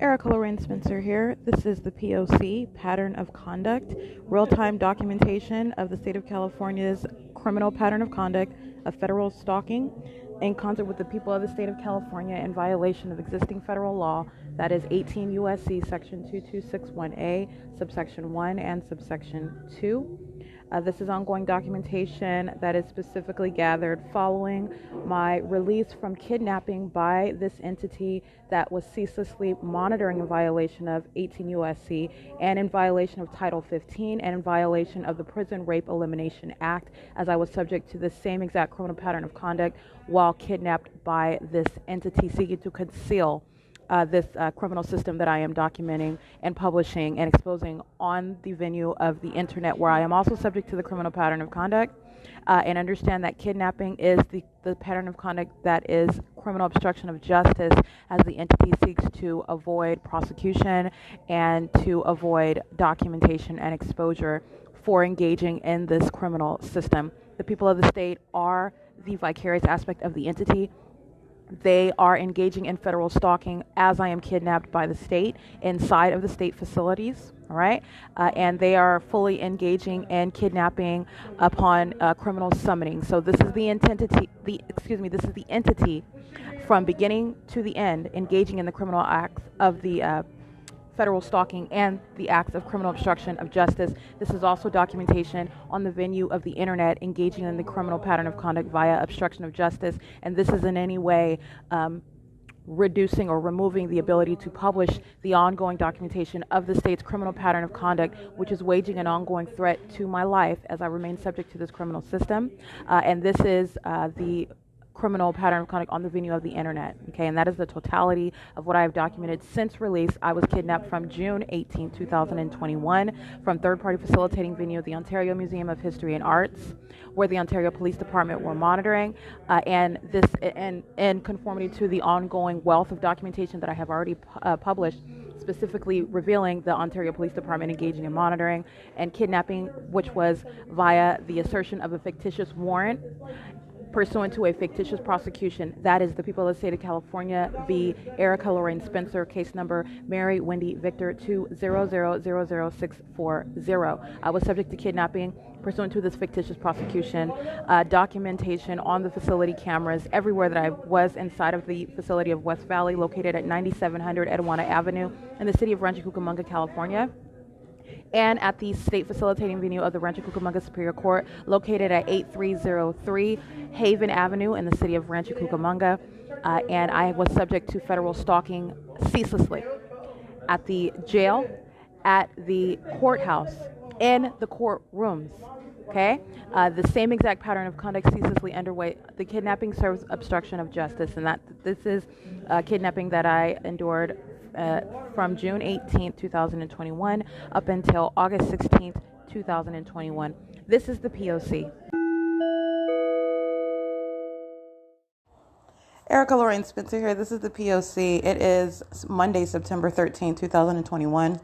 Erica Lorraine Spencer here. This is the P.O.C, Pattern of Conduct, real-time documentation of the state of California's criminal pattern of conduct of federal stalking in concert with the people of the state of California in violation of existing federal law, that is 18 U.S.C. section 2261A, subsection 1 and subsection 2. This is ongoing documentation that is specifically gathered following my release from kidnapping by this entity that was ceaselessly monitoring in violation of 18 U.S.C. and in violation of Title 15 and in violation of the Prison Rape Elimination Act, as I was subject to the same exact criminal pattern of conduct while kidnapped by this entity seeking to conceal this criminal system that I am documenting and publishing and exposing on the venue of the internet, where I am also subject to the criminal pattern of conduct, and understand that kidnapping is the pattern of conduct that is criminal obstruction of justice, as the entity seeks to avoid prosecution and to avoid documentation and exposure for engaging in this criminal system. The people of the state are the vicarious aspect of the entity. They are engaging in federal stalking as I am kidnapped by the state inside of the state facilities, all right? And they are fully engaging in kidnapping upon criminal summoning. So this is the this is the entity from beginning to the end engaging in the criminal acts of the federal stalking and the acts of criminal obstruction of justice. This is also documentation on the venue of the internet engaging in the criminal pattern of conduct via obstruction of justice, and this is in any way reducing or removing the ability to publish the ongoing documentation of the state's criminal pattern of conduct, which is waging an ongoing threat to my life as I remain subject to this criminal system. And this is the criminal pattern of conduct on the venue of the internet, okay? And that is the totality of what I have documented since release. I was kidnapped from June 18, 2021 from third-party facilitating venue of the Ontario Museum of History and Arts, where the Ontario Police Department were monitoring, and this in conformity to the ongoing wealth of documentation that I have already published, specifically revealing the Ontario Police Department engaging in monitoring and kidnapping, which was via the assertion of a fictitious warrant pursuant to a fictitious prosecution. That is the people of the state of California v. Erica Lorraine Spencer, case number Mary Wendy Victor 2000640. I was subject to kidnapping pursuant to this fictitious prosecution, documentation on the facility cameras everywhere that I was inside of the facility of West Valley, located at 9700 Etiwana Avenue in the city of Rancho Cucamonga, California, and at the state facilitating venue of the Rancho Cucamonga Superior Court, located at 8303 Haven Avenue in the city of Rancho Cucamonga, and I was subject to federal stalking ceaselessly at the jail, at the courthouse, in the courtrooms, okay? The same exact pattern of conduct ceaselessly underway. The kidnapping serves obstruction of justice, and that this is kidnapping that I endured from June 18th, 2021 up until August 16th, 2021. This is the P.O.C. Erica Lorraine Spencer here. This is the P.O.C. It is Monday, September 13th, 2021.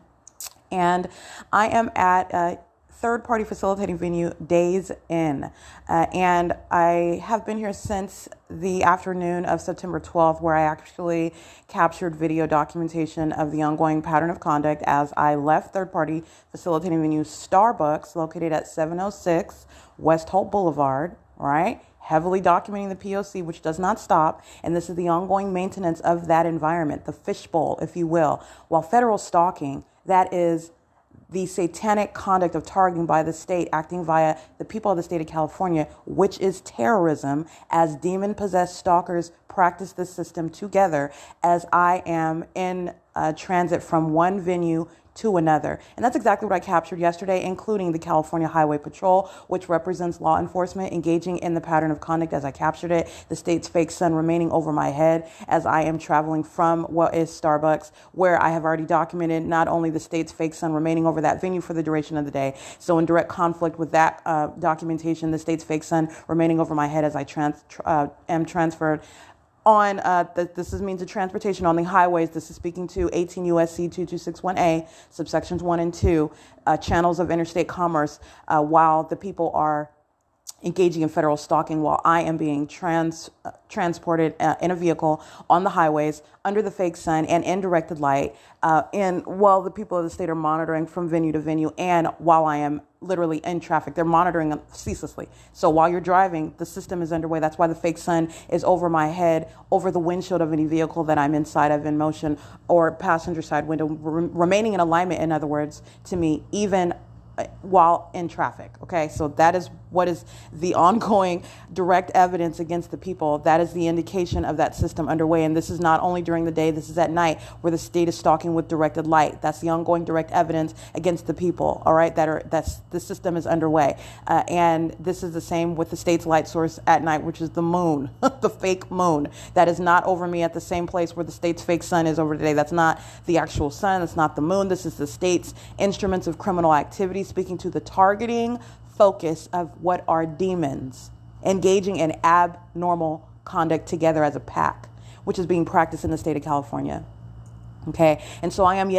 And I am at third-party facilitating venue Days Inn. And I have been here since the afternoon of September 12th, where I actually captured video documentation of the ongoing pattern of conduct as I left third-party facilitating venue Starbucks, located at 706 West Holt Boulevard, right? Heavily documenting the P.O.C., which does not stop. And this is the ongoing maintenance of that environment, the fishbowl, if you will. While federal stalking, that is the satanic conduct of targeting by the state, acting via the people of the state of California, which is terrorism, as demon-possessed stalkers practice this system together as I am in transit from one venue to another. And that's exactly what I captured yesterday, including the California Highway Patrol, which represents law enforcement engaging in the pattern of conduct as I captured it, the state's fake sun remaining over my head as I am traveling from what is Starbucks, where I have already documented not only the state's fake sun remaining over that venue for the duration of the day, so in direct conflict with that documentation, the state's fake sun remaining over my head as I am transferred on this is means of transportation on the highways. This is speaking to 18 U.S.C. 2261A, subsections 1 and 2, channels of interstate commerce, while the people are engaging in federal stalking while I am being transported in a vehicle on the highways under the fake sun and in directed light, and while the people of the state are monitoring from venue to venue, and while I am literally in traffic, they're monitoring ceaselessly. So while you're driving, the system is underway. That's why the fake sun is over my head, over the windshield of any vehicle that I'm inside of in motion, or passenger side window, remaining in alignment, in other words, to me, even while in traffic. Okay, so that is what is the ongoing direct evidence against the people. That is the indication of that system underway. And this is not only during the day, this is at night, where the state is stalking with directed light. That's the ongoing direct evidence against the people. All right, that's the system is underway. And this is the same with the state's light source at night, which is the moon, the fake moon. That is not over me at the same place where the state's fake sun is over today. That's not the actual sun. That's not the moon. This is the state's instruments of criminal activity, speaking to the targeting focus of what are demons engaging in abnormal conduct together as a pack, which is being practiced in the state of California. Okay, and so I'm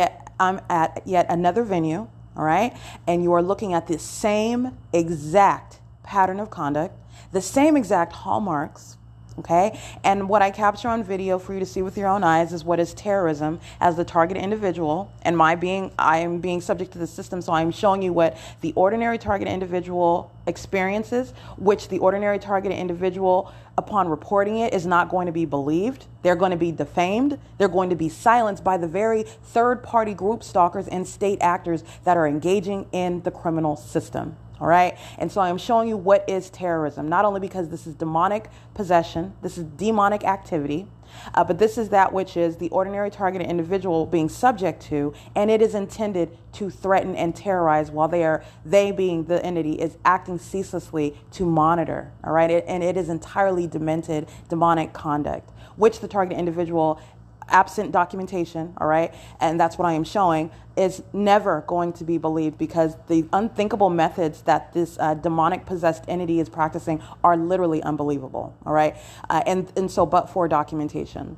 at yet another venue. All right, and you are looking at the same exact pattern of conduct, the same exact hallmarks. Okay, and what I capture on video for you to see with your own eyes is what is terrorism as the target individual, and I am being subject to the system, so I'm showing you what the ordinary target individual experiences, which the ordinary target individual, upon reporting it, is not going to be believed. They're going to be defamed. They're going to be silenced by the very third-party group stalkers and state actors that are engaging in the criminal system. All right. And so I'm showing you what is terrorism, not only because this is demonic possession, this is demonic activity, but this is that which is the ordinary targeted individual being subject to, and it is intended to threaten and terrorize while they being the entity is acting ceaselessly to monitor. All right. And it is entirely demented demonic conduct, which the targeted individual, absent documentation, all right, and that's what I am showing, is never going to be believed, because the unthinkable methods that this demonic possessed entity is practicing are literally unbelievable, all right, and so but for documentation.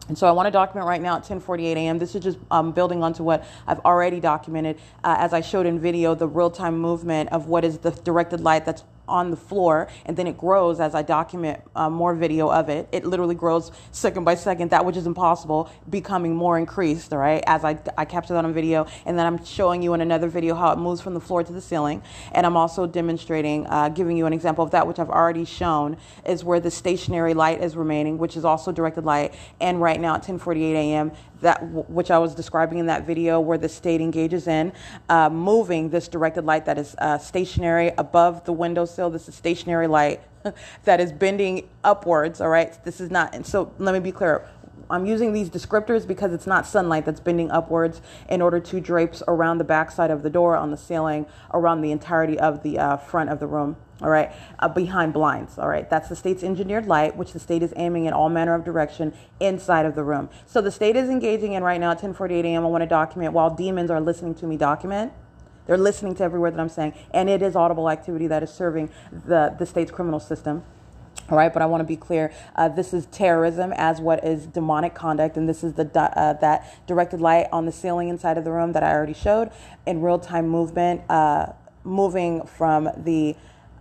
And so I want to document right now at 10:48 a.m. This is just building onto what I've already documented, as I showed in video, the real-time movement of what is the directed light that's on the floor, and then it grows as I document more video of it. It literally grows second by second, that which is impossible, becoming more increased, all right, as I capture that on video, and then I'm showing you in another video how it moves from the floor to the ceiling, and I'm also demonstrating, giving you an example of that which I've already shown, is where the stationary light is remaining, which is also directed light, and right now at 10:48 a.m., that which I was describing in that video, where the state engages in moving this directed light that is stationary above the windowsill. This is stationary light that is bending upwards. All right, this is not. And so let me be clear. I'm using these descriptors because it's not sunlight that's bending upwards in order to drapes around the backside of the door, on the ceiling, around the entirety of the front of the room. All right, behind blinds. All right, that's the state's engineered light, which the state is aiming in all manner of direction inside of the room. So the state is engaging in right now at 10:48 a.m. I want to document while demons are listening to me document. They're listening to every word that I'm saying, and it is audible activity that is serving the state's criminal system. All right, but I want to be clear. This is terrorism as what is demonic conduct, and this is the that directed light on the ceiling inside of the room that I already showed in real-time movement, moving from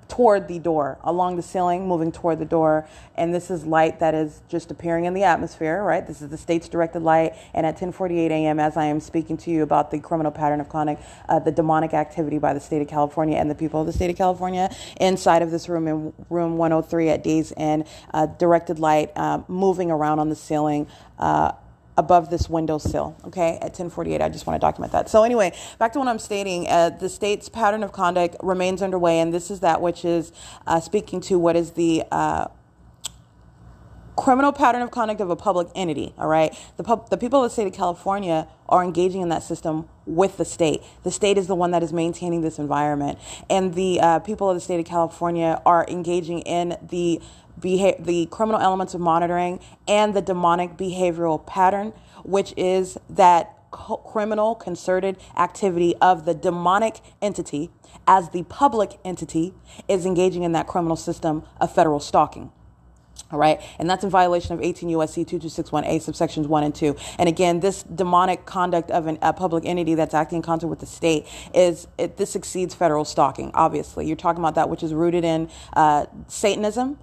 toward the door, along the ceiling, moving toward the door. And this is light that is just appearing in the atmosphere, right? This is the state's directed light. And at 10:48 a.m., as I am speaking to you about the criminal pattern of conduct, the demonic activity by the state of California and the people of the state of California, inside of this room, in room 103 at Days Inn, directed light moving around on the ceiling, above this windowsill, okay, at 10:48. I just want to document that. So anyway, back to what I'm stating, the state's pattern of conduct remains underway, and this is that which is speaking to what is the criminal pattern of conduct of a public entity, all right? The people of the state of California are engaging in that system with the state. The state is the one that is maintaining this environment, and the people of the state of California are engaging in the criminal elements of monitoring and the demonic behavioral pattern, which is that criminal concerted activity of the demonic entity as the public entity is engaging in that criminal system of federal stalking. All right. And that's in violation of 18 U.S.C. 2261A subsections 1 and 2. And again, this demonic conduct of a public entity that's acting in concert with the state this exceeds federal stalking. Obviously, you're talking about that which is rooted in Satanism.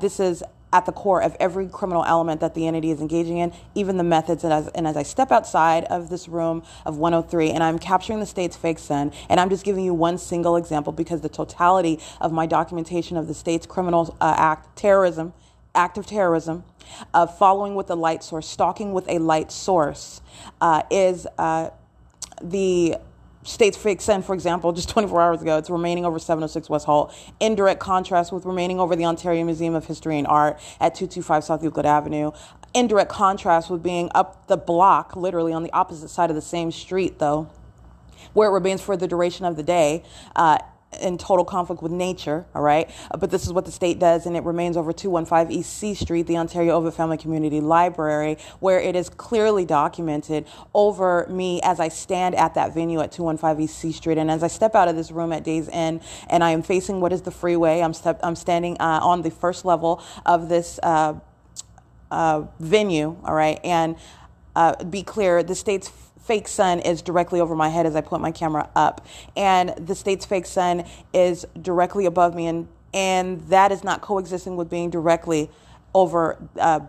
This is at the core of every criminal element that the entity is engaging in, even the methods. And as I step outside of this room of 103 and I'm capturing the state's fake sun, and I'm just giving you one single example because the totality of my documentation of the state's criminal act of terrorism, following with a light source, stalking with a light source, is the state's fake sun, for example, just 24 hours ago, it's remaining over 706 West Holt, in direct contrast with remaining over the Ontario Museum of History and Art at 225 South Euclid Avenue, in direct contrast with being up the block, literally on the opposite side of the same street, though, where it remains for the duration of the day, in total conflict with nature, all right? But this is what the state does, and it remains over 215 East C Street, the Ontario Ovitt Family Community Library, where it is clearly documented over me as I stand at that venue at 215 East C Street. And as I step out of this room at Days End, and I am facing what is the freeway, I'm standing on the first level of this venue, all right? And be clear, the state's fake sun is directly over my head as I put my camera up, and the state's fake sun is directly above me, and that is not coexisting with being directly over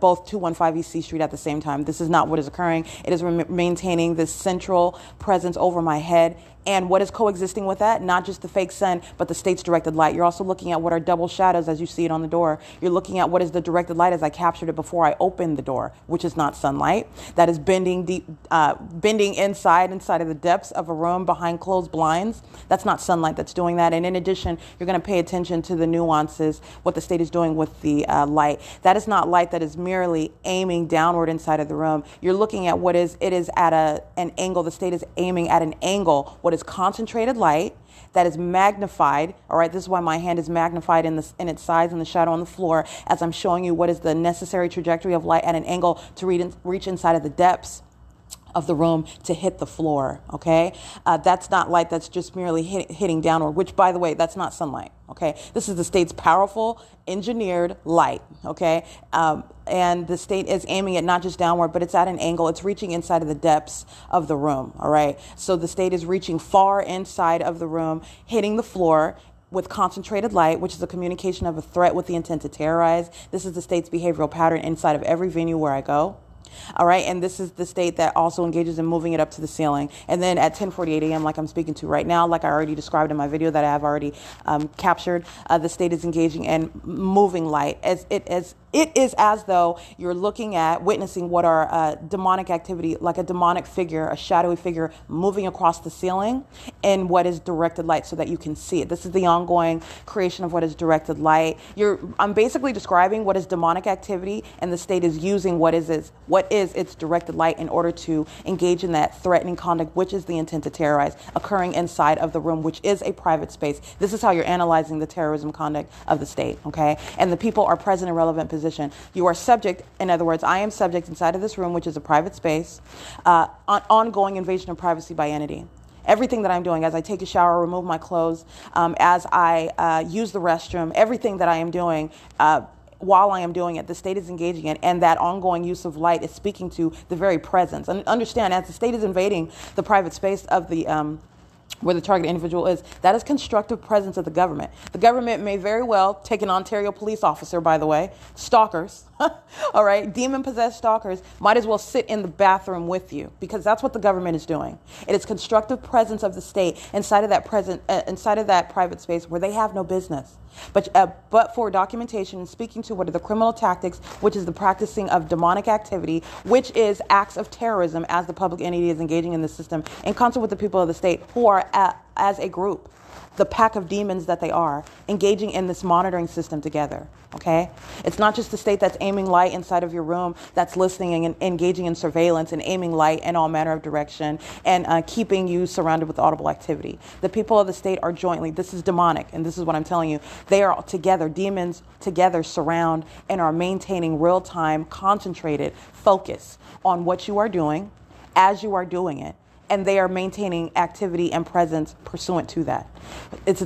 both 215 East C Street at the same time. This is not what is occurring. It is maintaining this central presence over my head. And what is coexisting with that? Not just the fake sun, but the state's directed light. You're also looking at what are double shadows as you see it on the door. You're looking at what is the directed light as I captured it before I opened the door, which is not sunlight. That is bending inside of the depths of a room behind closed blinds. That's not sunlight that's doing that. And in addition, you're going to pay attention to the nuances, what the state is doing with the light. That is not light that is merely aiming downward inside of the room. You're looking at it is at an angle. The state is aiming at an angle. What is concentrated light that is magnified. All right, this is why my hand is magnified in its size and the shadow on the floor as I'm showing you what is the necessary trajectory of light at an angle to reach inside of the depths of the room to hit the floor. Okay, that's not light that's just merely hitting downward, which, by the way, that's not sunlight. Okay, this is the state's powerful engineered light. Okay, and the state is aiming it not just downward, but it's at an angle. It's reaching inside of the depths of the room. All right, so the state is reaching far inside of the room, hitting the floor with concentrated light, which is a communication of a threat with the intent to terrorize. This is the state's behavioral pattern inside of every venue where I go. All right, and this is the state that also engages in moving it up to the ceiling. And then at 10:48 a.m., like I'm speaking to right now, like I already described in my video that I have already captured, the state is engaging in moving light. It is as though you're witnessing what are demonic activity, like a demonic figure, a shadowy figure moving across the ceiling in what is directed light so that you can see it. This is the ongoing creation of what is directed light. I'm basically describing what is demonic activity, and the state is using what is its directed light in order to engage in that threatening conduct, which is the intent to terrorize, occurring inside of the room, which is a private space. This is how you're analyzing the terrorism conduct of the state, okay? And the people are present in relevant position. You are subject, in other words, I am subject inside of this room, which is a private space, on ongoing invasion of privacy by entity. Everything that I'm doing, as I take a shower, remove my clothes, as I use the restroom, everything that I am doing, while I am doing it, the state is engaging in, and that ongoing use of light is speaking to the very presence. And understand, as the state is invading the private space of the where the target individual is, that is constructive presence of the government. The government may very well take an Ontario police officer, by the way, stalkers, all right, demon-possessed stalkers, might as well sit in the bathroom with you, because that's what the government is doing. It is constructive presence of the state inside of that private space where they have no business. But for documentation and speaking to what are the criminal tactics, which is the practicing of demonic activity, which is acts of terrorism as the public entity is engaging in the system in concert with the people of the state who are, as a group, the pack of demons that they are, engaging in this monitoring system together, okay? It's not just the state that's aiming light inside of your room, that's listening and engaging in surveillance and aiming light in all manner of direction and keeping you surrounded with audible activity. The people of the state are jointly, this is demonic, and this is what I'm telling you, they are together, demons together surround and are maintaining real-time, concentrated focus on what you are doing as you are doing it, and they are maintaining activity and presence pursuant to that. It's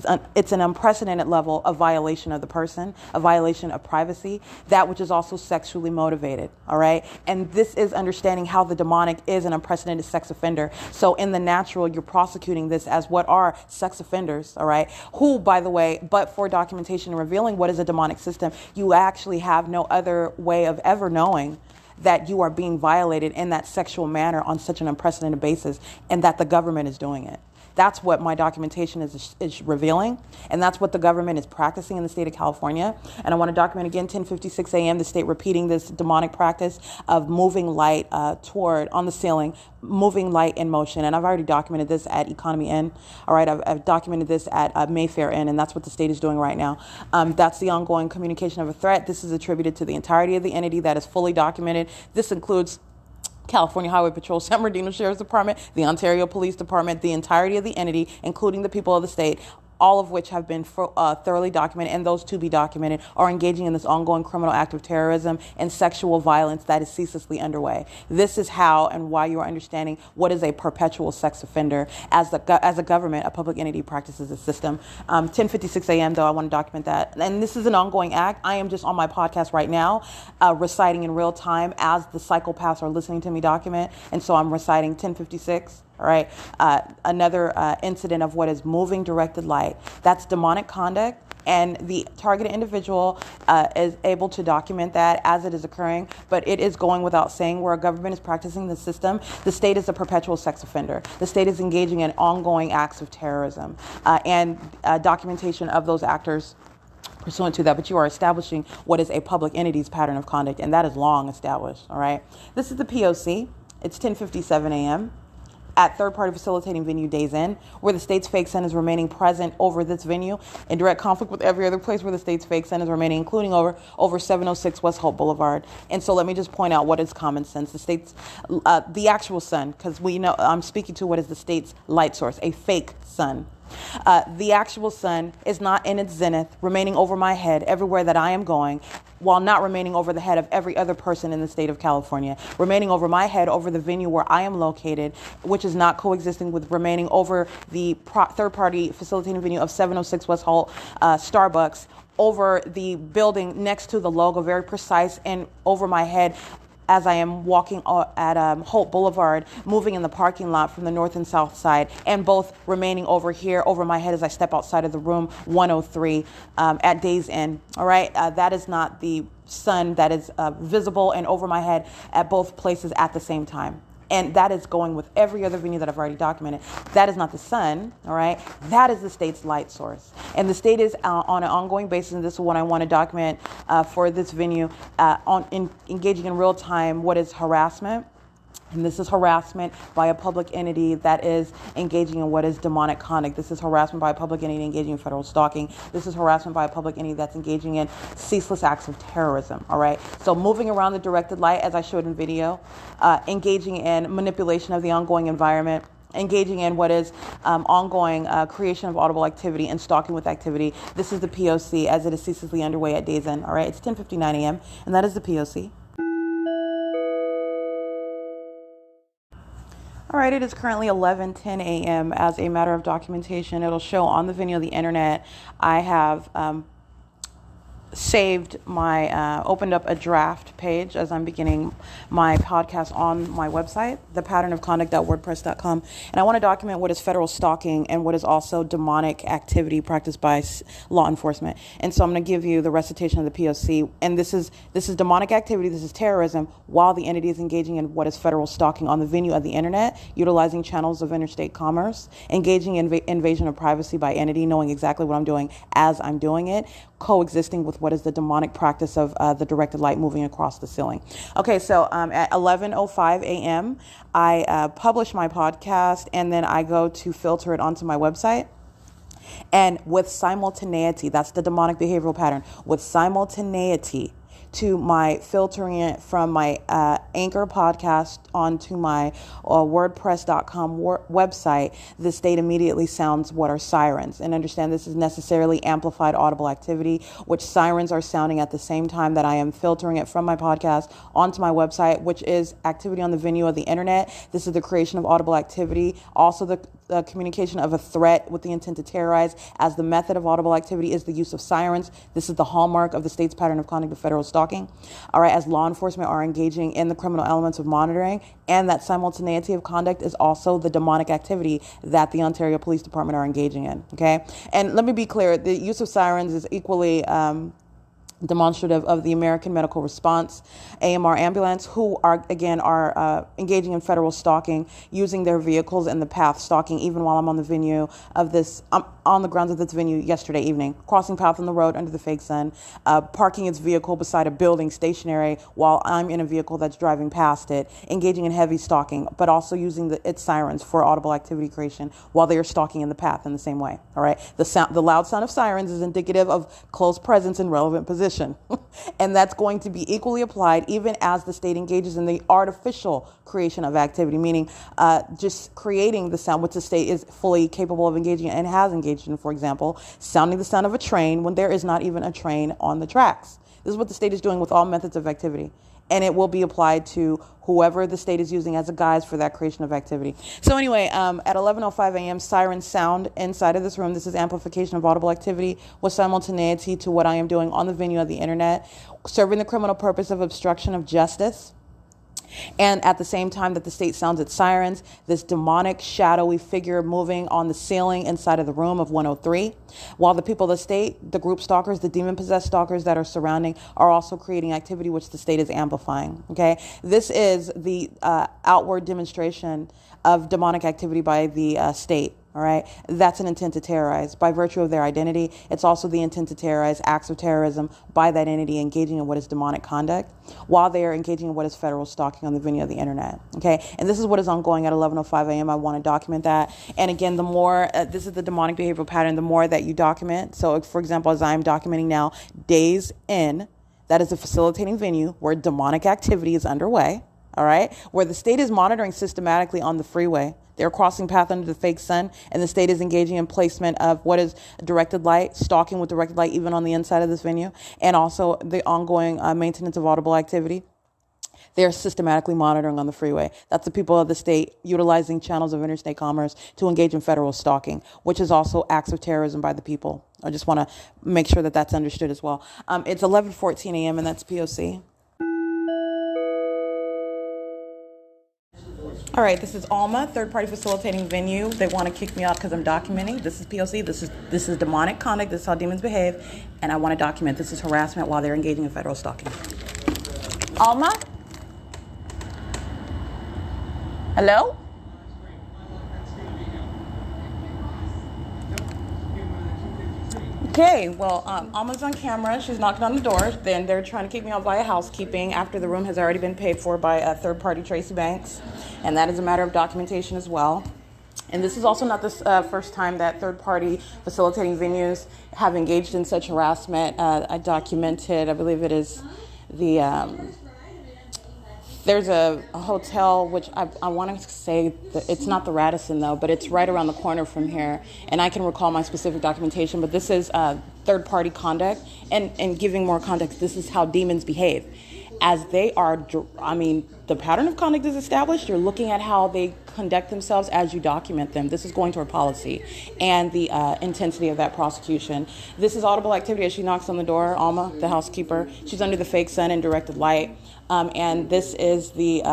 an unprecedented level of violation of the person, a violation of privacy, that which is also sexually motivated, all right? And this is understanding how the demonic is an unprecedented sex offender. So in the natural, you're prosecuting this as what are sex offenders, all right? Who, by the way, but for documentation and revealing what is a demonic system, you actually have no other way of ever knowing that you are being violated in that sexual manner on such an unprecedented basis, and that the government is doing it. That's what my documentation is revealing, and that's what the government is practicing in the state of California. And I want to document again, 10:56 a.m., the state repeating this demonic practice of moving light on the ceiling, moving light in motion. And I've already documented this at Economy Inn. All right, I've documented this at Mayfair Inn, and that's what the state is doing right now. That's the ongoing communication of a threat. This is attributed to the entirety of the entity that is fully documented. This includes California Highway Patrol, San Bernardino Sheriff's Department, the Ontario Police Department, the entirety of the entity, including the people of the state, all of which have been thoroughly documented, and those to be documented are engaging in this ongoing criminal act of terrorism and sexual violence that is ceaselessly underway. This is how and why you are understanding what is a perpetual sex offender as a government, a public entity practices a system. 10:56 a.m. though, I want to document that. And this is an ongoing act. I am just on my podcast right now, reciting in real time as the psychopaths are listening to me document. And so I'm reciting 10:56. All right. Another incident of what is moving directed light. That's demonic conduct. And the targeted individual is able to document that as it is occurring, but it is going without saying where a government is practicing the system. The state is a perpetual sex offender. The state is engaging in ongoing acts of terrorism and documentation of those actors pursuant to that, but you are establishing what is a public entity's pattern of conduct, and that is long established. All right. This is the P.O.C. It's 10:57 a.m. at third-party facilitating venue Days Inn, where the state's fake sin is remaining present over this venue in direct conflict with every other place where the state's fake sin is remaining, including over 706 West Hope Boulevard. And so let me just point out what is common sense. The state's, the actual sun, because we know I'm speaking to what is the state's light source, a fake sun. The actual sun is not in its zenith, remaining over my head everywhere that I am going, while not remaining over the head of every other person in the state of California, remaining over my head over the venue where I am located, which is not coexisting with remaining over the third-party facilitating venue of 706 West Holt Starbucks, over the building next to the logo, very precise, and over my head as I am walking at Holt Boulevard, moving in the parking lot from the north and south side, and both remaining over here over my head as I step outside of the room 103 at Days Inn. All right, that is not the sun that is visible and over my head at both places at the same time. And that is going with every other venue that I've already documented. That is not the sun, all right? That is the state's light source. And the state is on an ongoing basis, and this is what I want to document for this venue, engaging in real time what is harassment. And this is harassment by a public entity that is engaging in what is demonic conduct. This is harassment by a public entity engaging in federal stalking. This is harassment by a public entity that's engaging in ceaseless acts of terrorism, all right? So moving around the directed light, as I showed in video, engaging in manipulation of the ongoing environment, engaging in what is ongoing creation of audible activity and stalking with activity. This is the P.O.C. as it is ceaselessly underway at Days Inn, all right? It's 10:59 a.m., and that is the P.O.C. All right, it is currently 11:10 a.m. As a matter of documentation, it'll show on the venue of the internet. I have saved opened up a draft page as I'm beginning my podcast on my website, thepatternofconduct.wordpress.com. And I want to document what is federal stalking and what is also demonic activity practiced by law enforcement. And so I'm going to give you the recitation of the P.O.C. And this is demonic activity. This is terrorism while the entity is engaging in what is federal stalking on the venue of the internet, utilizing channels of interstate commerce, engaging in invasion of privacy by entity, knowing exactly what I'm doing as I'm doing it, coexisting with what is the demonic practice of the directed light moving across the ceiling. Okay, so at 11:05 a.m., I publish my podcast, and then I go to filter it onto my website. And with simultaneity, that's the demonic behavioral pattern, with simultaneity to my filtering it from my Anchor podcast onto my WordPress.com website, the state immediately sounds what are sirens. And understand this is necessarily amplified audible activity, which sirens are sounding at the same time that I am filtering it from my podcast onto my website, which is activity on the venue of the internet. This is the creation of audible activity. Also the communication of a threat with the intent to terrorize, as the method of audible activity is the use of sirens. This is the hallmark of the state's pattern of conduct of federal stalking. All right, as law enforcement are engaging in the criminal elements of monitoring, and that simultaneity of conduct is also the demonic activity that the Ontario Police Department are engaging in. Okay, and let me be clear: the use of sirens is equally demonstrative of the American Medical Response, AMR ambulance, who are engaging in federal stalking, using their vehicles in the path, stalking even while I'm on the venue of this, on the grounds of this venue yesterday evening, crossing path on the road under the fake sun, parking its vehicle beside a building stationary while I'm in a vehicle that's driving past it, engaging in heavy stalking, but also using its sirens for audible activity creation while they are stalking in the path in the same way. All right, the loud sound of sirens is indicative of close presence in relevant position. And that's going to be equally applied even as the state engages in the artificial creation of activity, meaning just creating the sound, which the state is fully capable of engaging in and has engaged in. For example, sounding the sound of a train when there is not even a train on the tracks. This is what the state is doing with all methods of activity. And it will be applied to whoever the state is using as a guise for that creation of activity. So anyway, at 11:05 a.m., sirens sound inside of this room. This is amplification of audible activity with simultaneity to what I am doing on the venue of the internet, serving the criminal purpose of obstruction of justice. And at the same time that the state sounds its sirens, this demonic, shadowy figure moving on the ceiling inside of the room of 103, while the people of the state, the group stalkers, the demon-possessed stalkers that are surrounding, are also creating activity which the state is amplifying. Okay, this is the outward demonstration of demonic activity by the state. All right, that's an intent to terrorize by virtue of their identity. It's also the intent to terrorize, acts of terrorism by that entity engaging in what is demonic conduct while they are engaging in what is federal stalking on the venue of the internet. Okay, and this is what is ongoing at 11:05 a.m. I want to document that. And again, the more this is the demonic behavioral pattern, the more that you document. So, for example, as I'm documenting now, days in, that is a facilitating venue where demonic activity is underway. All right, where the state is monitoring systematically on the freeway. They're crossing path under the fake sun, and the state is engaging in placement of what is directed light, stalking with directed light, even on the inside of this venue, and also the ongoing maintenance of audible activity. They're systematically monitoring on the freeway. That's the people of the state utilizing channels of interstate commerce to engage in federal stalking, which is also acts of terrorism by the people. I just want to make sure that that's understood as well. It's 11:14 a.m., and that's P.O.C. All right, this is Alma, third-party facilitating venue. They want to kick me out because I'm documenting. This is P.O.C. This is demonic conduct. This is how demons behave, and I want to document. This is harassment while they're engaging in federal stalking. Alma? Hello? Okay, well, Alma's on camera. She's knocking on the door. Then they're trying to kick me out via housekeeping after the room has already been paid for by a third-party Tracy Banks. And that is a matter of documentation as well. And this is also not the first time that third-party facilitating venues have engaged in such harassment. I documented, I believe it is there's a hotel, which I want to say that it's not the Radisson, though, but it's right around the corner from here. And I can recall my specific documentation, but this is third-party conduct. And giving more context, this is how demons behave. As they are, the pattern of conduct is established. You're looking at how they conduct themselves as you document them. This is going toward policy and the intensity of that prosecution. This is audible activity as she knocks on the door, Alma, the housekeeper. She's under the fake sun and directed light. And this is the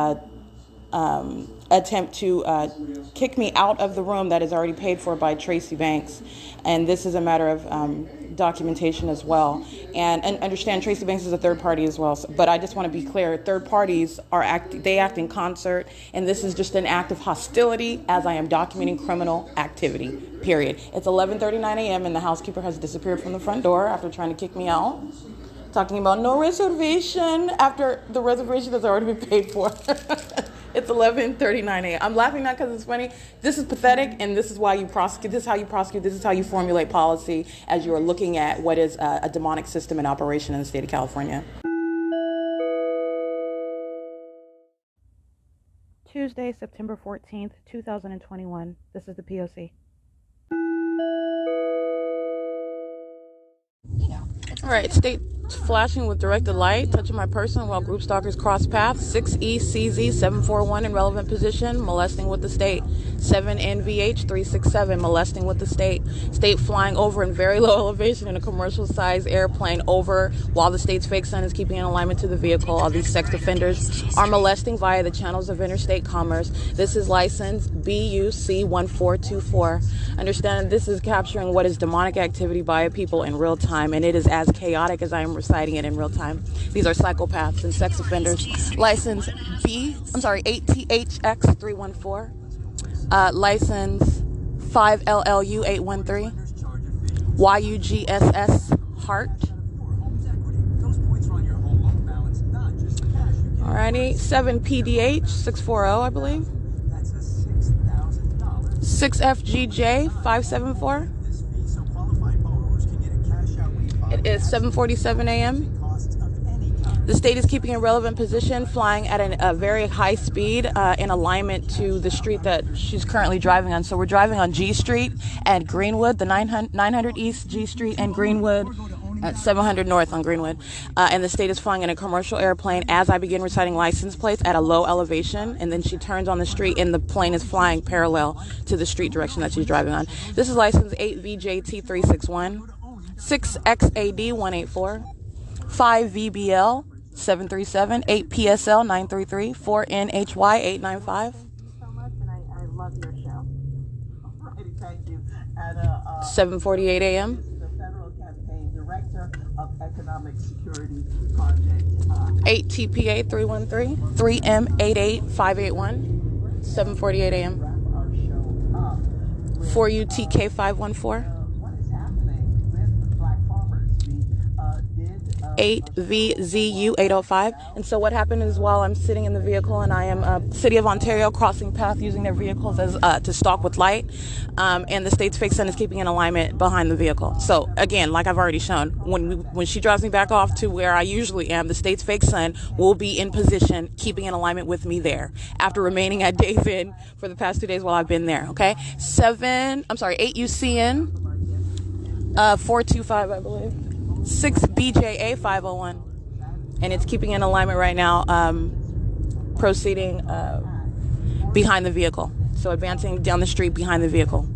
attempt to kick me out of the room that is already paid for by Tracy Banks. And this is a matter of documentation as well. And understand Tracy Banks is a third party as well. But I just want to be clear, third parties they act in concert. And this is just an act of hostility as I am documenting criminal activity, period. It's 11:39 a.m. and the housekeeper has disappeared from the front door after trying to kick me out. Talking about no reservation after the reservation has already been paid for. It's 11:39 a.m. I'm laughing not because it's funny. This is pathetic, and this is why you prosecute. This is how you prosecute. This is how you formulate policy as you are looking at what is a demonic system in operation in the state of California. Tuesday, September 14th, 2021. This is the P.O.C. Alright, state flashing with directed light, touching my person while group stalkers cross paths. 6E CZ 741 in relevant position, molesting with the state. 7NVH 367, molesting with the state. State flying over in very low elevation in a commercial size airplane over while the state's fake sun is keeping in alignment to the vehicle. All these sex offenders are molesting via the channels of interstate commerce. This is license B.U.C. 1424. Understand this is capturing what is demonic activity by a people in real time, and it is as chaotic as I am reciting it in real time. These are psychopaths and sex offenders. License 8THX 314. License 5LLU 813. YUGSS Heart. Alrighty, 7PDH 640, I believe. 6FGJ 574. It is 7:47 a.m. The state is keeping a relevant position, flying at a very high speed in alignment to the street that she's currently driving on. So we're driving on G Street and Greenwood, the 900 East G Street and Greenwood at 700 North on Greenwood. And the state is flying in a commercial airplane as I begin reciting license plates at a low elevation. And then she turns on the street and the plane is flying parallel to the street direction that she's driving on. This is license 8VJT 361, 6XAD 184, 5VBL 737, 8PSL 933, 4NHY 895. Thank you so much, and I love your show. Alrighty, thank you. And 7:48 a.m. the Federal Campaign Director of Economic Security Project. 8TPA 313, 3M88581, 7:48 a.m. Wrap our show up with, 4UTK 514. what is happening with Black farmers. We did 8VZU 805. And so what happened is while I'm sitting in the vehicle and I am City of Ontario crossing path using their vehicles as to stalk with light, and the state's fake sun is keeping in alignment behind the vehicle. So again, like I've already shown, when she drives me back off to where I usually am, the state's fake sun will be in position, keeping in alignment with me there after remaining at Days Inn for the past 2 days while I've been there. Okay, 8UCN 425, I believe. 6BJA 501, and it's keeping in alignment right now, proceeding behind the vehicle, so advancing down the street behind the vehicle.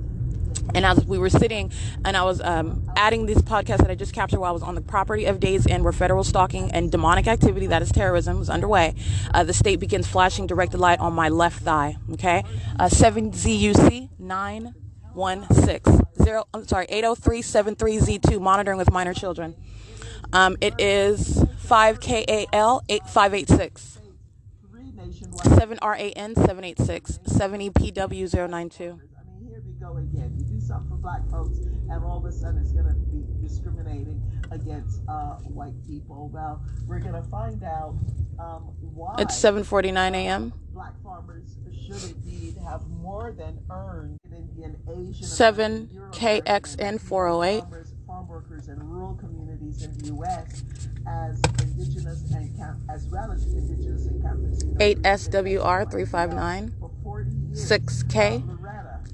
And as we were sitting and I was adding this podcast that I just captured while I was on the property of Days Inn, where federal stalking and demonic activity, that is terrorism, was underway, the state begins flashing directed light on my left thigh. Okay, 7ZUC 916 80373Z2, monitoring with minor children. It is 5KAL 8586, 7RAN 786, 7EPW 092. I mean, here we go again. You do something for black folks, and all of a sudden it's going to be discriminating against white people. Well, we're going to find out why. It's 7:49 a.m. Black farmers should indeed have more than earned Indian, Asian, 7KXN 408. Farm workers in rural communities in the U.S. as indigenous and as well as indigenous and campesinos. 8SWR 359, 6K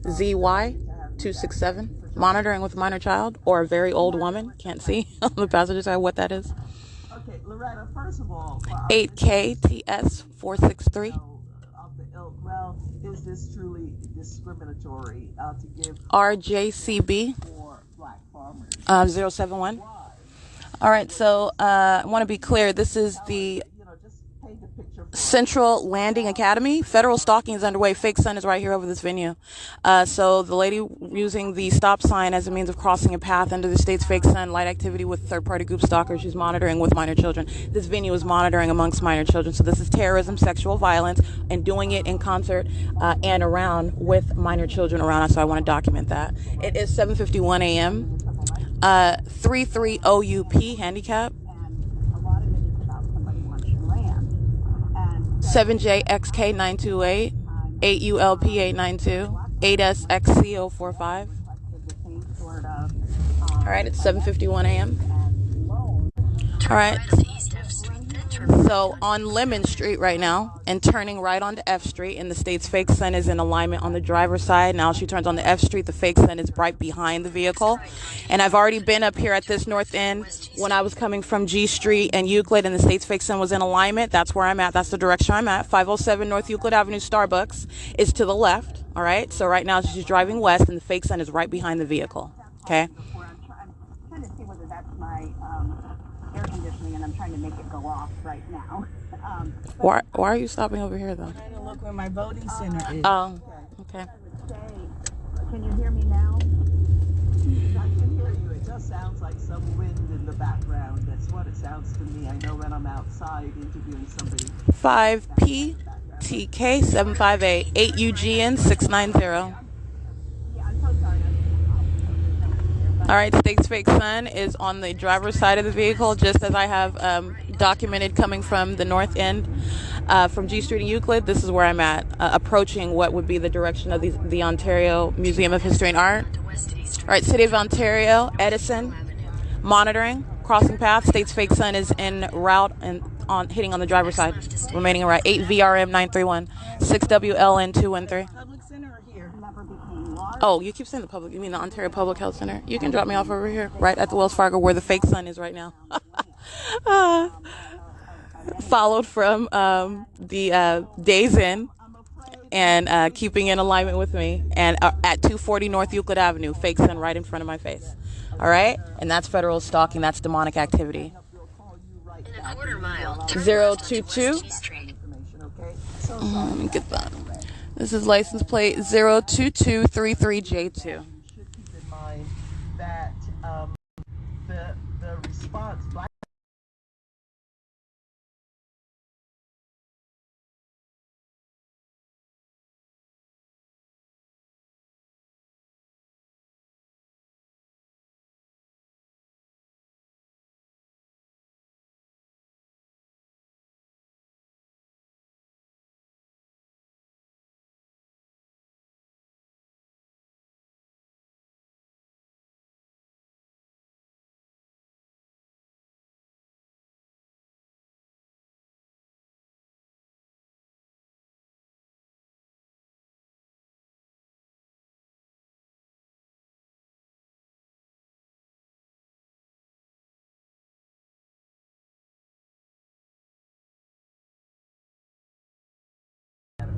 ZY 267, monitoring with minor child or a very old woman. Can't see on the passenger side what that is. Okay, Loretta, first of all, 8KTS 463. well, is this truly discriminatory to give RJCB for black farmers? 071. All right, so I want to be clear. This is the Just paint a picture for Central Landing Academy. Federal stalking is underway. Fake sun is right here over this venue. So the lady using the stop sign as a means of crossing a path under the state's fake sun, light activity with third-party group stalkers. She's monitoring with minor children. This venue is monitoring amongst minor children. So this is terrorism, sexual violence, and doing it in concert and around with minor children around us. So I want to document that. It is 7:51 a.m. 33OUP handicap. a lot of it is about somebody wants your land. And 7JXK 928, 8ULP 892, 8SXC 045. the same sort of All right, it's 7:51 a.m. loan. All right. East of Street, then So on Lemon Street right now and turning right onto F Street, and the state's fake sun is in alignment on the driver's side. Now she turns onto F Street, the fake sun is right behind the vehicle. And I've already been up here at this north end when I was coming from G Street and Euclid, and the state's fake sun was in alignment. That's where I'm at. That's the direction I'm at. 507 North Euclid Avenue Starbucks is to the left. All right. So right now she's driving west, and the fake sun is right behind the vehicle. Okay. I'm trying to see whether that's my air conditioning, and I'm trying to make it go off right now. Why are you stopping over here though? I'm trying to look where my voting center is. Okay. Can you hear me now? I can hear you. It just sounds like some wind in the background. That's what it sounds to me. I know when I'm outside interviewing somebody. 5PTK 758 8UGN 690. Yeah, I'm so sorry. All right, State's fake sun is on the driver's side of the vehicle, just as I have documented coming from the north end from G Street and Euclid. This is where I'm at, approaching what would be the direction of the Ontario Museum of History and Art. All right, City of Ontario, Edison, monitoring, crossing path. State's fake sun is en route and hitting on the driver's side, remaining right. 8 VRM 931, 6WLN 213. Public center or here? Oh, you keep saying the public. You mean the Ontario Public Health Center? You can drop me off over here, right at the Wells Fargo, where the fake sun is right now. Followed from the Days Inn and keeping in alignment with me, and at 240 North Euclid Avenue, fake sun right in front of my face. All right, and that's federal stalking. That's demonic activity. In a quarter mile, 022. Let me get that. This is license plate 02233J2. Should keep in mind that the response.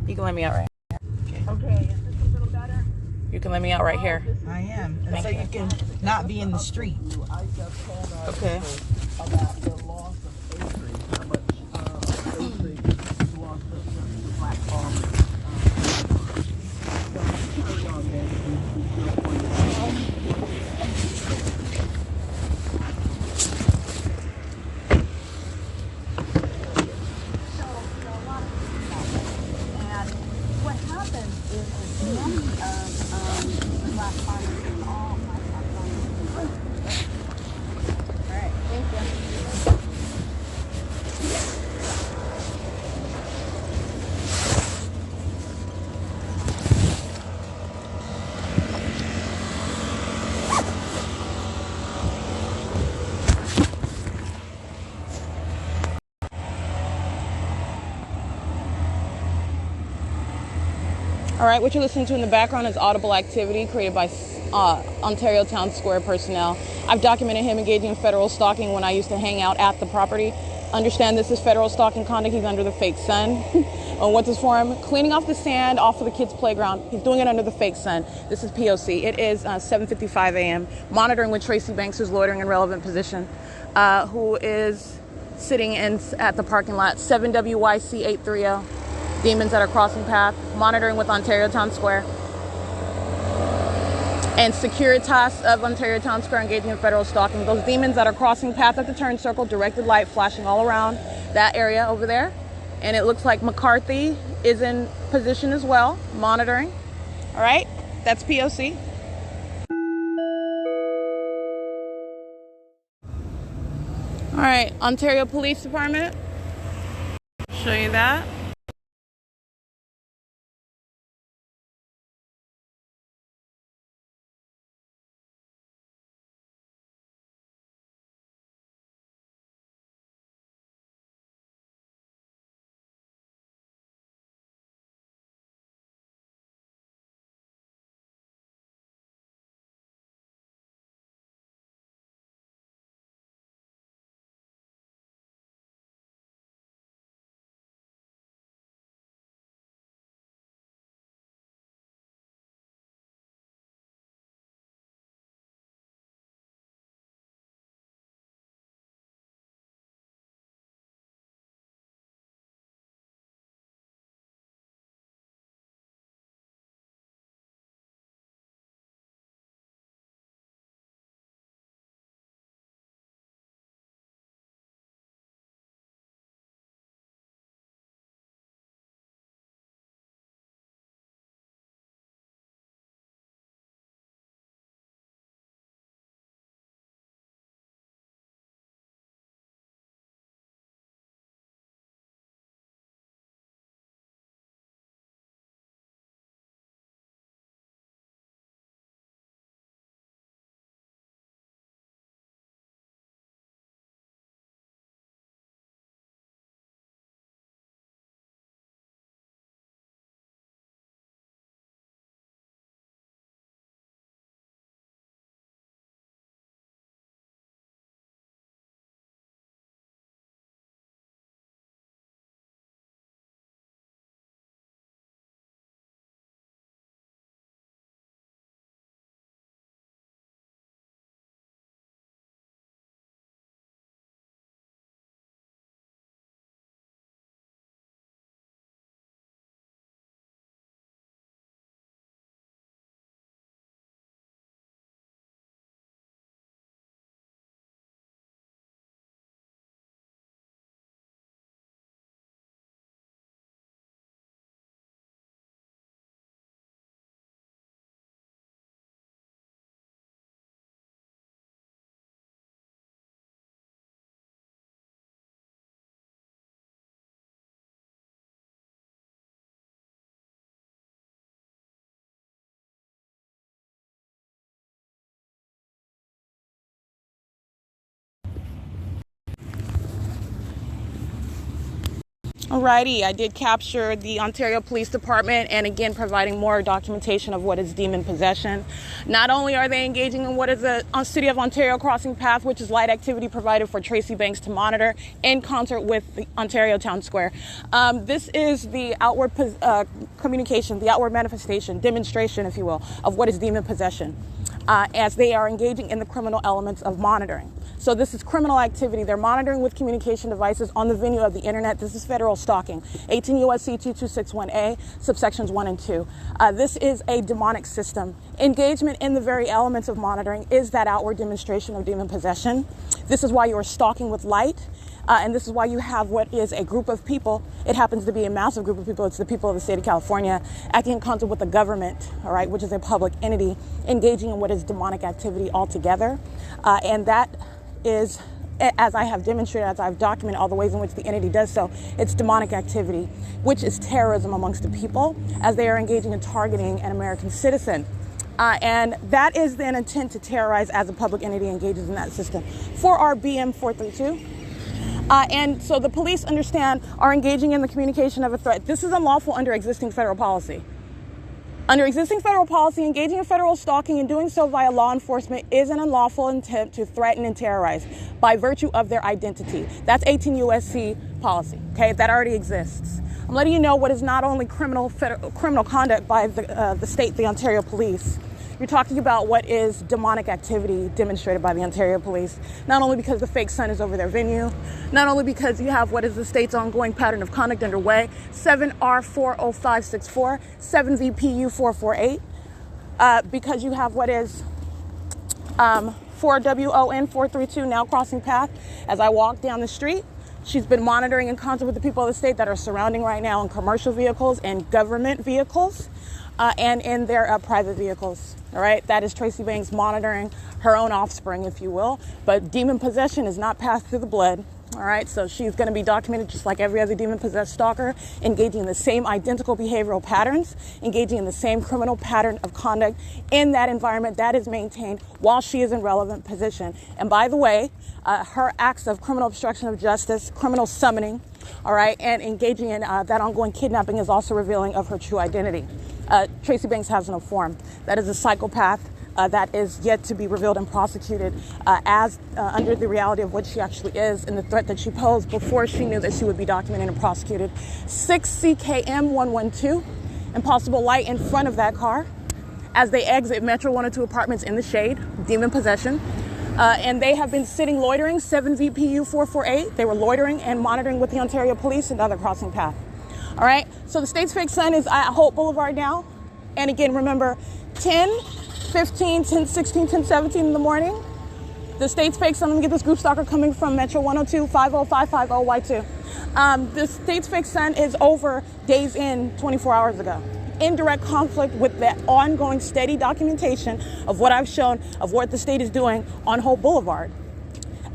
You can let me out right. Okay, is this a little better? You can let me out right here. I am. And so you can not be in the street. Okay. About the loss of acreage, how much acreage lost of the black farmers. What happens is many of the black farmers and all black farmers. All right, thank you. All right, what you're listening to in the background is audible activity created by Ontario Town Square personnel. I've documented him engaging in federal stalking when I used to hang out at the property. Understand this is federal stalking conduct. He's under the fake sun. What's his form? Cleaning off the sand off of the kids' playground. He's doing it under the fake sun. This is P.O.C. It is 7:55 a.m. Monitoring with Tracy Banks, who's loitering in relevant position, who is sitting at the parking lot. 7WYC 830. Demons that are crossing path, monitoring with Ontario Town Square. And Securitas of Ontario Town Square engaging in federal stalking. Those demons that are crossing path at the turn circle, directed light flashing all around that area over there. And it looks like McCarthy is in position as well, monitoring. All right, that's P.O.C. All right, Ontario Police Department. Show you that. Alrighty, I did capture the Ontario Police Department, and again providing more documentation of what is demon possession. Not only are they engaging in what is a City of Ontario crossing path, which is light activity provided for Tracy Banks to monitor in concert with the Ontario Town Square. This is the outward communication, the outward manifestation, demonstration, if you will, of what is demon possession, as they are engaging in the criminal elements of monitoring. So this is criminal activity. They're monitoring with communication devices on the venue of the internet. This is federal stalking. 18 U.S.C. 2261A, subsections 1 and 2. This is a demonic system. Engagement in the very elements of monitoring is that outward demonstration of demon possession. This is why you are stalking with light. And this is why you have what is a group of people. It happens to be a massive group of people. It's the people of the state of California acting in concert with the government, all right, which is a public entity, engaging in what is demonic activity altogether. And that is, as I have demonstrated, as I've documented all the ways in which the entity does so, it's demonic activity, which is terrorism amongst the people as they are engaging in targeting an American citizen. And that is then intent to terrorize as a public entity engages in that system. For our BM 432. And so the police are engaging in the communication of a threat. This is unlawful under existing federal policy. Under existing federal policy, engaging in federal stalking and doing so via law enforcement is an unlawful intent to threaten and terrorize by virtue of their identity. That's 18 U.S.C. policy, okay? That already exists. I'm letting you know what is not only criminal conduct by the state, the Ontario Police. You're talking about what is demonic activity demonstrated by the Ontario Police, not only because the fake sun is over their venue, not only because you have what is the state's ongoing pattern of conduct underway, 7R40564, 7VPU448, because you have what is 4WON 432 now crossing path. As I walk down the street, she's been monitoring in concert with the people of the state that are surrounding right now in commercial vehicles and government vehicles. And in their private vehicles, all right? That is Tracy Banks monitoring her own offspring, if you will. But demon possession is not passed through the blood, all right? So she's going to be documented just like every other demon-possessed stalker, engaging in the same identical behavioral patterns, engaging in the same criminal pattern of conduct in that environment that is maintained while she is in relevant position. And by the way, her acts of criminal obstruction of justice, criminal summoning, all right, and engaging in that ongoing kidnapping is also revealing of her true identity. Tracy Banks has no form. That is a psychopath that is yet to be revealed and prosecuted as under the reality of what she actually is and the threat that she posed before she knew that she would be documented and prosecuted. 6CKM112, impossible light in front of that car as they exit Metro 102 apartments in the shade, demon possession. And they have been sitting loitering, 7VPU448. They were loitering and monitoring with the Ontario Police and other crossing path. All right, so the state's fake sun is at Hope Boulevard now. And again, remember, 10, 15, 10, 16, 10, 17 in the morning. The state's fake sun, let me get this group stalker coming from Metro 102, 50550Y2. The state's fake sun is over days in 24 hours ago. In direct conflict with the ongoing steady documentation of what I've shown of what the state is doing on Hope Boulevard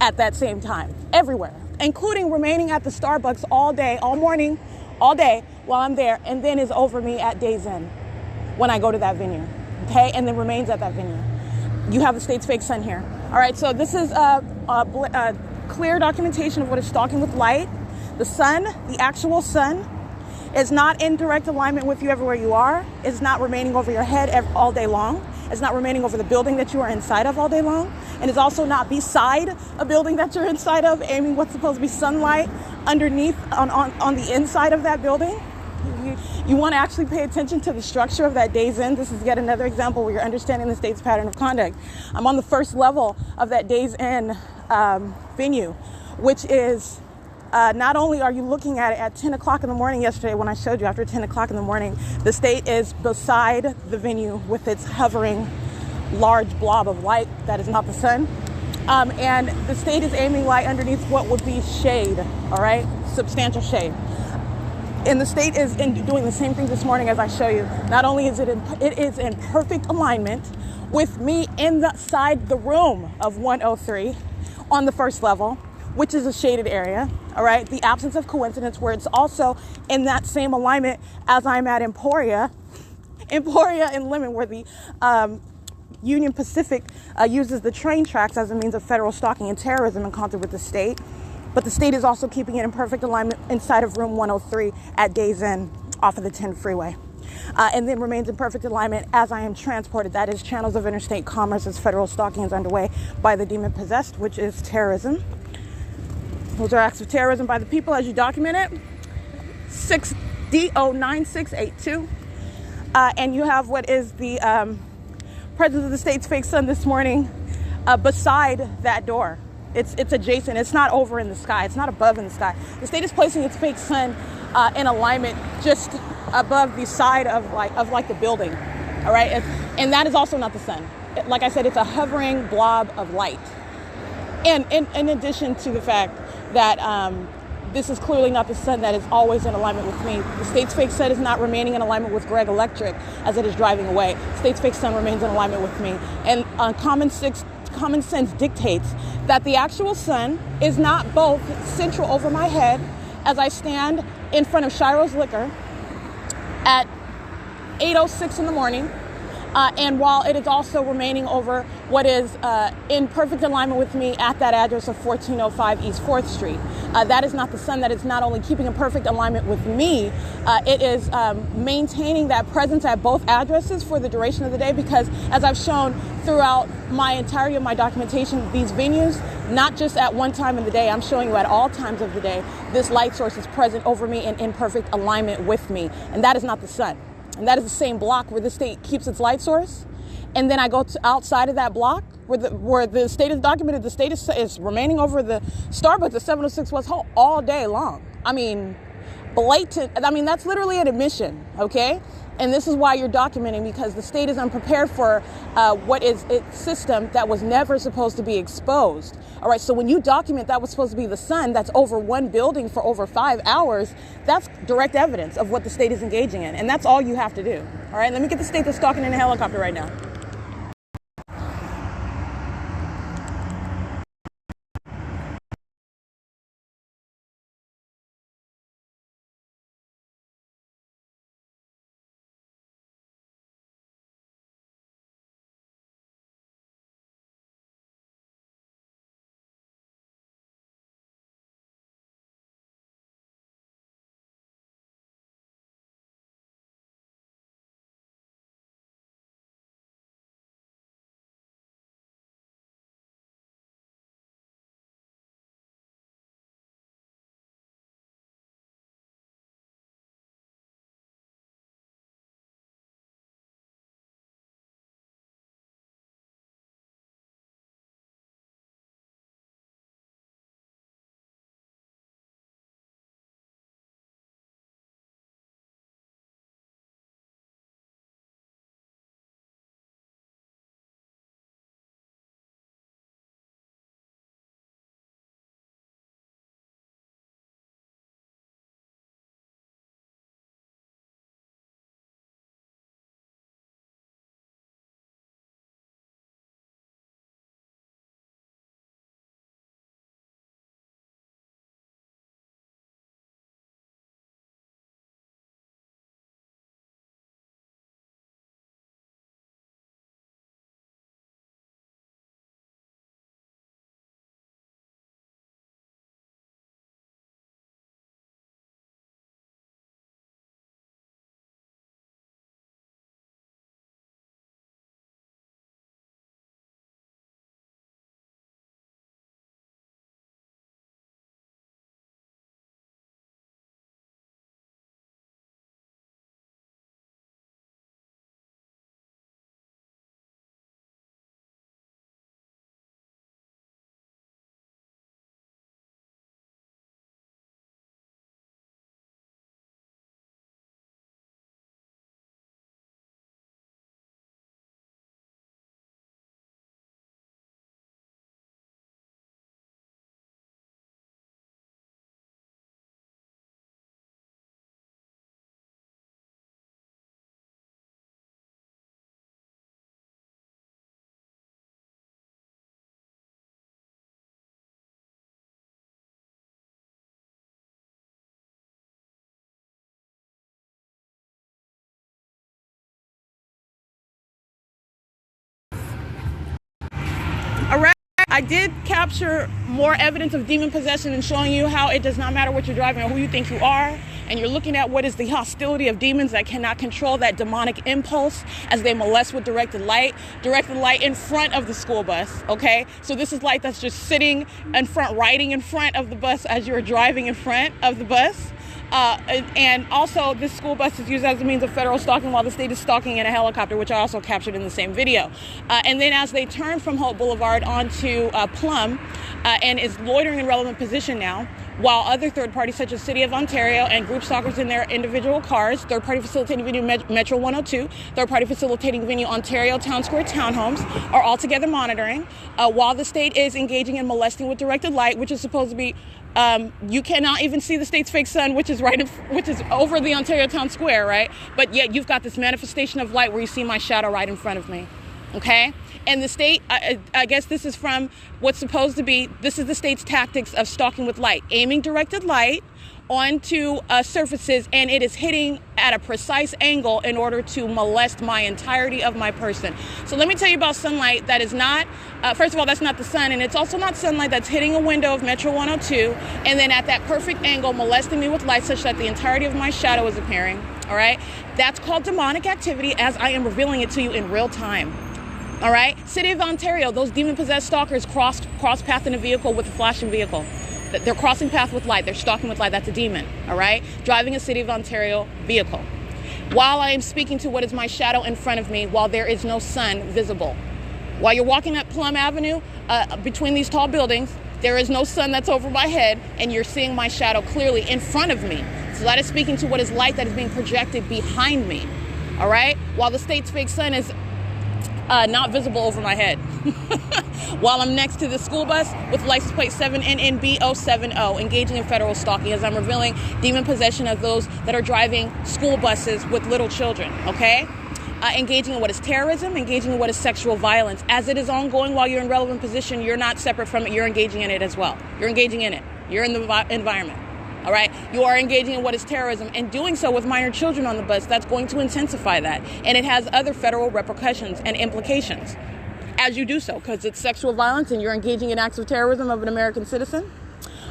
at that same time, everywhere, including remaining at the Starbucks all day, all morning, all day while I'm there, and then is over me at days end when I go to that venue, okay, and then remains at that venue. You have the state's fake sun here. All right, so this is a clear documentation of what is stalking with light. The sun, the actual sun, is not in direct alignment with you everywhere you are. It's not remaining over your head all day long. It's not remaining over the building that you are inside of all day long. And it's also not beside a building that you're inside of, aiming what's supposed to be sunlight underneath on the inside of that building. You want to actually pay attention to the structure of that days in. This is yet another example where you're understanding the state's pattern of conduct. I'm on the first level of that days in venue, which is not only are you looking at it at 10 o'clock in the morning yesterday when I showed you after 10 o'clock in the morning, the state is beside the venue with its hovering large blob of light that is not the sun. And the state is aiming light underneath what would be shade, all right? Substantial shade. And the state is doing the same thing this morning as I show you. Not only is it is in perfect alignment with me inside the room of 103 on the first level, which is a shaded area, all right? The absence of coincidence where it's also in that same alignment as I'm at Emporia and Lemon, where the Union Pacific uses the train tracks as a means of federal stalking and terrorism in concert with the state. but the state is also keeping it in perfect alignment inside of room 103 at Days Inn off of the 10 freeway. And then remains in perfect alignment as I am transported. That is channels of interstate commerce as federal stalking is underway by the demon possessed, which is terrorism. Those are acts of terrorism by the people as you document it. 6DO9682. And you have what is the President of the state's fake sun this morning beside that door. It's adjacent. It's not over in the sky. It's not above in the sky. The state is placing its fake sun in alignment just above the side of the building. All right, and that is also not the sun. Like I said, it's a hovering blob of light. And in addition to the fact that this is clearly not the sun that is always in alignment with me. The state's fake sun is not remaining in alignment with Greg Electric as it is driving away. The state's fake sun remains in alignment with me. And common sense dictates that the actual sun is not both central over my head as I stand in front of Shiro's Liquor at 8:06 in the morning, and while it is also remaining over what is in perfect alignment with me at that address of 1405 East 4th Street. That is not the sun that is not only keeping in perfect alignment with me, it is maintaining that presence at both addresses for the duration of the day, because as I've shown throughout my entirety of my documentation, these venues, not just at one time in the day, I'm showing you at all times of the day, this light source is present over me and in perfect alignment with me. And that is not the sun. And that is the same block where the state keeps its light source. And then I go to outside of that block where the state is documented, the state is remaining over the Starbucks at 706 West Hall all day long. I mean, blatant. I mean, that's literally an admission, okay? And this is why you're documenting, because the state is unprepared for what is its system that was never supposed to be exposed. All right, so when you document that was supposed to be the sun that's over one building for over 5 hours, that's direct evidence of what the state is engaging in. And that's all you have to do. All right, let me get the state that's stalking in a helicopter right now. I did capture more evidence of demon possession and showing you how it does not matter what you're driving or who you think you are. And you're looking at what is the hostility of demons that cannot control that demonic impulse as they molest with directed light in front of the school bus, okay? So this is light that's just sitting in front, riding in front of the bus as you're driving in front of the bus. And also, this school bus is used as a means of federal stalking while the state is stalking in a helicopter, which I also captured in the same video. And then as they turn from Hope Boulevard onto Plum and is loitering in relevant position now, while other third parties such as City of Ontario and group stalkers in their individual cars, third party facilitating venue Metro 102, third party facilitating venue Ontario Town Square Townhomes are all together monitoring while the state is engaging in molesting with directed light, which is supposed to be you cannot even see the state's fake sun, which is which is over the Ontario Town Square, right? But yet you've got this manifestation of light where you see my shadow right in front of me, okay? And the state, I guess this is from what's supposed to be, this is the state's tactics of stalking with light, aiming directed light onto surfaces, and it is hitting at a precise angle in order to molest my entirety of my person. So let me tell you about sunlight that is not, first of all, that's not the sun, and it's also not sunlight that's hitting a window of Metro 102, and then at that perfect angle molesting me with light such that the entirety of my shadow is appearing, all right? That's called demonic activity as I am revealing it to you in real time. All right, City of Ontario, those demon-possessed stalkers cross path in a vehicle with a flashing vehicle. They're crossing path with light. They're stalking with light. That's a demon, all right? Driving a City of Ontario vehicle. While I am speaking to what is my shadow in front of me, while there is no sun visible. While you're walking up Plum Avenue, between these tall buildings, there is no sun that's over my head, and you're seeing my shadow clearly in front of me. So that is speaking to what is light that is being projected behind me, all right? While the state's fake sun is not visible over my head. While I'm next to the school bus with license plate 7NNB070, engaging in federal stalking as I'm revealing demon possession of those that are driving school buses with little children, okay? Engaging in what is terrorism, engaging in what is sexual violence. As it is ongoing while you're in relevant position, you're not separate from it, you're engaging in it as well. You're engaging in it. You're in the environment. All right, you are engaging in what is terrorism, and doing so with minor children on the bus, that's going to intensify that. And it has other federal repercussions and implications as you do so, because it's sexual violence and you're engaging in acts of terrorism of an American citizen.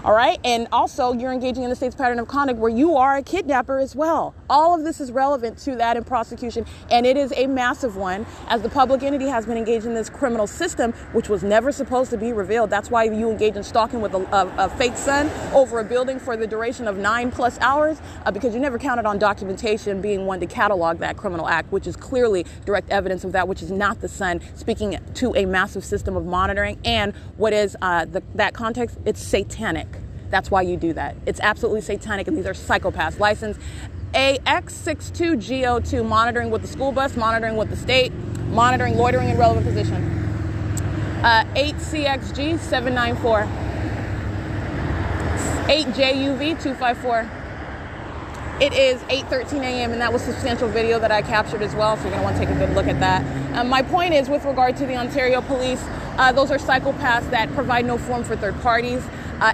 All right, and also you're engaging in the state's pattern of conduct where you are a kidnapper as well. All of this is relevant to that in prosecution, and it is a massive one as the public entity has been engaged in this criminal system, which was never supposed to be revealed. That's why you engage in stalking with a fake sun over a building for the duration of 9+ hours, because you never counted on documentation being one to catalog that criminal act, which is clearly direct evidence of that, which is not the sun, speaking to a massive system of monitoring. And what is that context? It's satanic. That's why you do that. It's absolutely satanic, and these are psychopaths. License AX62GO2, monitoring with the school bus, monitoring with the state, monitoring loitering in relevant position. 8CXG794. 8JUV254. It is 8:13 a.m. and that was substantial video that I captured as well, so you're going to want to take a good look at that. My point is, with regard to the Ontario police, those are psychopaths that provide no form for third parties.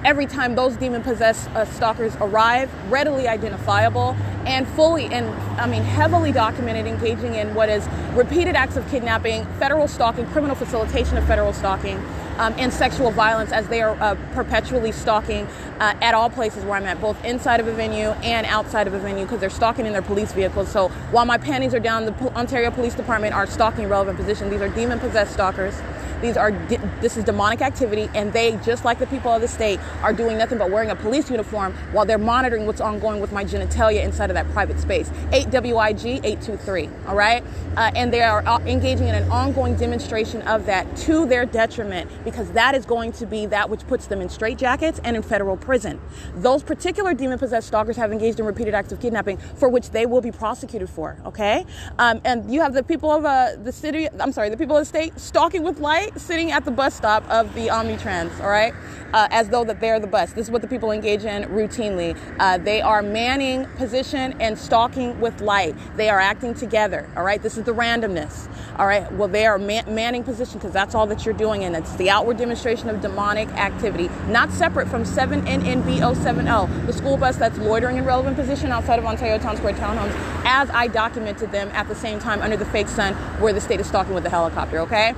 Every time those demon-possessed stalkers arrive, readily identifiable and heavily documented, engaging in what is repeated acts of kidnapping, federal stalking, criminal facilitation of federal stalking, and sexual violence as they are perpetually stalking at all places where I'm at, both inside of a venue and outside of a venue, because they're stalking in their police vehicles. So while my panties are down, the Ontario Police Department are stalking relevant position. These are demon-possessed stalkers. This is demonic activity, and they, just like the people of the state, are doing nothing but wearing a police uniform while they're monitoring what's ongoing with my genitalia inside of that private space. 8WIG823, all right? And they are engaging in an ongoing demonstration of that to their detriment, because that is going to be that which puts them in straitjackets and in federal prison. Those particular demon-possessed stalkers have engaged in repeated acts of kidnapping for which they will be prosecuted for, okay? And you have the people of the people of the state stalking with light, sitting at the bus stop of the Omnitrans, all right, as though that they're the bus. This is what the people engage in routinely. They are manning position and stalking with light. They are acting together, all right? This is the randomness, all right? Well, they are manning position because that's all that you're doing, and it's the outward demonstration of demonic activity, not separate from 7NNB070, the school bus that's loitering in relevant position outside of Ontario Town Square Townhomes, as I documented them at the same time under the fake sun where the state is stalking with the helicopter, okay?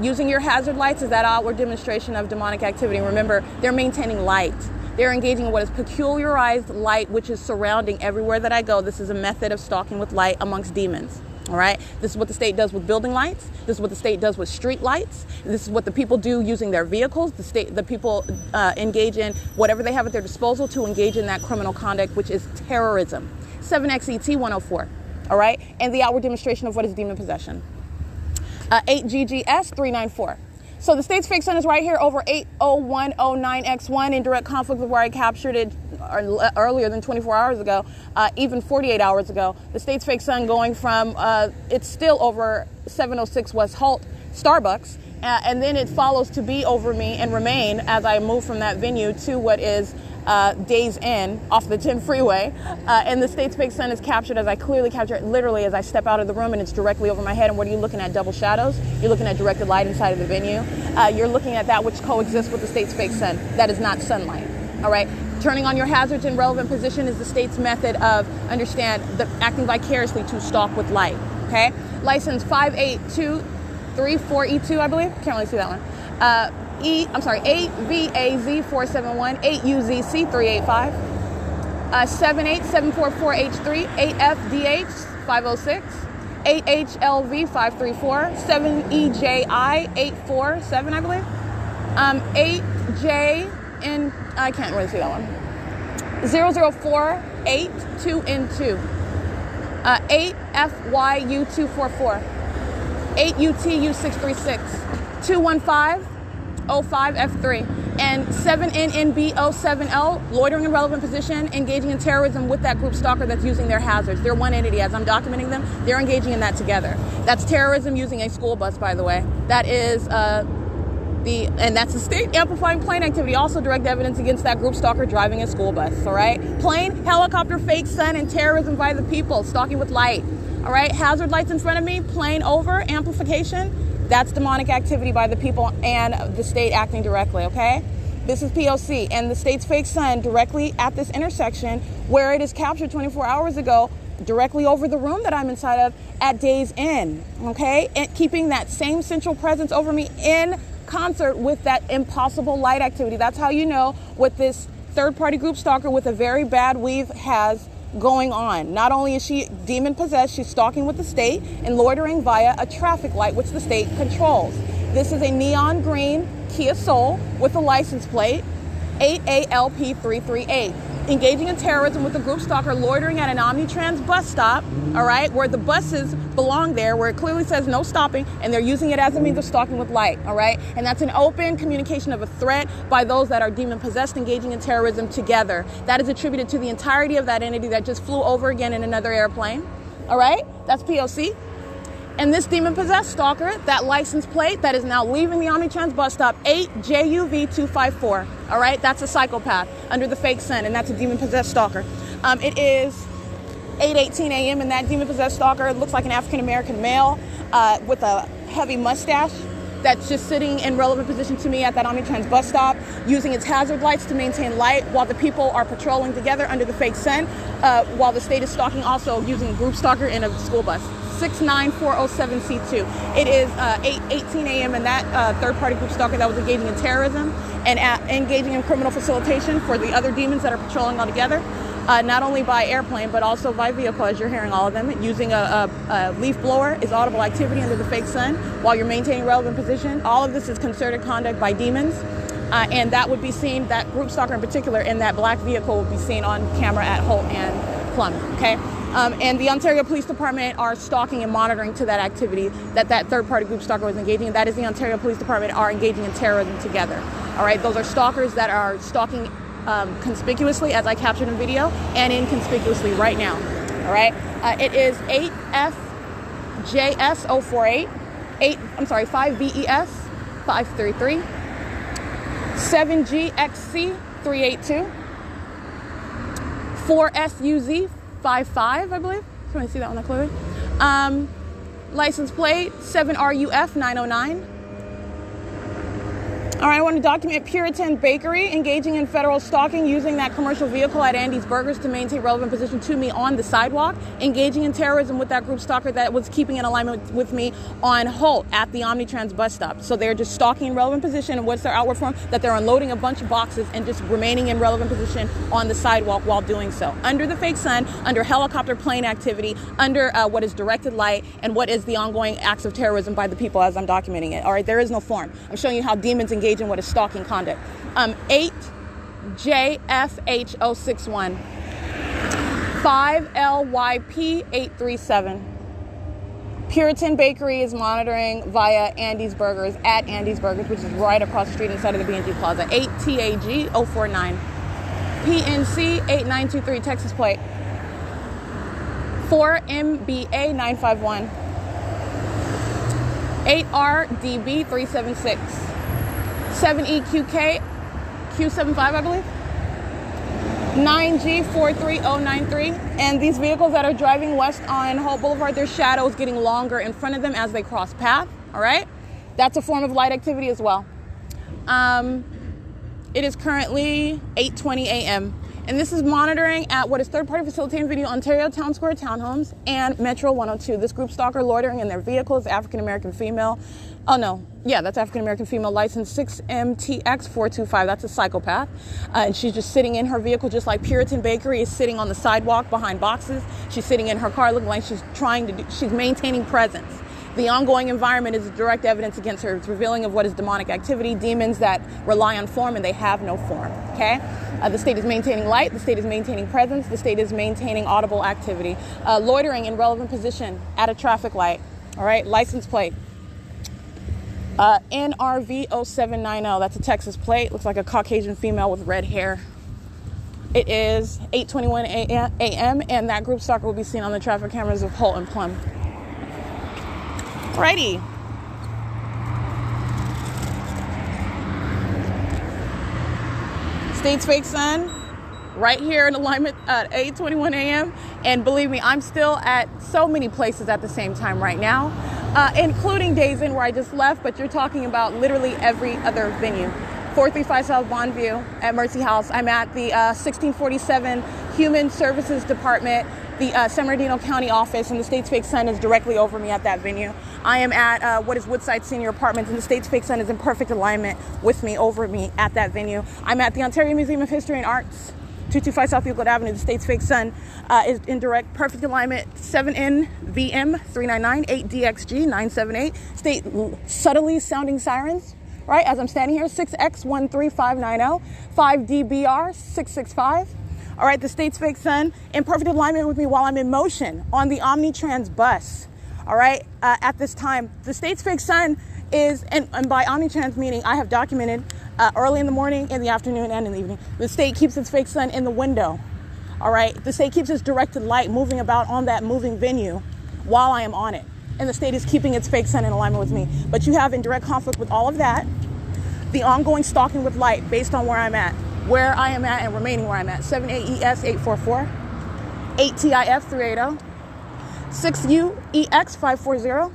Using your hazard lights is that outward demonstration of demonic activity. Remember, they're maintaining light. They're engaging in what is peculiarized light, which is surrounding everywhere that I go. This is a method of stalking with light amongst demons. All right. This is what the state does with building lights. This is what the state does with street lights. This is what the people do using their vehicles. The people engage in whatever they have at their disposal to engage in that criminal conduct, which is terrorism. 7XET 104. All right. And the outward demonstration of what is demon possession. 8GGS 394. So the state's fake sun is right here over 80109X1 in direct conflict with where I captured it earlier than 24 hours ago, even 48 hours ago. The state's fake sun going from, it's still over 706 West Holt, Starbucks, and then it follows to be over me and remain as I move from that venue to what is Days Inn off the 10 freeway, and the state's fake sun is captured as I clearly capture it literally as I step out of the room, and it's directly over my head. And what are you looking at? Double shadows. You're looking at directed light inside of the venue. You're looking at that which coexists with the state's fake sun. That is not sunlight. All right. Turning on your hazards in relevant position is the state's method of acting vicariously to stalk with light. Okay. License 58234E2, I believe. Can't really see that one. 8VAZ471, 8UZC 385, 78744H3, 8FDH 506, 8HLV 534, 7EJI 847, I believe, 8J in, I can't really see that one, 0048 2N2, 8FYU 244, 8UTU 636, 215 05F3, and 7NNB07L, loitering in relevant position, engaging in terrorism with that group stalker that's using their hazards. They're one entity. As I'm documenting them, they're engaging in that together. That's terrorism using a school bus, by the way. That is and that's the state amplifying plane activity. Also direct evidence against that group stalker driving a school bus, all right? Plane, helicopter, fake sun, and terrorism by the people, stalking with light, all right? Hazard lights in front of me, plane over, amplification. That's demonic activity by the people and the state acting directly, okay? This is P.O.C. and the state's fake sun directly at this intersection where it is captured 24 hours ago, directly over the room that I'm inside of at Days Inn, okay? And keeping that same central presence over me in concert with that impossible light activity. That's how you know what this third-party group stalker with a very bad weave has going on. Not only is she demon possessed, she's stalking with the state and loitering via a traffic light which the state controls. This is a neon green Kia Soul with a license plate 8ALP338. Engaging in terrorism with a group stalker loitering at an Omnitrans bus stop, all right, where the buses belong there, where it clearly says no stopping, and they're using it as a means of stalking with light, all right? And that's an open communication of a threat by those that are demon-possessed engaging in terrorism together. That is attributed to the entirety of that entity that just flew over again in another airplane, all right? That's P.O.C. And this demon-possessed stalker, that license plate that is now leaving the Omnitrans bus stop, 8JUV254. All right, that's a psychopath under the fake sun, and that's a demon-possessed stalker. It is 8:18 a.m., and that demon-possessed stalker looks like an African-American male with a heavy mustache that's just sitting in relevant position to me at that Omnitrans bus stop, using its hazard lights to maintain light while the people are patrolling together under the fake sun, while the state is stalking, also using a group stalker in a school bus. 69407C2. It is 8:18 a.m. and that third-party group stalker that was engaging in terrorism and engaging in criminal facilitation for the other demons that are patrolling all together, not only by airplane but also by vehicle, as you're hearing all of them. Using a leaf blower is audible activity under the fake sun while you're maintaining relevant position. All of this is concerted conduct by demons, and that would be seen, that group stalker in particular, in that black vehicle would be seen on camera at Holt and Plum, okay? And the Ontario Police Department are stalking and monitoring to that activity that third-party group stalker was engaging in. That is the Ontario Police Department are engaging in terrorism together. All right, those are stalkers that are stalking conspicuously, as I captured in video, and inconspicuously right now. All right, it is 8FJS048, 5VES 533, 7GXC382, 4SUZ 55, I believe. Can I see that one clearly? License plate 7RUF 909, All right, I want to document Puritan Bakery engaging in federal stalking using that commercial vehicle at Andy's Burgers to maintain relevant position to me on the sidewalk, engaging in terrorism with that group stalker that was keeping in alignment with me on Holt at the Omnitrans bus stop. So they're just stalking in relevant position, and what's their outward form? That they're unloading a bunch of boxes and just remaining in relevant position on the sidewalk while doing so. Under the fake sun, under helicopter plane activity, under what is directed light, and what is the ongoing acts of terrorism by the people as I'm documenting it. All right, there is no form. I'm showing you how demons engage in what is stalking conduct. 8JFH061 5LYP837. Puritan Bakery is monitoring via Andy's Burgers at Andy's Burgers, which is right across the street inside of the B&G Plaza. 8TAG049. PNC 8923 Texas plate. 4MBA951. 8RDB376. 7EQK Q75, I believe. 9G43093. And these vehicles that are driving west on Holt Boulevard, their shadows getting longer in front of them as they cross path. All right, that's a form of light activity as well. It is currently 8:20 a.m. and this is monitoring at what is third-party facilitating video Ontario Town Square Townhomes and Metro 102. This group stalker loitering in their vehicles, African-American female. Oh no, yeah, that's African-American female, license 6MTX425. That's a psychopath. And she's just sitting in her vehicle, just like Puritan Bakery is sitting on the sidewalk behind boxes. She's sitting in her car looking like she's she's maintaining presence. The ongoing environment is direct evidence against her. It's revealing of what is demonic activity, demons that rely on form and they have no form, okay? The state is maintaining light. The state is maintaining presence. The state is maintaining audible activity. Loitering in relevant position at a traffic light, all right? License plate. NRV0790, that's a Texas plate. Looks like a Caucasian female with red hair. It is 8:21 a.m. and that group stalker will be seen on the traffic cameras of Holt and Plum. Righty. State's fake sun, right here in alignment at 8:21 a.m. And believe me, I'm still at so many places at the same time right now, including Days Inn where I just left, but you're talking about literally every other venue. 435 South Bondview at Mercy House. I'm at the 1647 Human Services Department, the San Bernardino County office, and the State's Fake Sun is directly over me at that venue. I am at what is Woodside Senior Apartments, and the State's Fake Sun is in perfect alignment with me, over me at that venue. I'm at the Ontario Museum of History and Arts, 225 South Euclid Avenue. The State's Fake Sun is in direct perfect alignment. 7NVM399, 8DXG978. State subtly sounding sirens. Right, as I'm standing here, 6X13590, 5DBR665. All right, the State's Fake Sun in perfect alignment with me while I'm in motion on the Omnitrans bus. All right, at this time, the State's Fake Sun is, and by Omnitrans meaning I have documented early in the morning, in the afternoon, and in the evening. The state keeps its fake sun in the window. All right, the state keeps its directed light moving about on that moving venue while I am on it. And the state is keeping its fake sun in alignment with me. But you have in direct conflict with all of that, the ongoing stalking with light based on where I am at, and remaining where I'm at. 7AES844, 8TIF380, 6UEX540.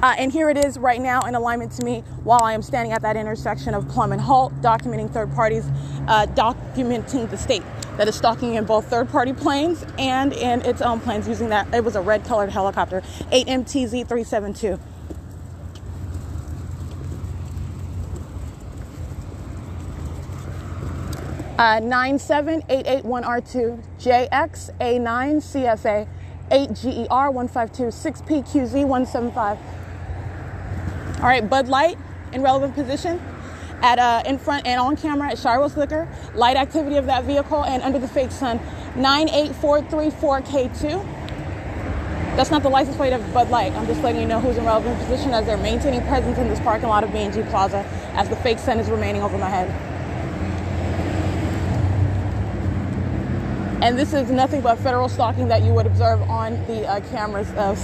And here it is right now in alignment to me while I am standing at that intersection of Plum and Holt, documenting third parties, documenting the state that is stalking in both third-party planes and in its own planes using that. It was a red-colored helicopter, 8MTZ372. Uh, 97881R2, JXA9CFA, 8GER152, 6PQZ175. All right, Bud Light in relevant position at in front and on camera at S.I.I.S Liquor. Light activity of that vehicle and under the fake sun. 98434K2. That's not the license plate of Bud Light. I'm just letting you know who's in relevant position as they're maintaining presence in this parking lot of B&G Plaza as the fake sun is remaining over my head. And this is nothing but federal stalking that you would observe on the cameras of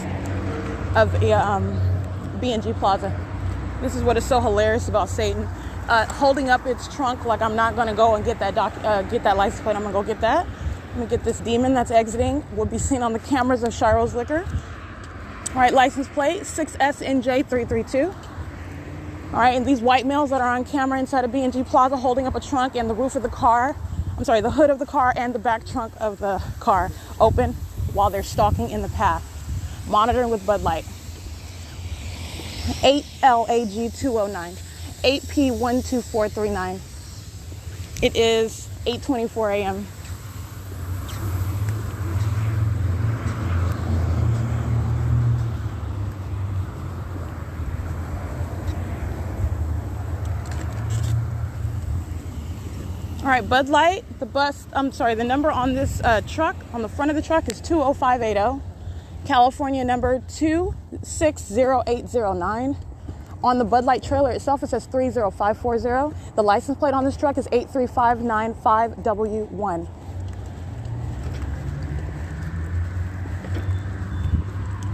B&G Plaza. This is what is so hilarious about Satan. Holding up its trunk like I'm not going to go and get that license plate. I'm going to go get that. Let me get this demon that's exiting. Will be seen on the cameras of S.I.I.S Liquor. All right, license plate 6SNJ332. All right, and these white males that are on camera inside of B&G Plaza holding up a trunk and the roof of the car, the hood of the car and the back trunk of the car open while they're stalking in the path. Monitoring with Bud Light. 8LAG209, 8P12439. It is 8:24 a.m. All right, Bud Light, the number on this truck, on the front of the truck is 20580. California number 260809. On the Bud Light trailer itself, it says 30540. The license plate on this truck is 83595W1.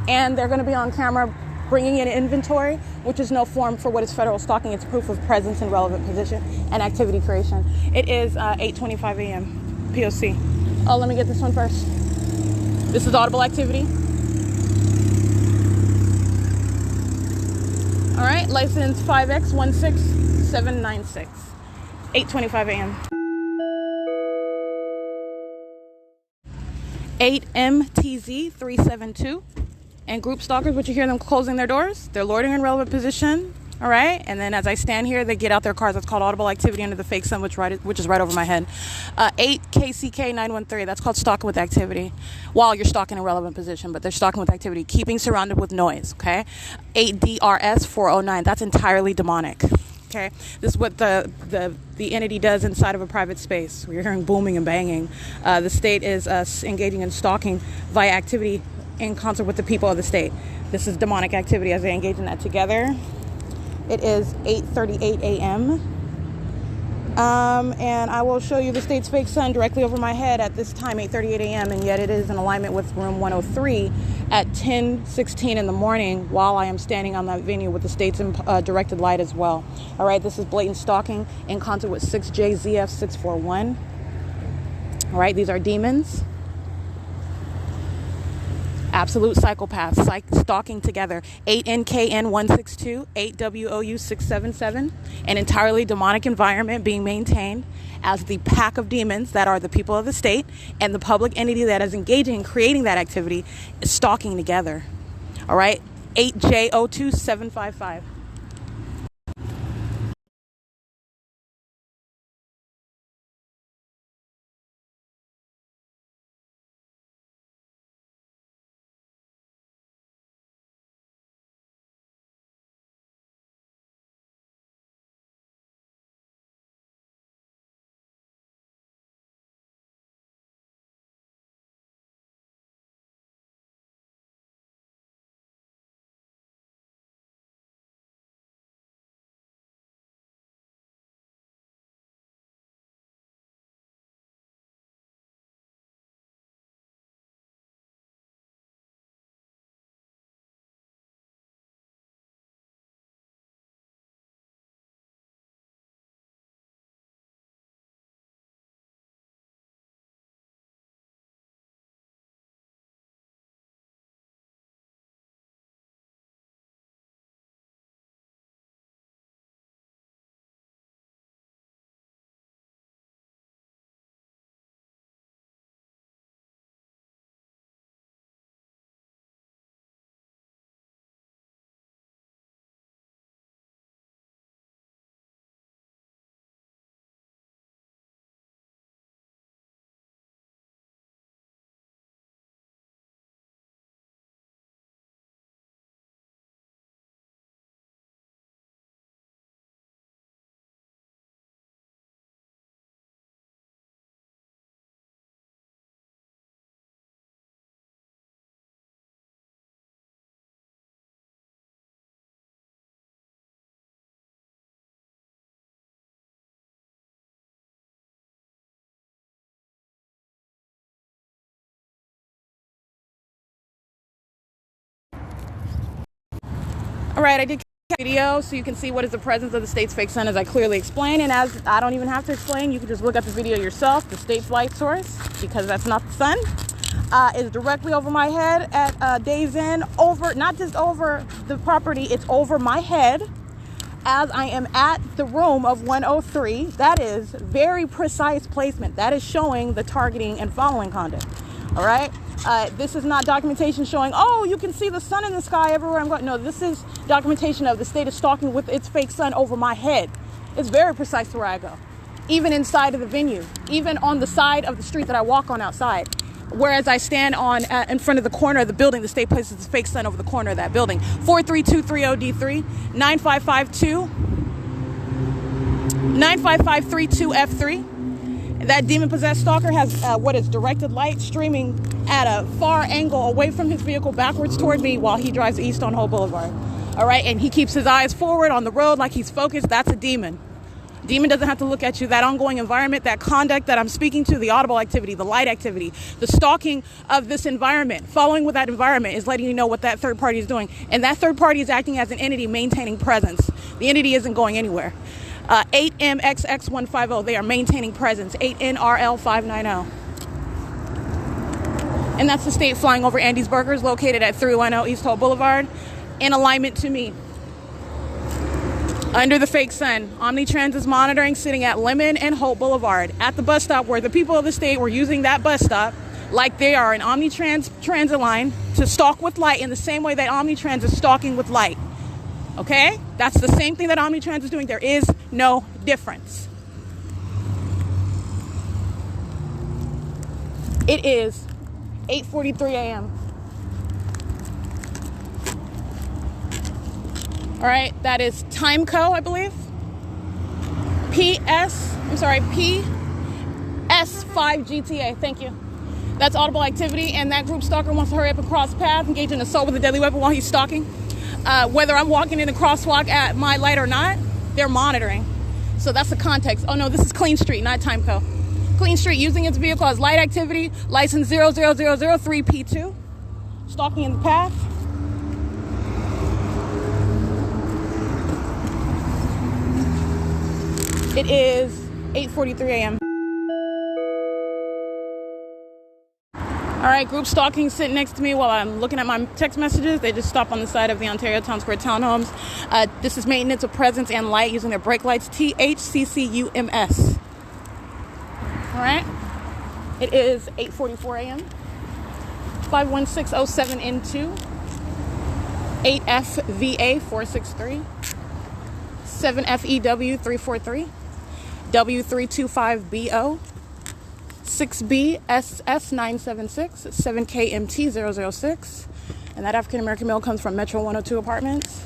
And they're going to be on camera bringing in inventory, which is no form for what is federal stalking. It's proof of presence in relevant position and activity creation. It is 8:25 a.m. P.O.C. Oh, let me get this one first. This is audible activity. All right, license 5X16796. 8:25 a.m. 8MTZ372. And group stalkers, what you hear them closing their doors, they're loitering in relevant position, all right? And then as I stand here, they get out their cars. That's called audible activity under the fake sun, which is right over my head. 8KCK913, that's called stalking with activity. While you're stalking in relevant position, but they're stalking with activity, keeping surrounded with noise, okay? 8DRS409, that's entirely demonic. Okay, this is what the entity does inside of a private space. We're hearing booming and banging. The state is engaging in stalking via activity in concert with the people of the state. This is demonic activity as they engage in that together. It is 8:38 a.m. And I will show you the state's fake sun directly over my head at this time, 8:38 a.m. And yet it is in alignment with room 103 at 10:16 in the morning while I am standing on that venue with the state's directed light as well. All right, this is blatant stalking in concert with 6JZF641. All right, these are demons. Absolute psychopaths, stalking together. 8NKN162, 8WOU677, an entirely demonic environment being maintained as the pack of demons that are the people of the state and the public entity that is engaging in creating that activity is stalking together. All right, 8J02755. All right, I did a video so you can see what is the presence of the state's fake sun as I clearly explain. And as I don't even have to explain, you can just look at the video yourself. The state's light source, because that's not the sun, is directly over my head at Days Inn, over, not just over the property, it's over my head. as I am at the room of 103. That is very precise placement. That is showing the targeting and following conduct. All right. This is not documentation showing, oh, you can see the sun in the sky everywhere I'm going. No, this is documentation of the state of stalking with its fake sun over my head. It's very precise to where I go, even inside of the venue, even on the side of the street that I walk on outside. Whereas I stand on in front of the corner of the building, the state places its fake sun over the corner of that building. 43230D3, 95532F3. That demon-possessed stalker has what is directed light streaming at a far angle away from his vehicle backwards toward me while he drives east on Hope Boulevard. All right, and he keeps his eyes forward on the road like he's focused. That's a demon. Demon doesn't have to look at you. That ongoing environment, that conduct that I'm speaking to, the audible activity, the light activity, the stalking of this environment, following with that environment is letting you know what that third party is doing. And that third party is acting as an entity maintaining presence. The entity isn't going anywhere. 8MXX150, they are maintaining presence. 8NRL590. And that's the state flying over Andy's Burgers, located at 310 East Hope Boulevard, in alignment to me. Under the fake sun, Omnitrans is monitoring, sitting at Lemon and Hope Boulevard at the bus stop where the people of the state were using that bus stop like they are an Omnitrans transit line to stalk with light in the same way that Omnitrans is stalking with light. Okay? That's the same thing that Omnitrans is doing. There is no difference. It is 8:43 a.m. All right, that is Timeco, I believe. PS5GTA, thank you. That's audible activity, and that group stalker wants to hurry up and cross paths, engage in assault with a deadly weapon while he's stalking. Whether I'm walking in a crosswalk at my light or not, they're monitoring. So that's the context. Oh no, this is Clean Street, not Timeco. Clean Street using its vehicle as light activity, license 00003P2, stalking in the path. It is 8:43 a.m. All right, group stalking sitting next to me while I'm looking at my text messages. They just stop on the side of the Ontario Town Square townhomes. This is maintenance of presence and light using their brake lights, THCCUMS. All right, it is 8:44 a.m. 51607N2, 8FVA463, 7FEW343, W325BO, 6BSS976, 7KMT006, and that African American male comes from Metro 102 apartments.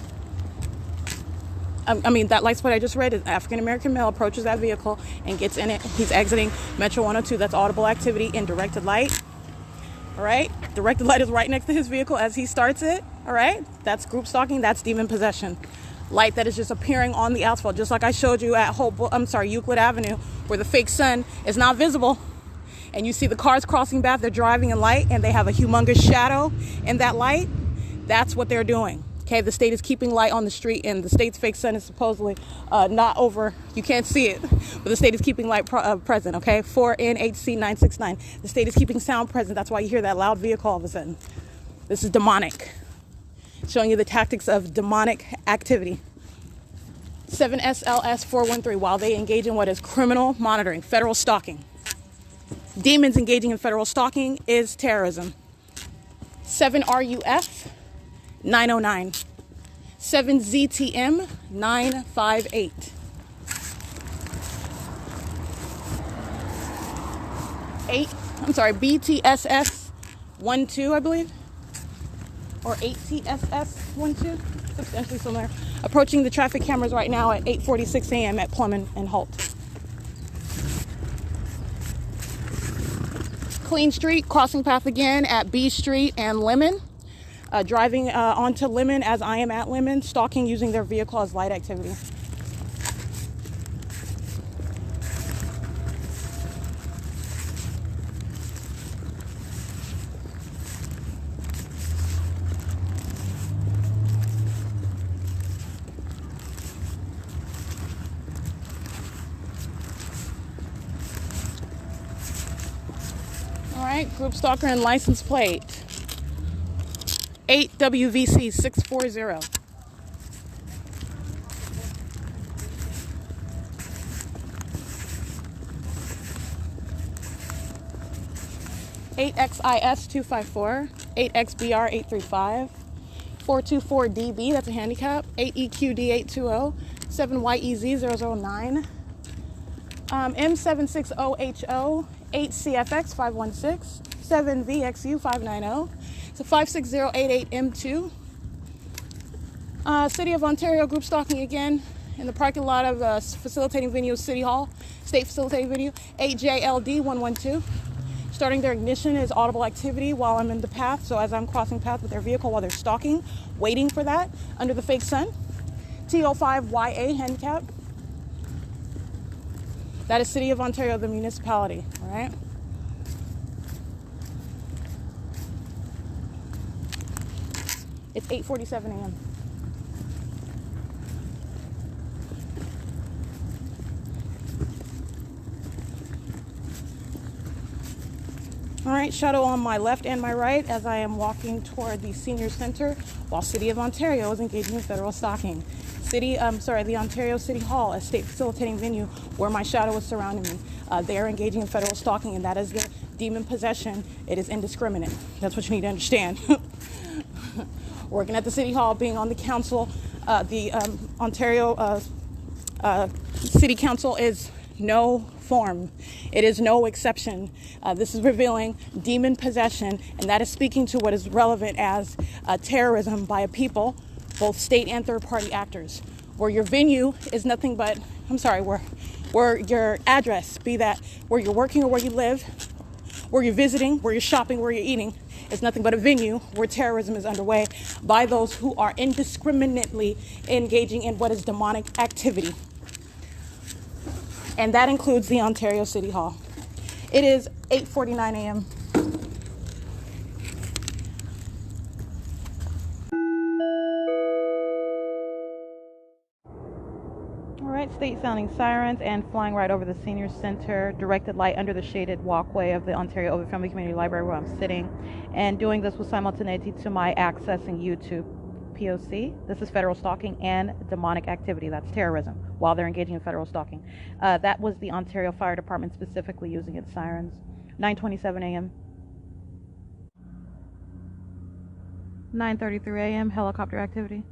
That license plate I just read is African American male approaches that vehicle and gets in it. He's exiting Metro 102. That's audible activity in directed light. All right, directed light is right next to his vehicle as he starts it. All right, that's group stalking. That's demon possession. Light that is just appearing on the asphalt, just like I showed you at Euclid Avenue, where the fake sun is not visible. And you see the cars crossing back, they're driving in light, and they have a humongous shadow in that light. That's what they're doing. Okay, the state is keeping light on the street, and the state's fake sun is supposedly not over. You can't see it, but the state is keeping light present, okay? 4NHC969. The state is keeping sound present. That's why you hear that loud vehicle all of a sudden. This is demonic. Showing you the tactics of demonic activity. 7SLS413, while they engage in what is criminal monitoring, federal stalking. Demons engaging in federal stalking is terrorism. 7RUF909. 7ZTM958. BTSS12, I believe. Or 8TSS12, substantially similar. Approaching the traffic cameras right now at 8:46 a.m. at Plum and Holt. Clean Street, crossing path again at B Street and Lemon. Driving onto Lemon as I am at Lemon, stalking using their vehicle as light activity. Group stalker and license plate 8WVC640. 8XIS 254, 8XBR 835, 424DB, that's a handicap, 8EQD 820, 7YEZ 009, M760HO, 8CFX 516, 7VXU 590, it's a 56088M2. City of Ontario group stalking again in the parking lot of facilitating venue City Hall, state facilitating venue, 8JLD 112. Starting their ignition is audible activity while I'm in the path, so as I'm crossing path with their vehicle while they're stalking, waiting for that under the fake sun. T05YA handicap. That is City of Ontario, the municipality, all right? It's 8:47 a.m. All right, shadow on my left and my right as I am walking toward the senior center while City of Ontario is engaging in federal stalking. The Ontario City Hall, a state facilitating venue where my shadow is surrounding me. They are engaging in federal stalking, and that is the demon possession. It is indiscriminate. That's what you need to understand. Working at the City Hall, being on the council, the Ontario City Council is no form. It is no exception. This is revealing demon possession, and that is speaking to what is relevant as terrorism by a people, both state and third-party actors, where your venue is nothing but, where your address, be that where you're working or where you live, where you're visiting, where you're shopping, where you're eating, is nothing but a venue where terrorism is underway by those who are indiscriminately engaging in what is demonic activity. And that includes the Ontario City Hall. It is 8:49 a.m. All right, state sounding sirens and flying right over the senior center, directed light under the shaded walkway of the Ontario Ovitt Family Community Library where I'm sitting, and doing this with simultaneity to my accessing YouTube. P.O.C. This is federal stalking and demonic activity. That's terrorism while they're engaging in federal stalking. That was the Ontario Fire Department specifically using its sirens. 9:27 a.m. 9:33 a.m. Helicopter activity.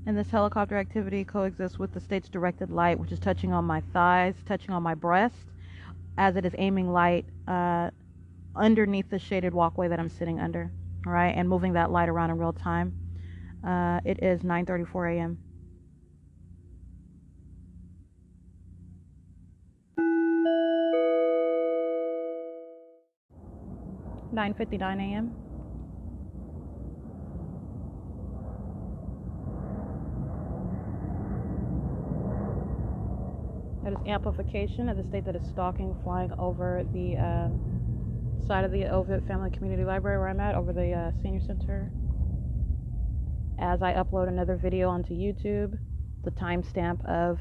And this helicopter activity coexists with the state's directed light, which is touching on my thighs, touching on my breast, as it is aiming light underneath the shaded walkway that I'm sitting under, all right, and moving that light around in real time. It is 9:34 a.m. 9:59 a.m. That is amplification of the state that is stalking, flying over the side of the Ovitt Family Community Library where I'm at, over the senior center. As I upload another video onto YouTube, the timestamp of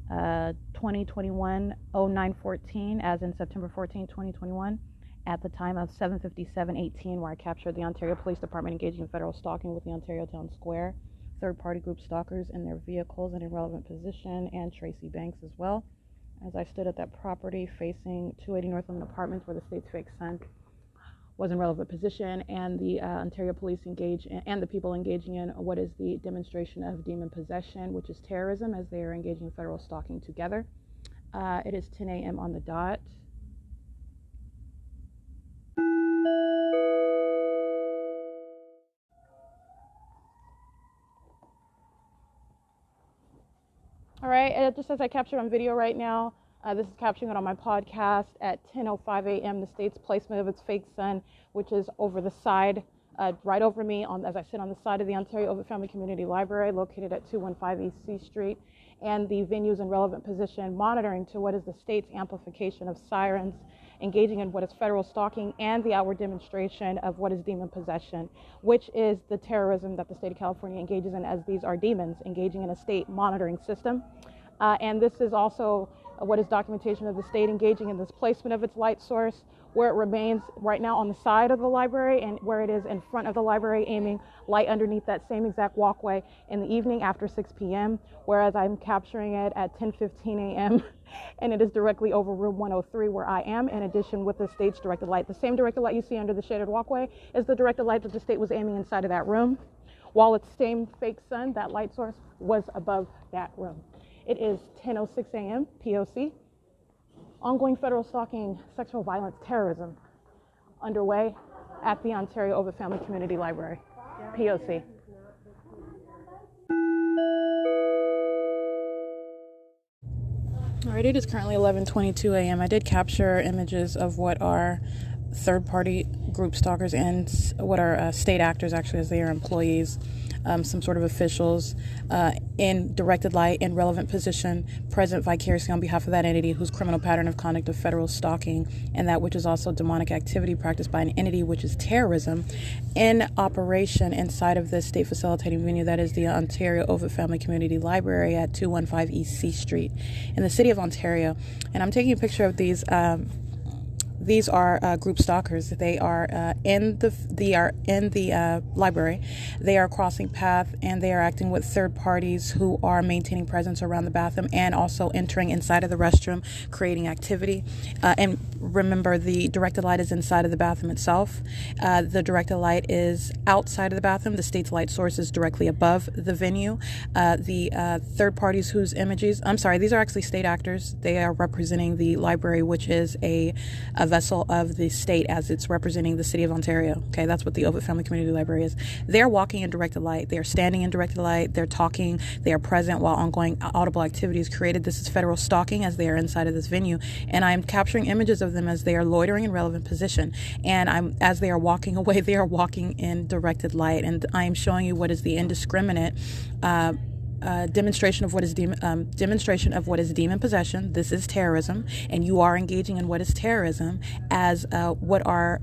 2021-09-14, as in September 14, 2021, at the time of 7:57:18, where I captured the Ontario Police Department engaging in federal stalking with the Ontario Town Square, third-party group stalkers in their vehicles in a relevant position, and Tracy Banks as well, as I stood at that property facing 280 Northland Apartments where the state's fake sun was in relevant position, and the Ontario Police engage and the people engaging in what is the demonstration of demon possession, which is terrorism, as they are engaging in federal stalking together. It is 10 a.m. on the dot. All right, just as I captured on video right now, this is capturing it on my podcast at 10:05 a.m. The state's placement of its fake sun, which is over the side, right over me, as I sit on the side of the Ontario Ovitt Family Community Library, located at 215 East C Street, and the venues in relevant position, monitoring to what is the state's amplification of sirens, engaging in what is federal stalking, and the outward demonstration of what is demon possession, which is the terrorism that the state of California engages in, as these are demons engaging in a state monitoring system. And this is also What is documentation of the state engaging in this placement of its light source, where it remains right now on the side of the library and where it is in front of the library, aiming light underneath that same exact walkway in the evening after 6 p.m., whereas I'm capturing it at 10:15 a.m. and it is directly over room 103 where I am, in addition with the state's directed light. The same directed light you see under the shaded walkway is the directed light that the state was aiming inside of that room, while its same fake sun, that light source, was above that room. It is 10:06 a.m. P.O.C. Ongoing federal stalking, sexual violence, terrorism underway at the Ontario Ovitt Family Community Library. P.O.C. All right, it is currently 11:22 a.m. I did capture images of what are third-party group stalkers and what are state actors, actually, as they are employees, some sort of officials in directed light, in relevant position, present vicariously on behalf of that entity whose criminal pattern of conduct of federal stalking and that which is also demonic activity practiced by an entity which is terrorism in operation inside of this state facilitating venue, that is the Ontario Ovitt Family Community Library at 215 East C Street in the city of Ontario. And I'm taking a picture of these. These are group stalkers. They are in the library. They are crossing path and they are acting with third parties who are maintaining presence around the bathroom and also entering inside of the restroom, creating activity. And remember, the directed light is inside of the bathroom itself. The directed light is outside of the bathroom. The state's light source is directly above the venue. The third parties whose images, these are actually state actors. They are representing the library, which is a vessel of the state as it's representing the city of Ontario. Okay, that's what the Ovitt Family Community Library is. They're walking in directed light. They're standing in directed light. They're talking. They are present while ongoing audible activity is created. This is federal stalking as they are inside of this venue. And I'm capturing images of them as they are loitering in relevant position. And as they are walking away, they are walking in directed light. And I am showing you what is the indiscriminate demonstration of what is demon possession. This is terrorism, and you are engaging in what is terrorism as what are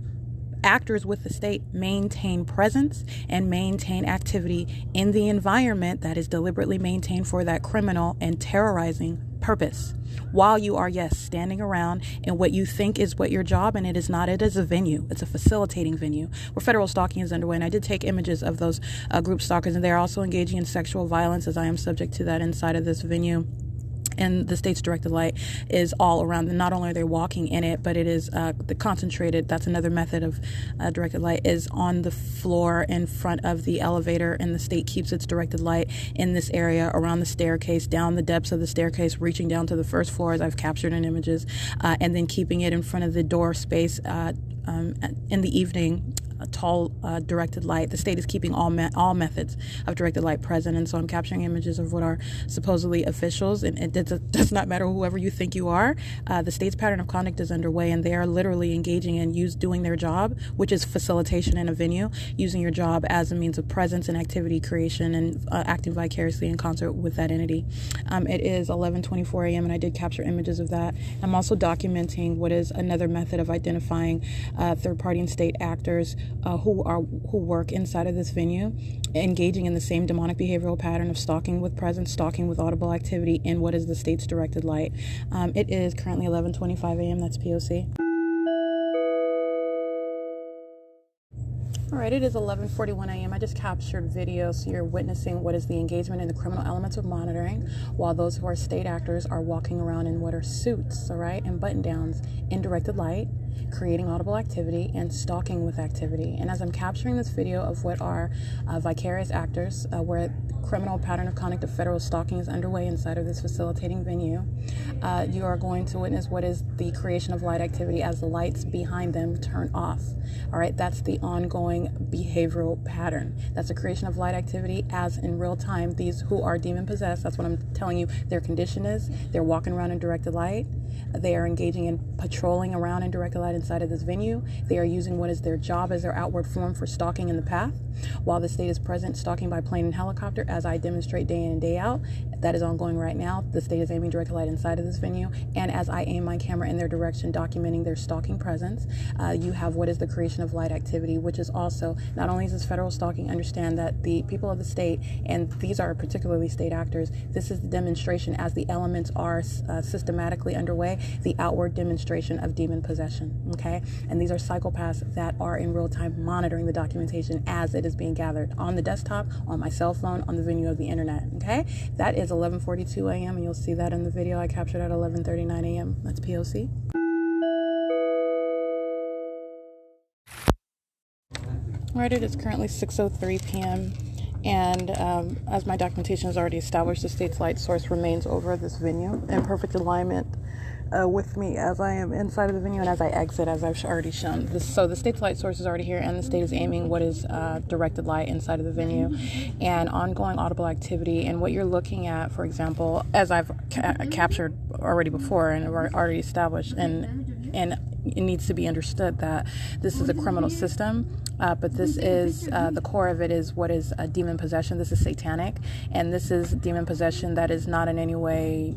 actors with the state maintain presence and maintain activity in the environment that is deliberately maintained for that criminal and terrorizing purpose, while you are, yes, standing around in what you think is what your job, and it is not. It is a venue. It's a facilitating venue where federal stalking is underway. And I did take images of those group stalkers, and they are also engaging in sexual violence, as I am subject to that inside of this venue. And the state's directed light is all around them. Not only are they walking in it, but it is the concentrated, that's another method of directed light, is on the floor in front of the elevator, and the state keeps its directed light in this area around the staircase, down the depths of the staircase, reaching down to the first floor, as I've captured in images, and then keeping it in front of the door space in the evening. A tall directed light. The state is keeping all methods of directed light present, and so I'm capturing images of what are supposedly officials, and it does not matter whoever you think you are. The state's pattern of conduct is underway, and they are literally engaging in doing their job, which is facilitation in a venue, using your job as a means of presence and activity creation, and acting vicariously in concert with that entity. It is 11:24 a.m. and I did capture images of that. I'm also documenting what is another method of identifying third-party and state actors who work inside of this venue, engaging in the same demonic behavioral pattern of stalking with presence, stalking with audible activity in what is the state's directed light. It is currently 11:25 a.m. That's P.O.C. All right, it is 11:41 a.m. I just captured video, so you're witnessing what is the engagement in the criminal elements of monitoring, while those who are state actors are walking around in what are suits, all right, and button-downs in directed light, creating audible activity and stalking with activity. And as I'm capturing this video of what are vicarious actors, where criminal pattern of conduct of federal stalking is underway inside of this facilitating venue, you are going to witness what is the creation of light activity as the lights behind them turn off. All right, that's the ongoing behavioral pattern. That's the creation of light activity as in real time. These who are demon possessed, that's what I'm telling you their condition is. They're walking around in directed light. They are engaging in patrolling around in directed light inside of this venue. They are using what is their job as their outward form for stalking in the path. While the state is present, stalking by plane and helicopter, as I demonstrate day in and day out. That is ongoing right now. The state is aiming directed light inside of this venue. And as I aim my camera in their direction, documenting their stalking presence, you have what is the creation of light activity, which is also, not only is this federal stalking, understand that the people of the state, and these are particularly state actors, this is the demonstration as the elements are systematically underway, the outward demonstration of demon possession, okay? And these are psychopaths that are in real time monitoring the documentation as it is being gathered on the desktop, on my cell phone, on the venue of the internet, okay? That is 11:42 a.m. and you'll see that in the video I captured at 11:39 a.m. That's P.O.C. Right, it is currently 6:03 p.m. and as my documentation has already established, the state's light source remains over this venue in perfect alignment with me as I am inside of the venue and as I exit, as I've already shown. So the state's light source is already here, and the state is aiming what is directed light inside of the venue and ongoing audible activity. And what you're looking at, for example, as I've captured already before and already established, and it needs to be understood that this is a criminal system, but this is the core of it is what is demon possession. This is satanic, and this is demon possession that is not in any way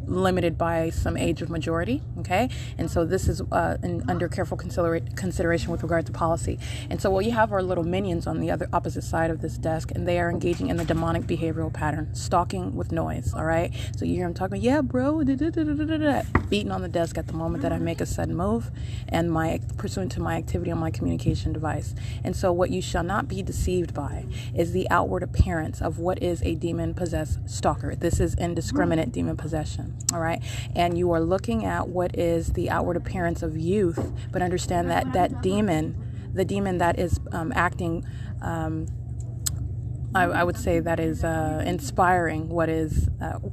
limited by some age of majority, okay? And so this is under careful consideration with regard to policy. And so what you have are little minions on the other opposite side of this desk, and they are engaging in the demonic behavioral pattern, stalking with noise, all right? So you hear them talking, yeah, bro, beating on the desk at the moment that I make a sudden move and pursuant to my activity on my communication device. And so what you shall not be deceived by is the outward appearance of what is a demon-possessed stalker. This is indiscriminate demon possession. All right. And you are looking at what is the outward appearance of youth, but understand that the demon that is acting, I would say that is inspiring what is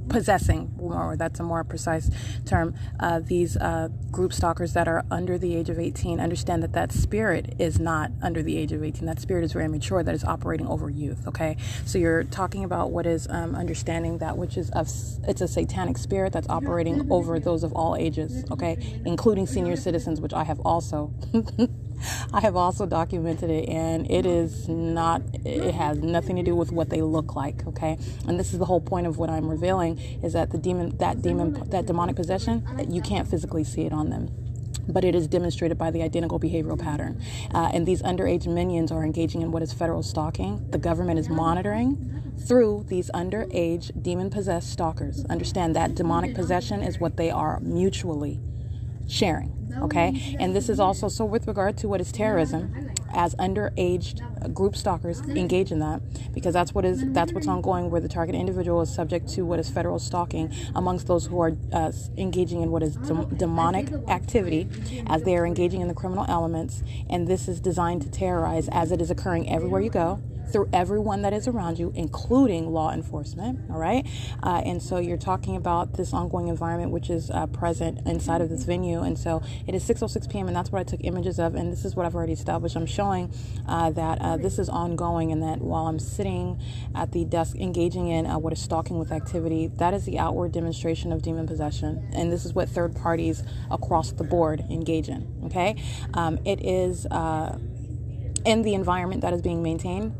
possessing, or that's a more precise term, these group stalkers that are under the age of 18. Understand that spirit is not under the age of 18. That spirit is very mature, that is operating over youth, okay? So you're talking about what is understanding that which is, it's a satanic spirit that's operating over those of all ages, okay? Including senior citizens, which I have also... I have also documented it, and it has nothing to do with what they look like, okay? And this is the whole point of what I'm revealing, is that that demonic possession, you can't physically see it on them, but it is demonstrated by the identical behavioral pattern. And these underage minions are engaging in what is federal stalking. The government is monitoring through these underage demon-possessed stalkers. Understand that demonic possession is what they are mutually sharing. Okay, and this is also, so with regard to what is terrorism, as underage group stalkers engage in that, because that's what's ongoing, where the target individual is subject to what is federal stalking amongst those who are engaging in what is demonic activity, as they are engaging in the criminal elements, and this is designed to terrorize, as it is occurring everywhere you go, through everyone that is around you, including law enforcement, all right? And so you're talking about this ongoing environment which is present inside of this venue. And so it is 6:06 p.m. and that's what I took images of, and this is what I've already established. I'm showing that this is ongoing, and that while I'm sitting at the desk engaging in what is stalking with activity, that is the outward demonstration of demon possession. And this is what third parties across the board engage in, okay? It is in the environment that is being maintained.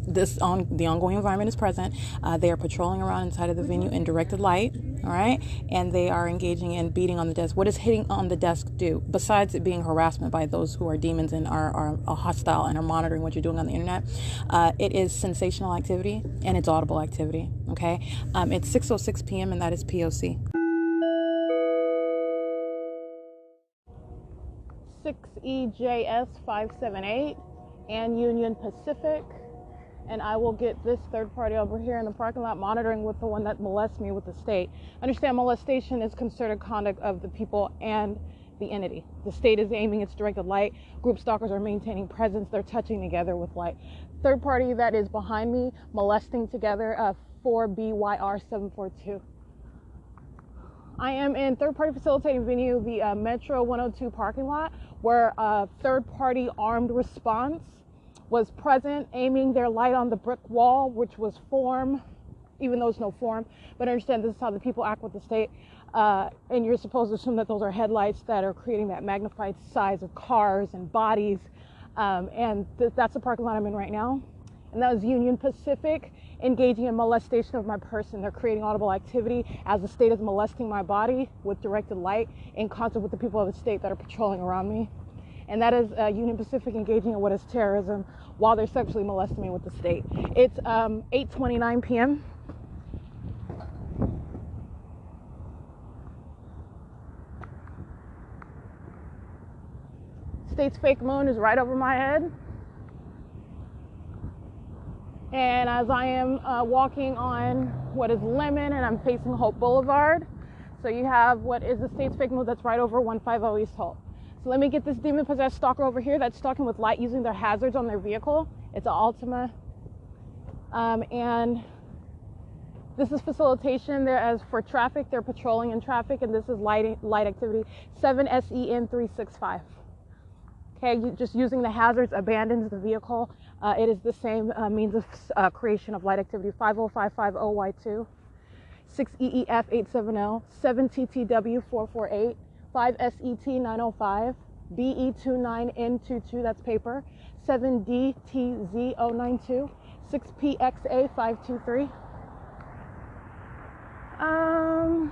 The ongoing environment is present. They are patrolling around inside of the venue in directed light, all right? And they are engaging in beating on the desk. What does hitting on the desk do? Besides it being harassment by those who are demons and are hostile and are monitoring what you're doing on the internet, it is sensational activity and it's audible activity, okay? It's 6:06 p.m. and that is P.O.C. 6EJS 578 and Union Pacific. And I will get this third party over here in the parking lot monitoring with the one that molests me with the state. Understand, molestation is concerted conduct of the people and the entity. The state is aiming its directed light. Group stalkers are maintaining presence. They're touching together with light. Third party that is behind me molesting together, 4BYR742. I am in third party facilitating venue, the Metro 102 parking lot, where a third party armed response was present, aiming their light on the brick wall, which was form, even though it's no form, but understand this is how the people act with the state. and you're supposed to assume that those are headlights that are creating that magnified size of cars and bodies. And that's the parking lot I'm in right now. And that was Union Pacific engaging in molestation of my person. They're creating audible activity as the state is molesting my body with directed light in concert with the people of the state that are patrolling around me. And that is Union Pacific engaging in what is terrorism while they're sexually molesting me with the state. It's 8:29 p.m. State's fake moon is right over my head. And as I am walking on what is Lemon, and I'm facing Hope Boulevard, so you have what is the state's fake moon that's right over 150 East Hope. So let me get this demon-possessed stalker over here that's stalking with light using their hazards on their vehicle. It's an Altima. And this is facilitation. There as for traffic, they're patrolling in traffic, and this is light activity. 7SEN 365. Okay, just using the hazards abandons the vehicle. It is the same means of creation of light activity. 50550Y2, 6EEF 870, 7TTW 448, 5SET 905, BE29N22, that's paper, 7DTZ 092, 6PXA 523. Oh.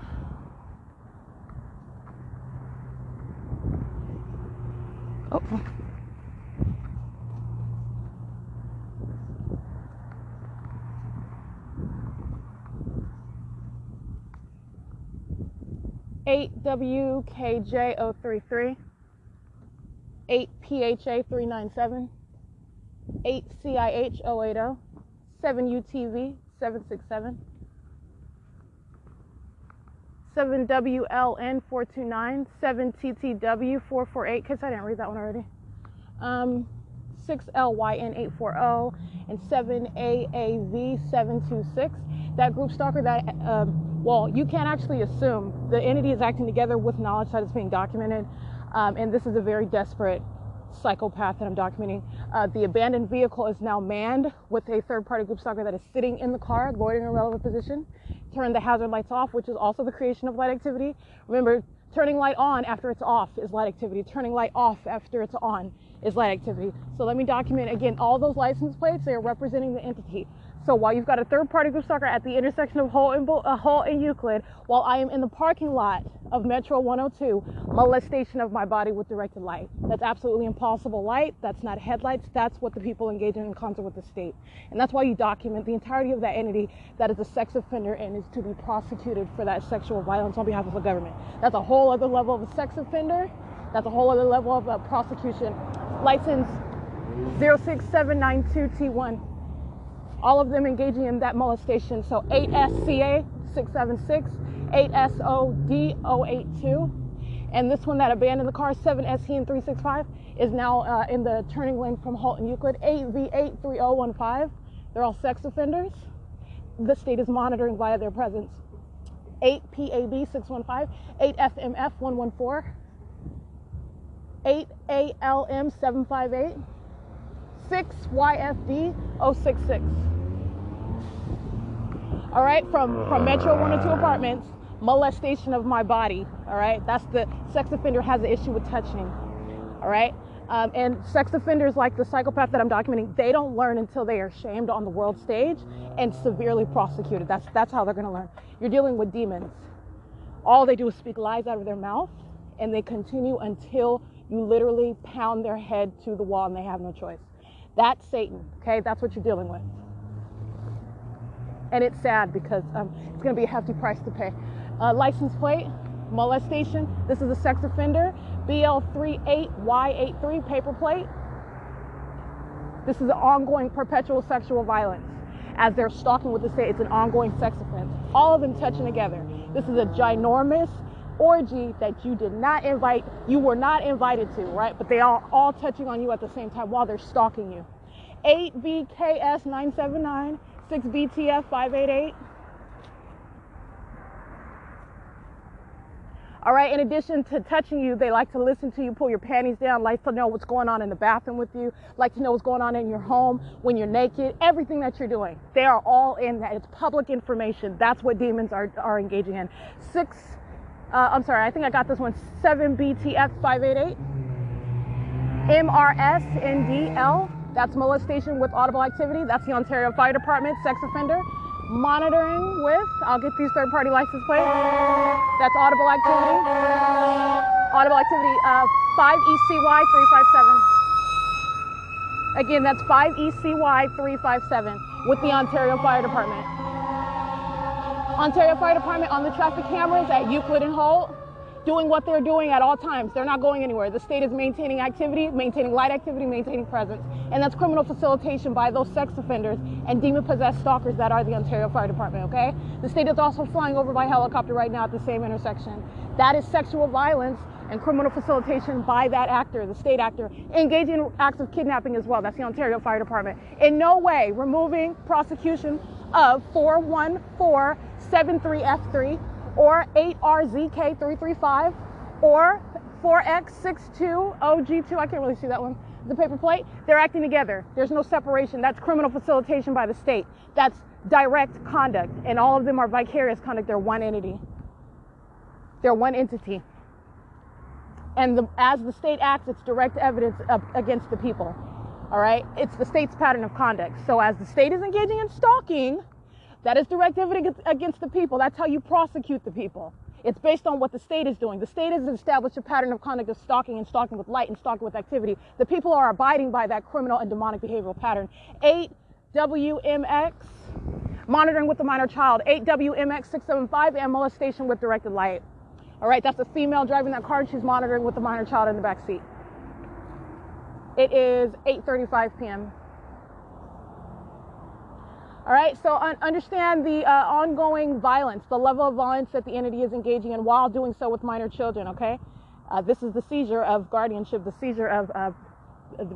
$8WKJ033, 8PHA397, 8CIH080, 7UTV 767, 7WLN429, 7TTW448, in case I didn't read that one already, 6LYN840, and 7AAV726. That group stalker that, well, you can't actually assume. The entity is acting together with knowledge that is being documented, and this is a very desperate psychopath that I'm documenting. The abandoned vehicle is now manned with a third-party group stalker that is sitting in the car, loitering in a relevant position. Turn the hazard lights off, which is also the creation of light activity. Remember, turning light on after it's off is light activity. Turning light off after it's on is light activity. So let me document, again, all those license plates, they are representing the entity. So while you've got a third-party group stalker at the intersection of Holt and Euclid, while I am in the parking lot of Metro 102, molestation of my body with directed light. That's absolutely impossible light. That's not headlights. That's what the people engaging in concert with the state. And that's why you document the entirety of that entity that is a sex offender and is to be prosecuted for that sexual violence on behalf of the government. That's a whole other level of a sex offender. That's a whole other level of prosecution. License 06792T1. All of them engaging in that molestation. So 8SCA 676, 8SOD082, and this one that abandoned the car, 7SEN 365, is now in the turning lane from Holt and Euclid, 8V83015. They're all sex offenders. The state is monitoring via their presence. 8PAB 615, 8FMF 114, 8ALM 758, 6YFD 066. All right, from Metro 102 Apartments, molestation of my body. All right, that's the sex offender has an issue with touching. All right, and sex offenders like the psychopath that I'm documenting, they don't learn until they are shamed on the world stage and severely prosecuted. That's how they're going to learn. You're dealing with demons. All they do is speak lies out of their mouth, and they continue until you literally pound their head to the wall and they have no choice. That's Satan. Okay, that's what you're dealing with. And it's sad because it's going to be a hefty price to pay. License plate, molestation. This is a sex offender. BL38Y83 paper plate. This is an ongoing perpetual sexual violence. As they're stalking with the state, it's an ongoing sex offense. All of them touching together. This is a ginormous orgy that you did not invite, you were not invited to, right? But they are all touching on you at the same time while they're stalking you. 8VKS 979. 6BTF 588. All right, in addition to touching you, they like to listen to you, pull your panties down, like to know what's going on in the bathroom with you, like to know what's going on in your home when you're naked, everything that you're doing. They are all in that. It's public information. That's what demons are engaging in. 6 I'm sorry, I think I got this one, 7BTF588. MRSNDL, that's molestation with audible activity. That's the Ontario Fire Department, sex offender. Monitoring with, I'll get these third-party license plates. That's audible activity. Audible activity, 5ECY357. Again, that's 5ECY357 with the Ontario Fire Department. Ontario Fire Department on the traffic cameras at Euclid and Holt, doing what they're doing at all times. They're not going anywhere. The state is maintaining activity, maintaining light activity, maintaining presence. And that's criminal facilitation by those sex offenders and demon-possessed stalkers that are the Ontario Fire Department, okay? The state is also flying over by helicopter right now at the same intersection. That is sexual violence and criminal facilitation by that actor, the state actor, engaging in acts of kidnapping as well. That's the Ontario Fire Department. In no way removing prosecution of 41473F3 or 8RZK335 or 4X62OG2. I can't really see that one. The paper plate. They're acting together. There's no separation. That's criminal facilitation by the state. That's direct conduct. And all of them are vicarious conduct. They're one entity. They're one entity. And as the state acts, it's direct evidence against the people. All right? It's the state's pattern of conduct. So as the state is engaging in stalking, that is direct evidence against the people. That's how you prosecute the people. It's based on what the state is doing. The state has established a pattern of conduct of stalking and stalking with light and stalking with activity. The people are abiding by that criminal and demonic behavioral pattern. 8WMX, monitoring with the minor child. 8WMX675, and molestation with directed light. All right, that's a female driving that car. She's monitoring with the minor child in the back seat. It is 8:35 p.m. All right, so understand the ongoing violence, the level of violence that the entity is engaging in while doing so with minor children, okay? This is the seizure of guardianship, the seizure of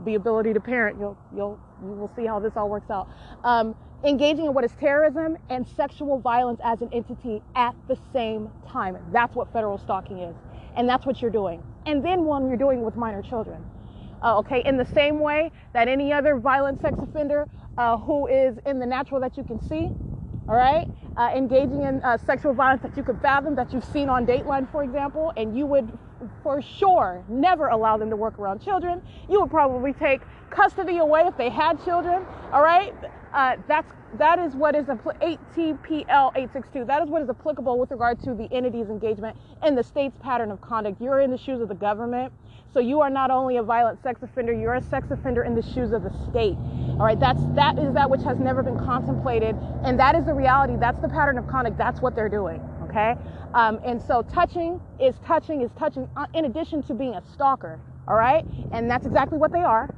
the ability to parent. You will see how this all works out. Engaging in what is terrorism and sexual violence as an entity at the same time. That's what federal stalking is. And that's what you're doing. And then when you're doing it with minor children. Okay, in the same way that any other violent sex offender who is in the natural that you can see, all right, engaging in sexual violence that you could fathom, that you've seen on Dateline, for example, and you would for sure never allow them to work around children. You would probably take custody away if they had children, all right? That is what is ATPL 862. That is what is applicable with regard to the entity's engagement in the state's pattern of conduct. You're in the shoes of the government. So you are not only a violent sex offender, you're a sex offender in the shoes of the state. All right, that is that which has never been contemplated, and that is the reality. That's the pattern of conduct. That's what they're doing. Okay, and so touching is touching in addition to being a stalker. All right, and that's exactly what they are,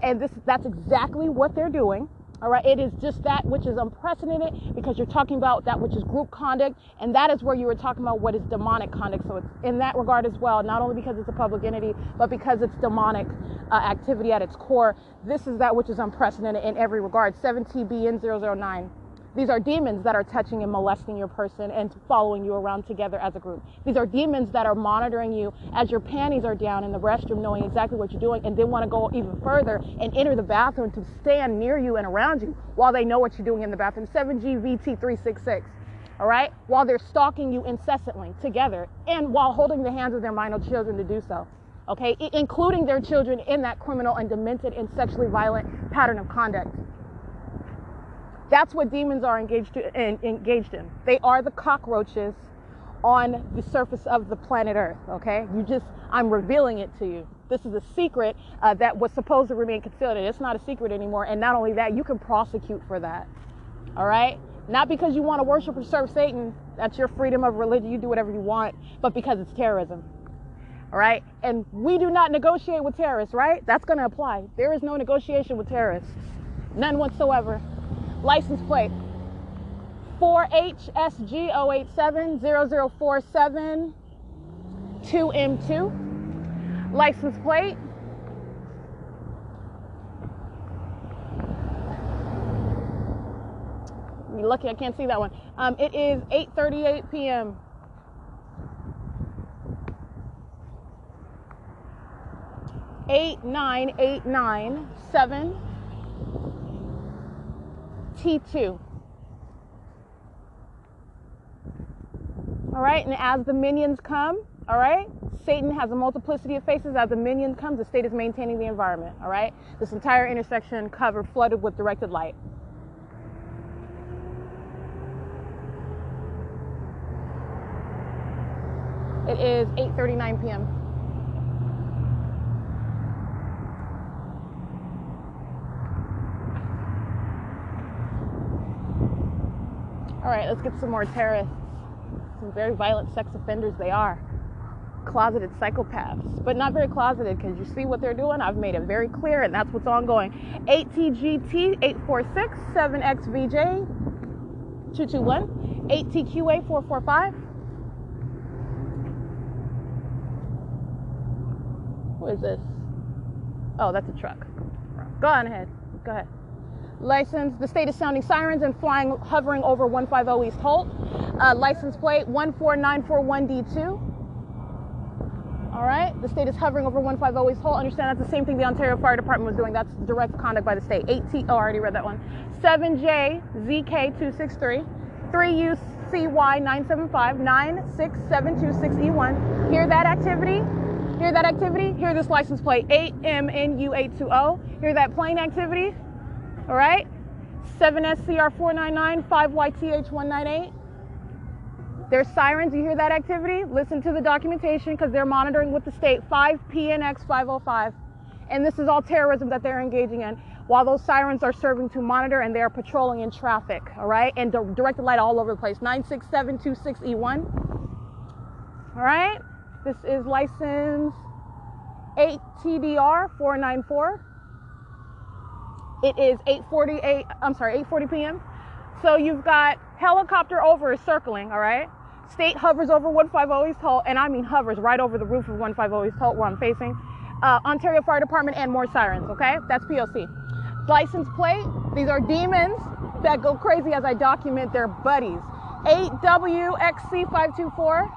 and that's exactly what they're doing. All right, it is just that which is unprecedented because you're talking about that which is group conduct, and that is where you were talking about what is demonic conduct. So it's in that regard as well, not only because it's a public entity, but because it's demonic activity at its core. This is that which is unprecedented in every regard. 7TBN009. These are demons that are touching and molesting your person and following you around together as a group. These are demons that are monitoring you as your panties are down in the restroom, knowing exactly what you're doing, and then want to go even further and enter the bathroom to stand near you and around you while they know what you're doing in the bathroom. 7GVT366. All right? While they're stalking you incessantly together and while holding the hands of their minor children to do so. Okay? Including their children in that criminal and demented and sexually violent pattern of conduct. That's what demons are engaged in. They are the cockroaches on the surface of the planet Earth, okay? I'm revealing it to you. This is a secret that was supposed to remain concealed, and it's not a secret anymore. And not only that, you can prosecute for that, all right? Not because you want to worship or serve Satan. That's your freedom of religion. You do whatever you want, but because it's terrorism, all right? And we do not negotiate with terrorists, right? That's going to apply. There is no negotiation with terrorists, none whatsoever. License plate 4HSG0870047 2M2. License plate you're lucky I can't see that one. It is 8:38 p.m. $89897 T2. All right? And as the minions come, all right, Satan has a multiplicity of faces. As the minion comes, the state is maintaining the environment, all right? This entire intersection covered, flooded with directed light. It is 8:39 p.m. All right, let's get some more terrorists. Some very violent sex offenders they are. Closeted psychopaths, but not very closeted, because you see what they're doing. I've made it very clear, and that's what's ongoing. 8TGT 846 7XVJ 221 8TQA 445. Who is this? Oh, that's a truck. Go on ahead. Go ahead. License, the state is sounding sirens and hovering over 150 East Holt. License plate 14941D2. All right, the state is hovering over 150 East Holt. Understand that's the same thing the Ontario Fire Department was doing. That's direct conduct by the state. I already read that one. 7JZK263, 3UCY975, 96726E1. Hear that activity? Hear that activity? Hear this license plate, 8MNU820. Hear that plane activity? All right, 7SCR499, 5YTH198. There's sirens. You hear that activity? Listen to the documentation, because they're monitoring with the state. 5PNX505. And this is all terrorism that they're engaging in, while those sirens are serving to monitor, and they're patrolling in traffic, all right? And directed light all over the place. 96726E1. All right? This is license 8TDR494. It is 8:40 p.m. So you've got helicopter over circling, all right? State hovers over 150 East Holt, and I mean hovers right over the roof of 150 East Holt where I'm facing. Ontario Fire Department and more sirens, okay? That's P.O.C. License plate, these are demons that go crazy as I document their buddies. 8WXC524.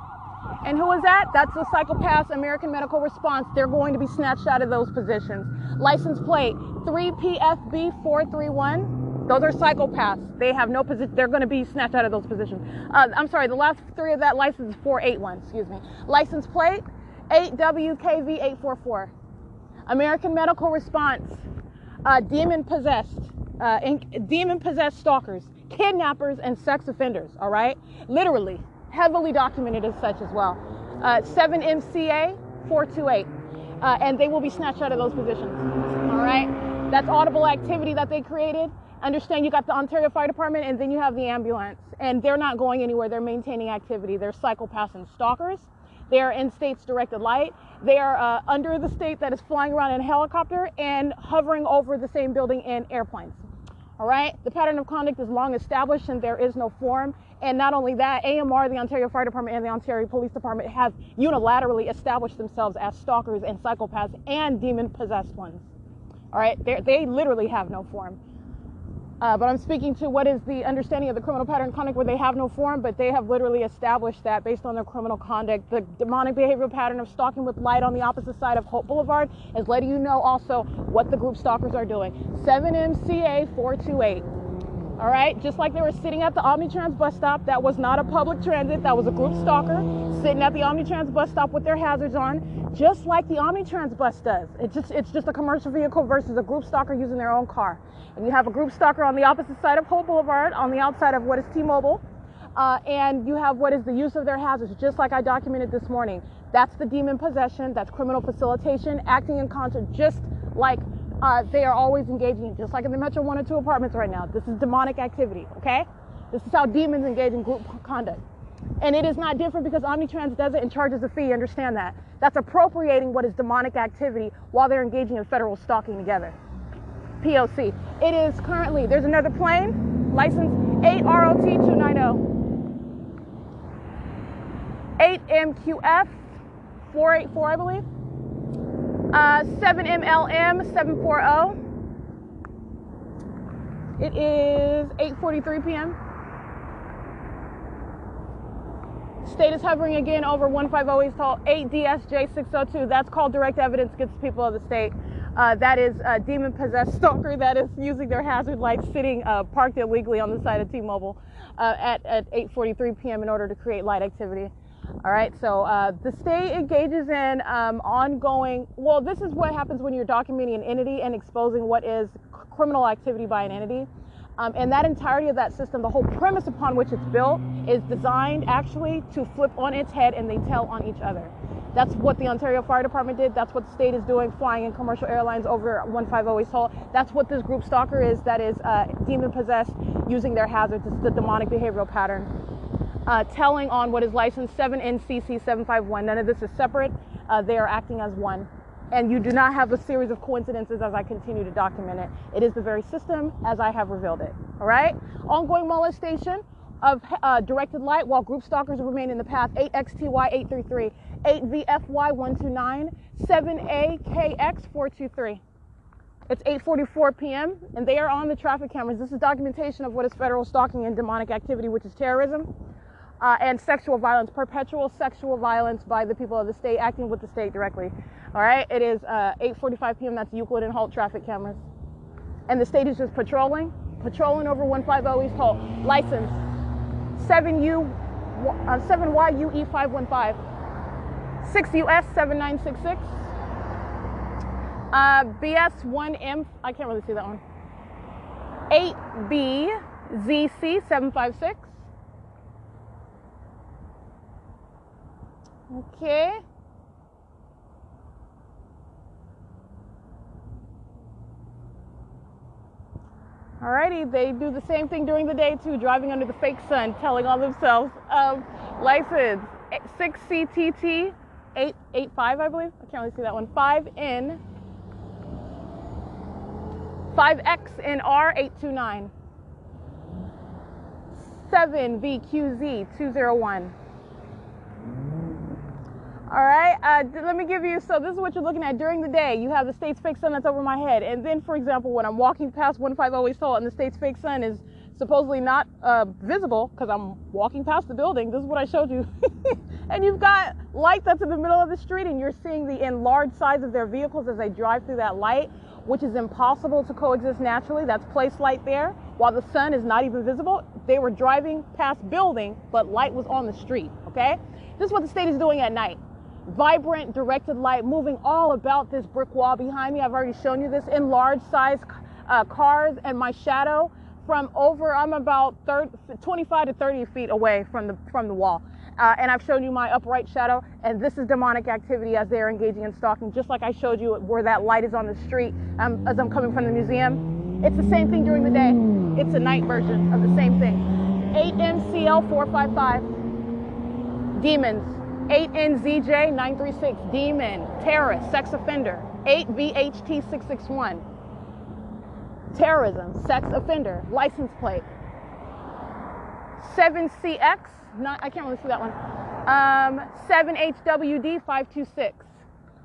And who is that? That's the Psychopaths American Medical Response. They're going to be snatched out of those positions. License plate 3PFB431. Those are psychopaths. They have no position. They're going to be snatched out of those positions. I'm sorry, the last three of that license is 481, excuse me. License plate 8WKV844. American Medical Response. Demon-possessed stalkers, kidnappers, and sex offenders, all right? Literally. Heavily documented as such as well. 7MCA 428. And they will be snatched out of those positions. All right? That's audible activity that they created. Understand, you got the Ontario Fire Department, and then you have the ambulance. And they're not going anywhere. They're maintaining activity. They're psychopaths and stalkers. They are in state's directed light. They are under the state that is flying around in a helicopter and hovering over the same building in airplanes. All right? The pattern of conduct is long established, and there is no form. And not only that, AMR, the Ontario Fire Department, and the Ontario Police Department have unilaterally established themselves as stalkers and psychopaths and demon-possessed ones. All right? They literally have no form. But I'm speaking to what is the understanding of the criminal pattern of conduct where they have no form, but they have literally established that based on their criminal conduct. The demonic behavioral pattern of stalking with light on the opposite side of Hope Boulevard is letting you know also what the group stalkers are doing. 7MCA 428. All right, just like they were sitting at the Omnitrans bus stop, that was not a public transit, that was a group stalker sitting at the Omnitrans bus stop with their hazards on, just like the Omnitrans bus does. It's just a commercial vehicle versus a group stalker using their own car. And you have a group stalker on the opposite side of Hope Boulevard, on the outside of what is T-Mobile, and you have what is the use of their hazards, just like I documented this morning. That's the demon possession, that's criminal facilitation, acting in concert, just like they are always engaging in, just like in the Metro 1 or 2 apartments right now. This is demonic activity, okay? This is how demons engage in group conduct. And it is not different because Omnitrans does it and charges a fee, understand that. That's appropriating what is demonic activity while they're engaging in federal stalking together. P.O.C. It is currently, there's another plane, license 8ROT290. 8MQF 484, I believe. 7MLM 740. It is 8:43 p.m. State is hovering again over 150 East Holt. 8DSJ 602. That's called direct evidence against people of the state. That is a demon-possessed stalker that is using their hazard lights, sitting parked illegally on the side of T-Mobile at 8:43 p.m. in order to create light activity. All right, so the state engages in ongoing, well, this is what happens when you're documenting an entity and exposing what is criminal activity by an entity. And that entirety of that system, the whole premise upon which it's built, is designed actually to flip on its head and they tell on each other. That's what the Ontario Fire Department did. That's what the state is doing, flying in commercial airlines over 150 East Hall. That's what this group stalker is, that is demon-possessed, using their hazards. It's the demonic behavioral pattern. Telling on what is licensed 7 NCC 751. None of this is separate. They are acting as one. And you do not have a series of coincidences as I continue to document it. It is the very system as I have revealed it. All right? Ongoing molestation of directed light while group stalkers remain in the path. 8XTY 833, 8VFY 129, 7AKX 423. It's 8:44 p.m. and they are on the traffic cameras. This is documentation of what is federal stalking and demonic activity, which is terrorism and sexual violence, perpetual sexual violence by the people of the state acting with the state directly. All right, it is 8:45 p.m. That's Euclid and Holt traffic cameras, and the state is just patrolling over 150 East Holt. License 7YUE 515, 6 U.S. 7966. BS1M, I can't really see that one. 8BZC 756. Okay. Alrighty, they do the same thing during the day too, driving under the fake sun, telling on themselves. License 6CTT 885, I believe. I can't really see that one. 5N 5XNR 829. 7VQZ 201. All right, let me give you, so this is what you're looking at during the day. You have the state's fake sun that's over my head. And then, for example, when I'm walking past 150 East Hall and the state's fake sun is supposedly not visible because I'm walking past the building, this is what I showed you. And you've got light that's in the middle of the street and you're seeing the enlarged size of their vehicles as they drive through that light, which is impossible to coexist naturally. That's place light there. While the sun is not even visible, they were driving past building, but light was on the street, okay? This is what the state is doing at night. Vibrant directed light moving all about this brick wall behind me. I've already shown you this. Enlarged size cars and my shadow from over, I'm about 25 to 30 feet away from the wall. And I've shown you my upright shadow, and this is demonic activity as they're engaging in stalking, just like I showed you where that light is on the street as I'm coming from the museum. It's the same thing during the day. It's a night version of the same thing. 8MCL 455, demons. 8NZJ 936, demon, terrorist, sex offender. 8VHT 661, terrorism, sex offender, license plate. 7CX, I can't really see that one. 7HWD 526.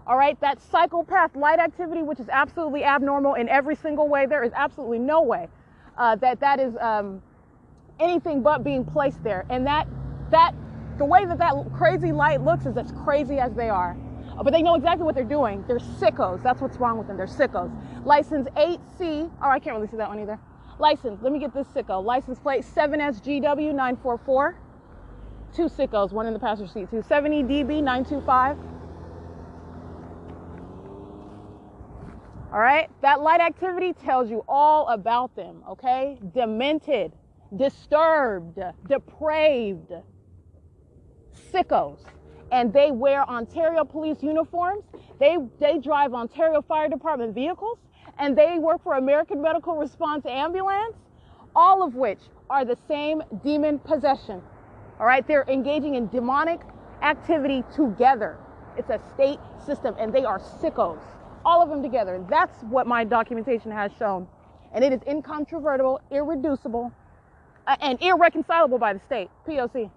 All right, that psychopath light activity, which is absolutely abnormal in every single way. There is absolutely no way that is anything but being placed there. And the way that crazy light looks is as crazy as they are. But they know exactly what they're doing. They're sickos. That's what's wrong with them. They're sickos. License 8C. Oh, I can't really see that one either. License. Let me get this sicko. License plate 7SGW 944. Two sickos. One in the passenger seat too. 7EDB 925. All right. That light activity tells you all about them. Okay. Demented, disturbed, depraved. Sickos. And they wear Ontario police uniforms. They drive Ontario Fire Department vehicles, and they work for American Medical Response Ambulance, all of which are the same demon possession. All right, they're engaging in demonic activity together. It's a state system, and they are sickos, all of them together. That's what my documentation has shown, and it is incontrovertible, irreducible, and irreconcilable by the state. P.O.C.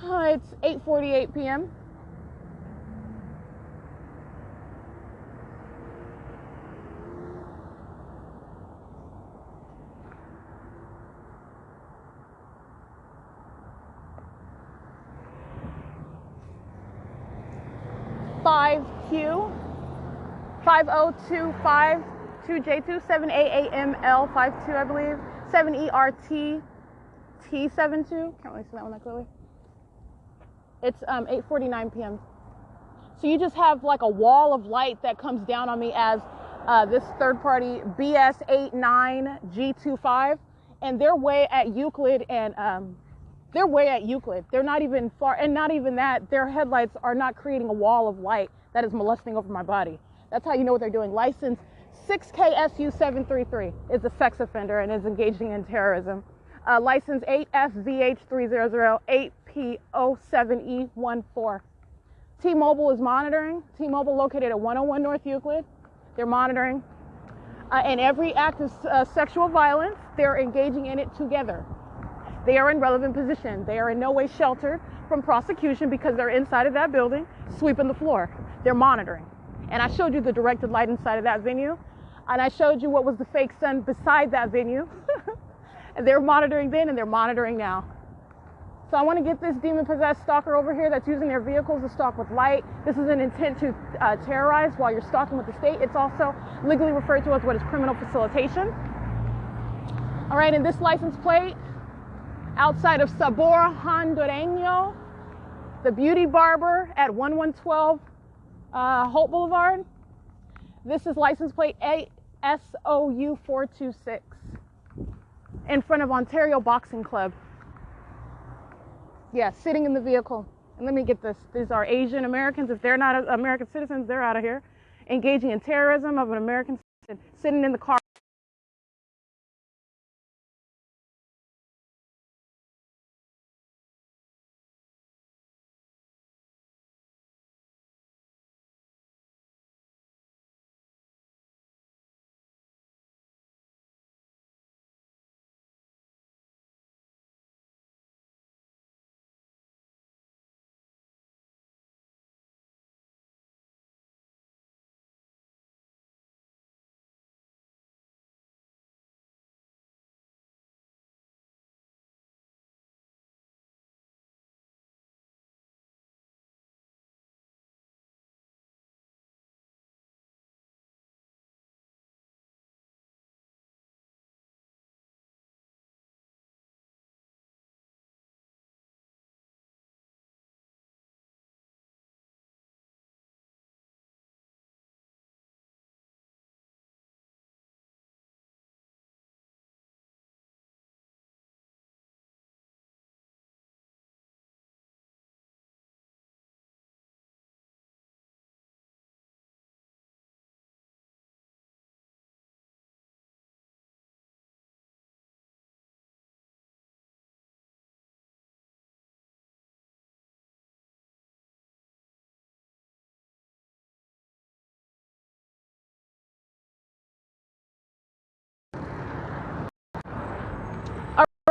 It's 8:48 p.m. 5Q 50252J278AML52, I believe. 7ERT T72. Can't really see that one that clearly. It's 8:49 p.m. So you just have like a wall of light that comes down on me as this third party BS89G25, and they're way at Euclid, and they're way at Euclid. They're not even far, and not even that, their headlights are not creating a wall of light that is molesting over my body. That's how you know what they're doing. License 6KSU733 is a sex offender and is engaging in terrorism. License 8FVH3008P.O.7E14. T-Mobile is monitoring. T-Mobile located at 101 North Euclid. They're monitoring. And every act of sexual violence, they're engaging in it together. They are in relevant position. They are in no way sheltered from prosecution because they're inside of that building, sweeping the floor. They're monitoring. And I showed you the directed light inside of that venue. And I showed you what was the fake sun beside that venue. And they're monitoring then and they're monitoring now. So I want to get this demon-possessed stalker over here that's using their vehicles to stalk with light. This is an intent to terrorize while you're stalking with the state. It's also legally referred to as what is criminal facilitation. All right, and this license plate outside of Sabor Hondureño, the beauty barber at 1112 Holt Boulevard. This is license plate ASOU426 in front of Ontario Boxing Club. Yeah, sitting in the vehicle. And let me get this. These are Asian Americans. If they're not American citizens, they're out of here. Engaging in terrorism of an American citizen, sitting in the car.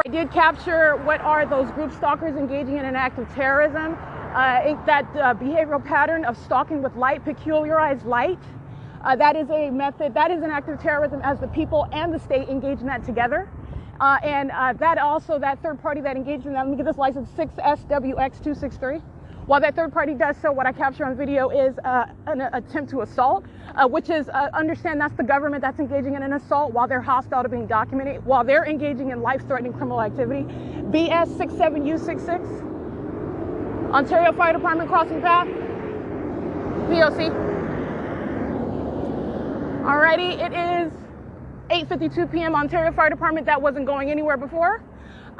I did capture what are those group stalkers engaging in an act of terrorism. That behavioral pattern of stalking with light, peculiarized light, that is a method, that is an act of terrorism as the people and the state engage in that together. That also, that third party that engaged in that, let me get this license 6SWX263. While that third party does so, what I capture on video is an attempt to assault, which is, understand that's the government that's engaging in an assault while they're hostile to being documented, while they're engaging in life-threatening criminal activity. BS67U66, Ontario Fire Department crossing path, P.O.C. Alrighty, it is 8:52 p.m. Ontario Fire Department. That wasn't going anywhere before.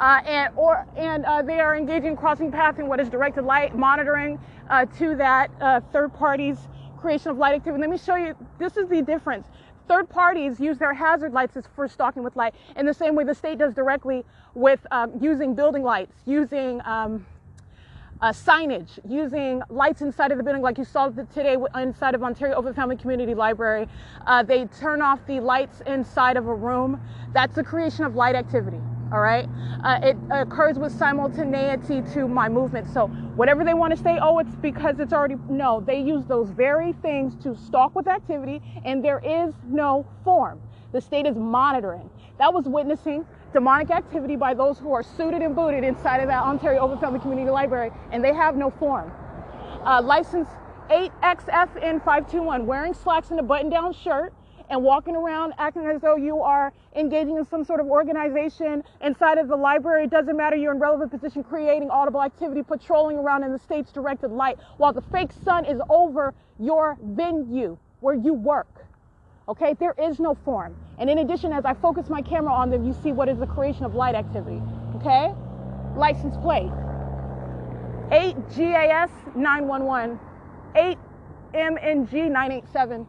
They are engaging crossing path in what is directed light monitoring to that third party's creation of light activity. Let me show you, this is the difference. Third parties use their hazard lights for stalking with light in the same way the state does directly with using building lights, using signage, using lights inside of the building like you saw today inside of Ontario Open Family Community Library. They turn off the lights inside of a room. That's the creation of light activity. All right, it occurs with simultaneity to my movement. So whatever they want to say, oh, it's because it's already, no, they use those very things to stalk with activity, and there is no form. The state is monitoring. That was witnessing demonic activity by those who are suited and booted inside of that Ontario Open Family Community Library, and they have no form. License 8XFN521, wearing slacks and a button-down shirt and walking around acting as though you are engaging in some sort of organization inside of the library. It doesn't matter, you're in relevant position, creating audible activity, patrolling around in the state's directed light while the fake sun is over your venue where you work. Okay, there is no form. And in addition, as I focus my camera on them, you see what is the creation of light activity. Okay, license plate 8GAS 911, 8MNG 987.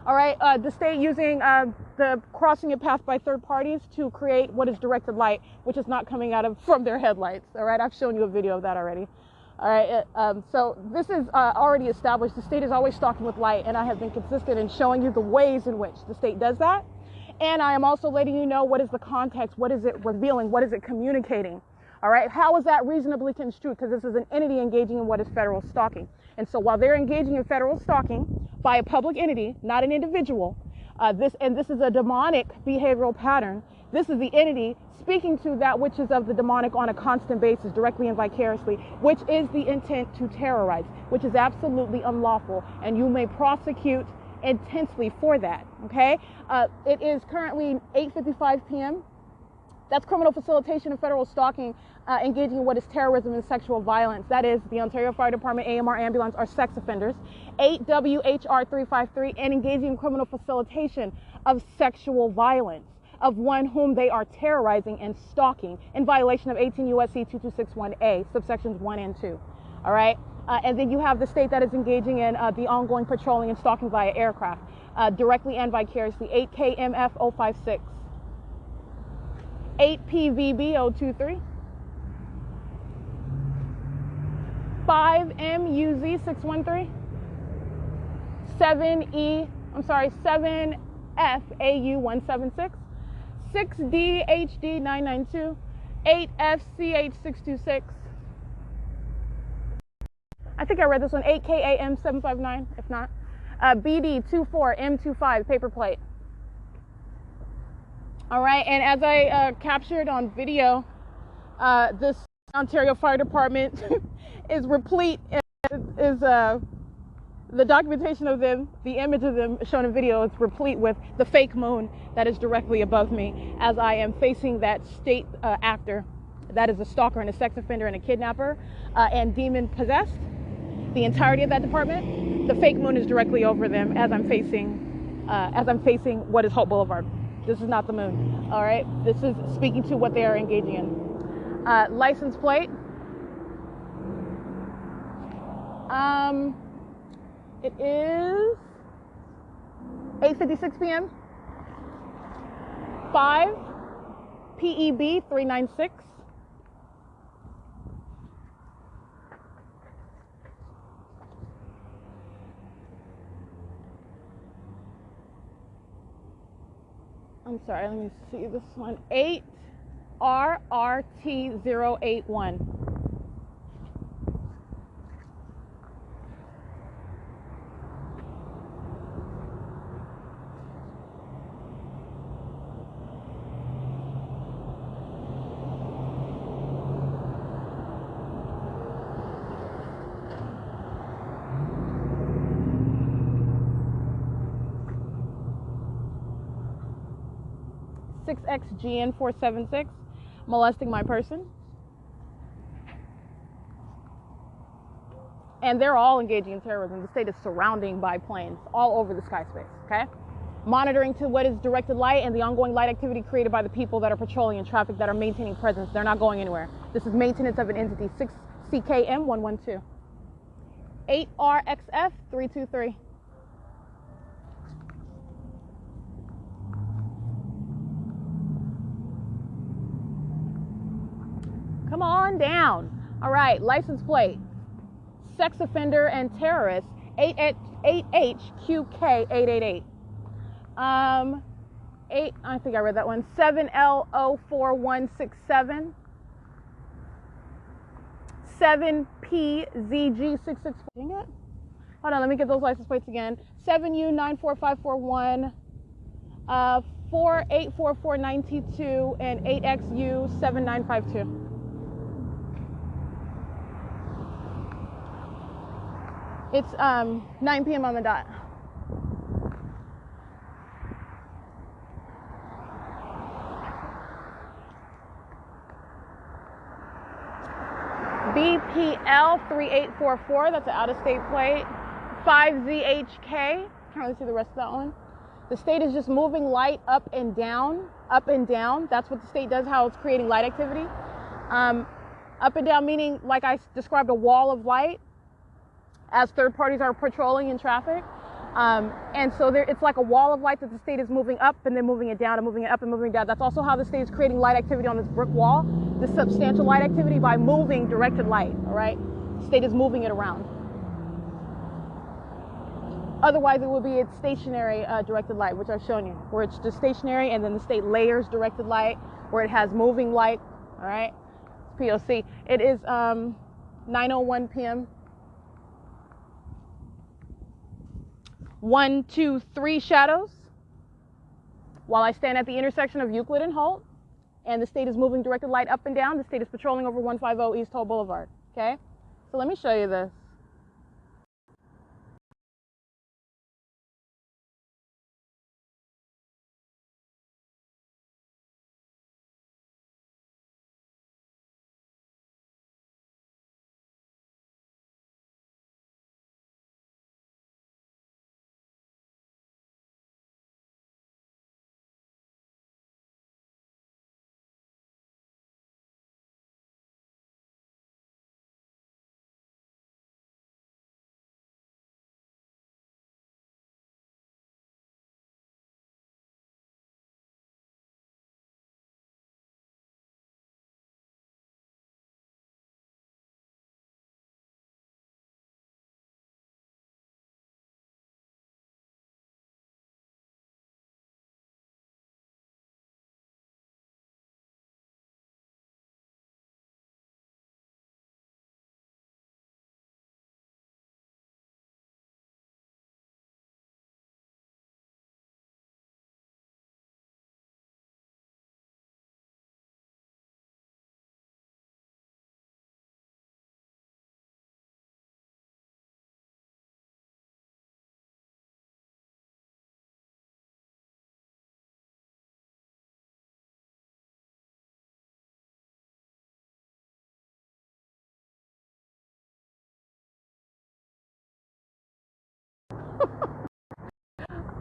All right, the state using the crossing a path by third parties to create what is directed light, which is not coming out of from their headlights. All right, I've shown you a video of that already. All right, so this is already established. The state is always stalking with light, and I have been consistent in showing you the ways in which the state does that. And I am also letting you know what is the context, what is it revealing, what is it communicating. All right, how is that reasonably construed? Because this is an entity engaging in what is federal stalking. And so while they're engaging in federal stalking by a public entity, not an individual, this is a demonic behavioral pattern. This is the entity speaking to that which is of the demonic on a constant basis, directly and vicariously, which is the intent to terrorize, which is absolutely unlawful, and you may prosecute intensely for that. Okay, it is currently 8:55 p.m. That's criminal facilitation of federal stalking, engaging in what is terrorism and sexual violence. That is the Ontario Fire Department, AMR ambulance, are sex offenders. 8WHR 353, and engaging in criminal facilitation of sexual violence of one whom they are terrorizing and stalking in violation of 18 U.S.C. 2261A, subsections 1 and 2. All right? And then you have the state that is engaging in the ongoing patrolling and stalking via aircraft, directly and vicariously. 8KMF 056. 8PVB 023. 5MUZ 613. 7FAU 176. 6DHD 992. 8FCH 626. I think I read this one. 8KAM 759, if not. BD 24M25, paper plate. All right, and as I captured on video, this Ontario Fire Department is replete, is the documentation of them, the image of them shown in video is replete with the fake moon that is directly above me as I am facing that state actor that is a stalker and a sex offender and a kidnapper and demon possessed. The entirety of that department, the fake moon is directly over them as I'm facing what is Hope Boulevard. This is not the moon. All right, this is speaking to what they are engaging in. License plate. It is 8:56 p.m. 5 PEB 396. I'm sorry, let me see this one. 8RRT081. XGN 476, molesting my person. And they're all engaging in terrorism. The state is surrounding by planes all over the sky space, okay? Monitoring to what is directed light and the ongoing light activity created by the people that are patrolling in traffic that are maintaining presence. They're not going anywhere. This is maintenance of an entity. 6CKM 112. 8RXF 323. Come on down. All right, license plate. Sex offender and terrorist, 8HQK888. I think I read that one. 7L04167. 7PZG664. Dang it. Hold on, let me get those license plates again. 7U94541. 484492 and 8XU7952. It's 9 p.m. on the dot. BPL 3844, that's an out-of-state plate. 5ZHK, can't really see the rest of that one. The state is just moving light up and down, up and down. That's what the state does, how it's creating light activity. Up and down meaning, like I described, a wall of light as third parties are patrolling in traffic. And so it's like a wall of light that the state is moving up and then moving it down and moving it up and moving it down. That's also how the state is creating light activity on this brick wall, this substantial light activity, by moving directed light, all right? The state is moving it around. Otherwise, it would be its stationary directed light, which I've shown you, where it's just stationary, and then the state layers directed light, where it has moving light, all right? It's P.O.C. It is 9:01 p.m. 1, 2, 3 shadows while I stand at the intersection of Euclid and Holt, and the state is moving directed light up and down. The state is patrolling over 150 East Holt Boulevard, okay? So let me show you this.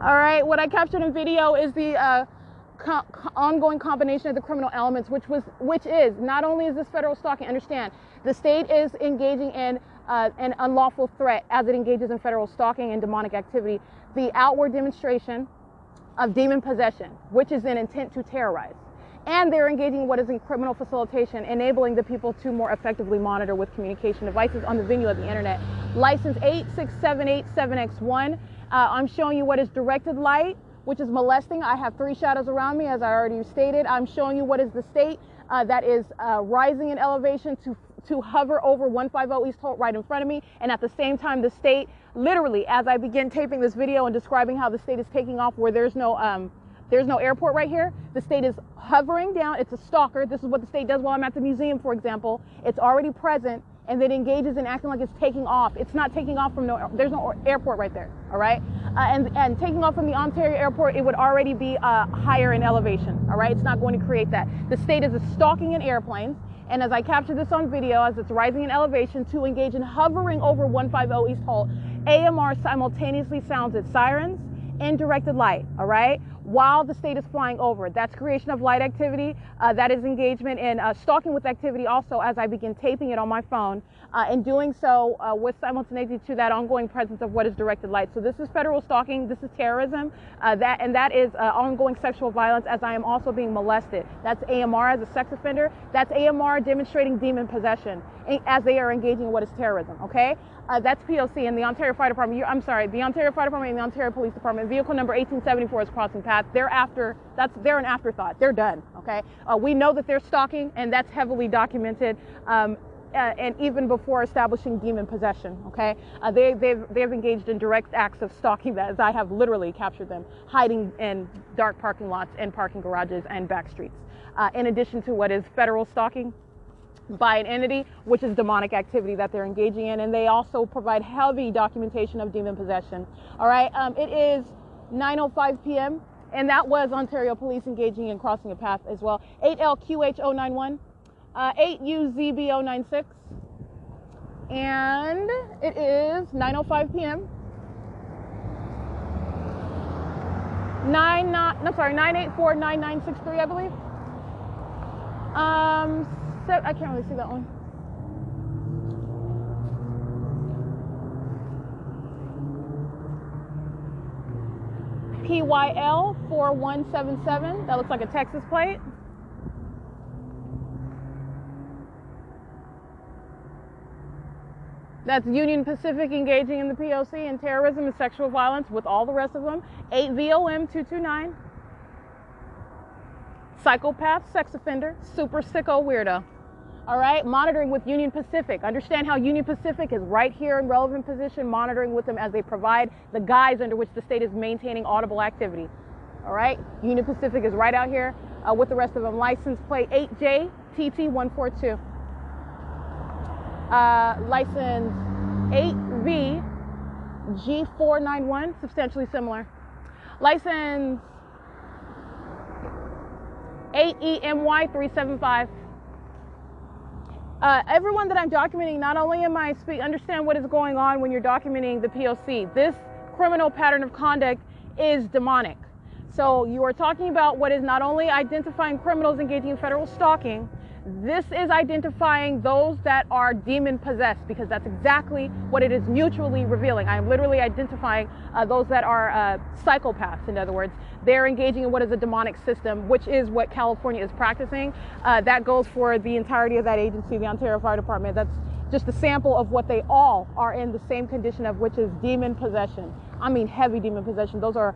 All right, what I captured in video is the ongoing combination of the criminal elements, which is not only is this federal stalking. Understand, the state is engaging in an unlawful threat as it engages in federal stalking and demonic activity. The outward demonstration of demon possession, which is an intent to terrorize. And they're engaging in what is in criminal facilitation, enabling the people to more effectively monitor with communication devices on the venue of the internet. License 86787X1. I'm showing you what is directed light, which is molesting. I have 3 shadows around me, as I already stated. I'm showing you what is the state that is rising in elevation to hover over 150 East Holt right in front of me. And at the same time, the state, literally, as I begin taping this video and describing how the state is taking off where there's no airport right here, the state is hovering down. It's a stalker. This is what the state does while I'm at the museum, for example. It's already present, and then engages in acting like it's taking off. It's not taking off from there's no airport right there, all right? And taking off from the Ontario airport, it would already be higher in elevation, all right? It's not going to create that. The state is stalking in airplanes, and as I capture this on video, as it's rising in elevation to engage in hovering over 150 East Holt, AMR simultaneously sounds its sirens and directed light, all right, while the state is flying over. That's creation of light activity. That is engagement in stalking with activity also, as I begin taping it on my phone, and doing so with simultaneity to that ongoing presence of what is directed light. So this is federal stalking, this is terrorism, that is ongoing sexual violence, as I am also being molested. That's AMR as a sex offender. That's AMR demonstrating demon possession as they are engaging in what is terrorism, okay? That's P.O.C. and the Ontario Fire Department. The Ontario Fire Department and the Ontario Police Department. Vehicle number 1874 is crossing paths. They're an afterthought. They're done, okay? We know that they're stalking, and that's heavily documented, and even before establishing demon possession, okay? They've engaged in direct acts of stalking, that as I have literally captured them, hiding in dark parking lots and parking garages and back streets. In addition to what is federal stalking, by an entity, which is demonic activity that they're engaging in, and they also provide heavy documentation of demon possession. All right, it is 9:05 p.m. and that was Ontario Police engaging in crossing a path as well. 8LQH091, 8UZB096, and it is 9:05 p.m. 9849963, I believe. So I can't really see that one. PYL 4177. That looks like a Texas plate. That's Union Pacific engaging in the P.O.C. in terrorism and sexual violence with all the rest of them. 8VOM229. Psychopath, sex offender, super sicko weirdo. All right, monitoring with Union Pacific. Understand how Union Pacific is right here in relevant position, monitoring with them as they provide the guise under which the state is maintaining audible activity. All right, Union Pacific is right out here with the rest of them. License plate 8JTT142. License 8VG491, substantially similar. License 8EMY375. Everyone that I'm documenting, not only am I understand what is going on when you're documenting the P.O.C. This criminal pattern of conduct is demonic. So you are talking about what is not only identifying criminals engaging in federal stalking, this is identifying those that are demon possessed, because that's exactly what it is mutually revealing. I am literally identifying those that are psychopaths. In other words, they're engaging in what is a demonic system, which is what California is practicing. That goes for the entirety of that agency, the Ontario Fire Department. That's just a sample of what they all are in the same condition of, which is demon possession. I mean heavy demon possession. Those are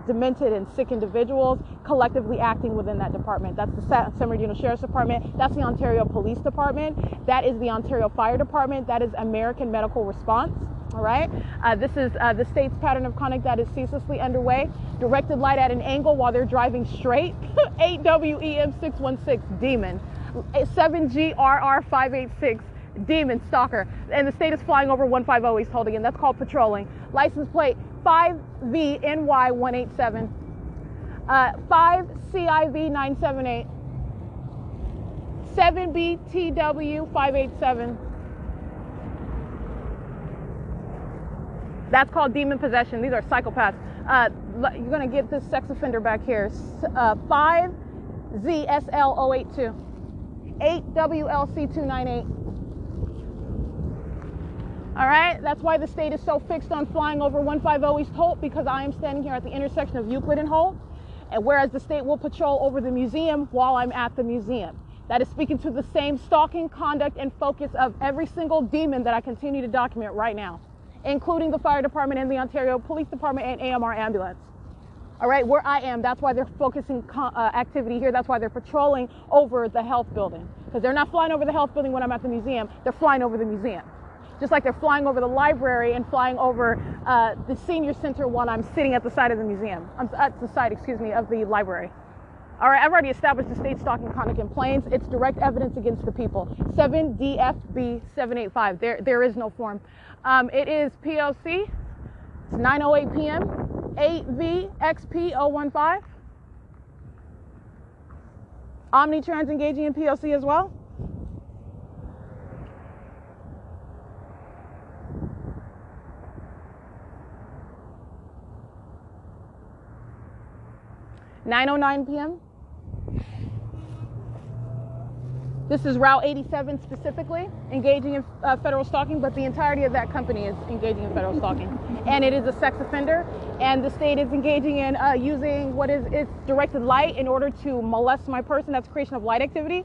demented and sick individuals collectively acting within that department. That's the San Bernardino Sheriff's Department. That's the Ontario Police Department. That is the Ontario Fire Department. That is American Medical Response. All right. This is the state's pattern of conduct that is ceaselessly underway. Directed light at an angle while they're driving straight. 8WEM616, demon. 7GRR586. Demon stalker, and the state is flying over 150. He's holding in. That's called patrolling. License plate 5VNY187, 5CIV978, 7BTW587. That's called demon possession. These are psychopaths. You're gonna get this sex offender back here. 5ZSL082, 8WLC298. All right, that's why the state is so fixed on flying over 150 East Holt, because I am standing here at the intersection of Euclid and Holt, and whereas the state will patrol over the museum while I'm at the museum. That is speaking to the same stalking conduct and focus of every single demon that I continue to document right now, including the fire department and the Ontario Police Department and AMR ambulance. All right, where I am, that's why they're focusing activity here. That's why they're patrolling over the health building, because they're not flying over the health building when I'm at the museum. They're flying over the museum. Just like they're flying over the library and flying over the senior center while I'm sitting at the side of the museum. I'm at the side, excuse me, of the library. All right, I've already established the state stalking conduct in planes. It's direct evidence against the people. 7DFB785. There is no form. It is P.O.C. It's 9:08 p.m. 8VXP015. Omnitrans engaging in P.O.C. as well. (9:09 p.m.) This is Route 87 specifically, engaging in federal stalking, but the entirety of that company is engaging in federal stalking. And it is a sex offender, and the state is engaging in using what is its directed light in order to molest my person. That's creation of light activity.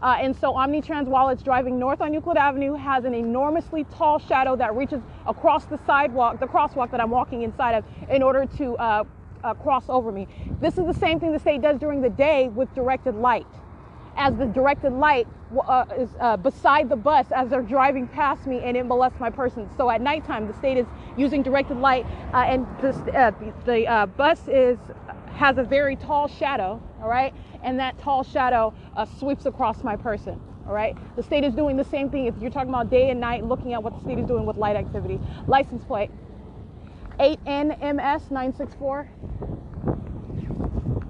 And so Omnitrans, while it's driving north on Euclid Avenue, has an enormously tall shadow that reaches across the sidewalk, the crosswalk that I'm walking inside of, in order to cross over me. This is the same thing the state does during the day with directed light, as the directed light is beside the bus as they're driving past me, and it molests my person. So at nighttime, the state is using directed light, and the bus has a very tall shadow, all right? And that tall shadow sweeps across my person, All right, the state is doing the same thing. If you're talking about day and night, looking at what the state is doing with light activity. License plate 8NMS 964.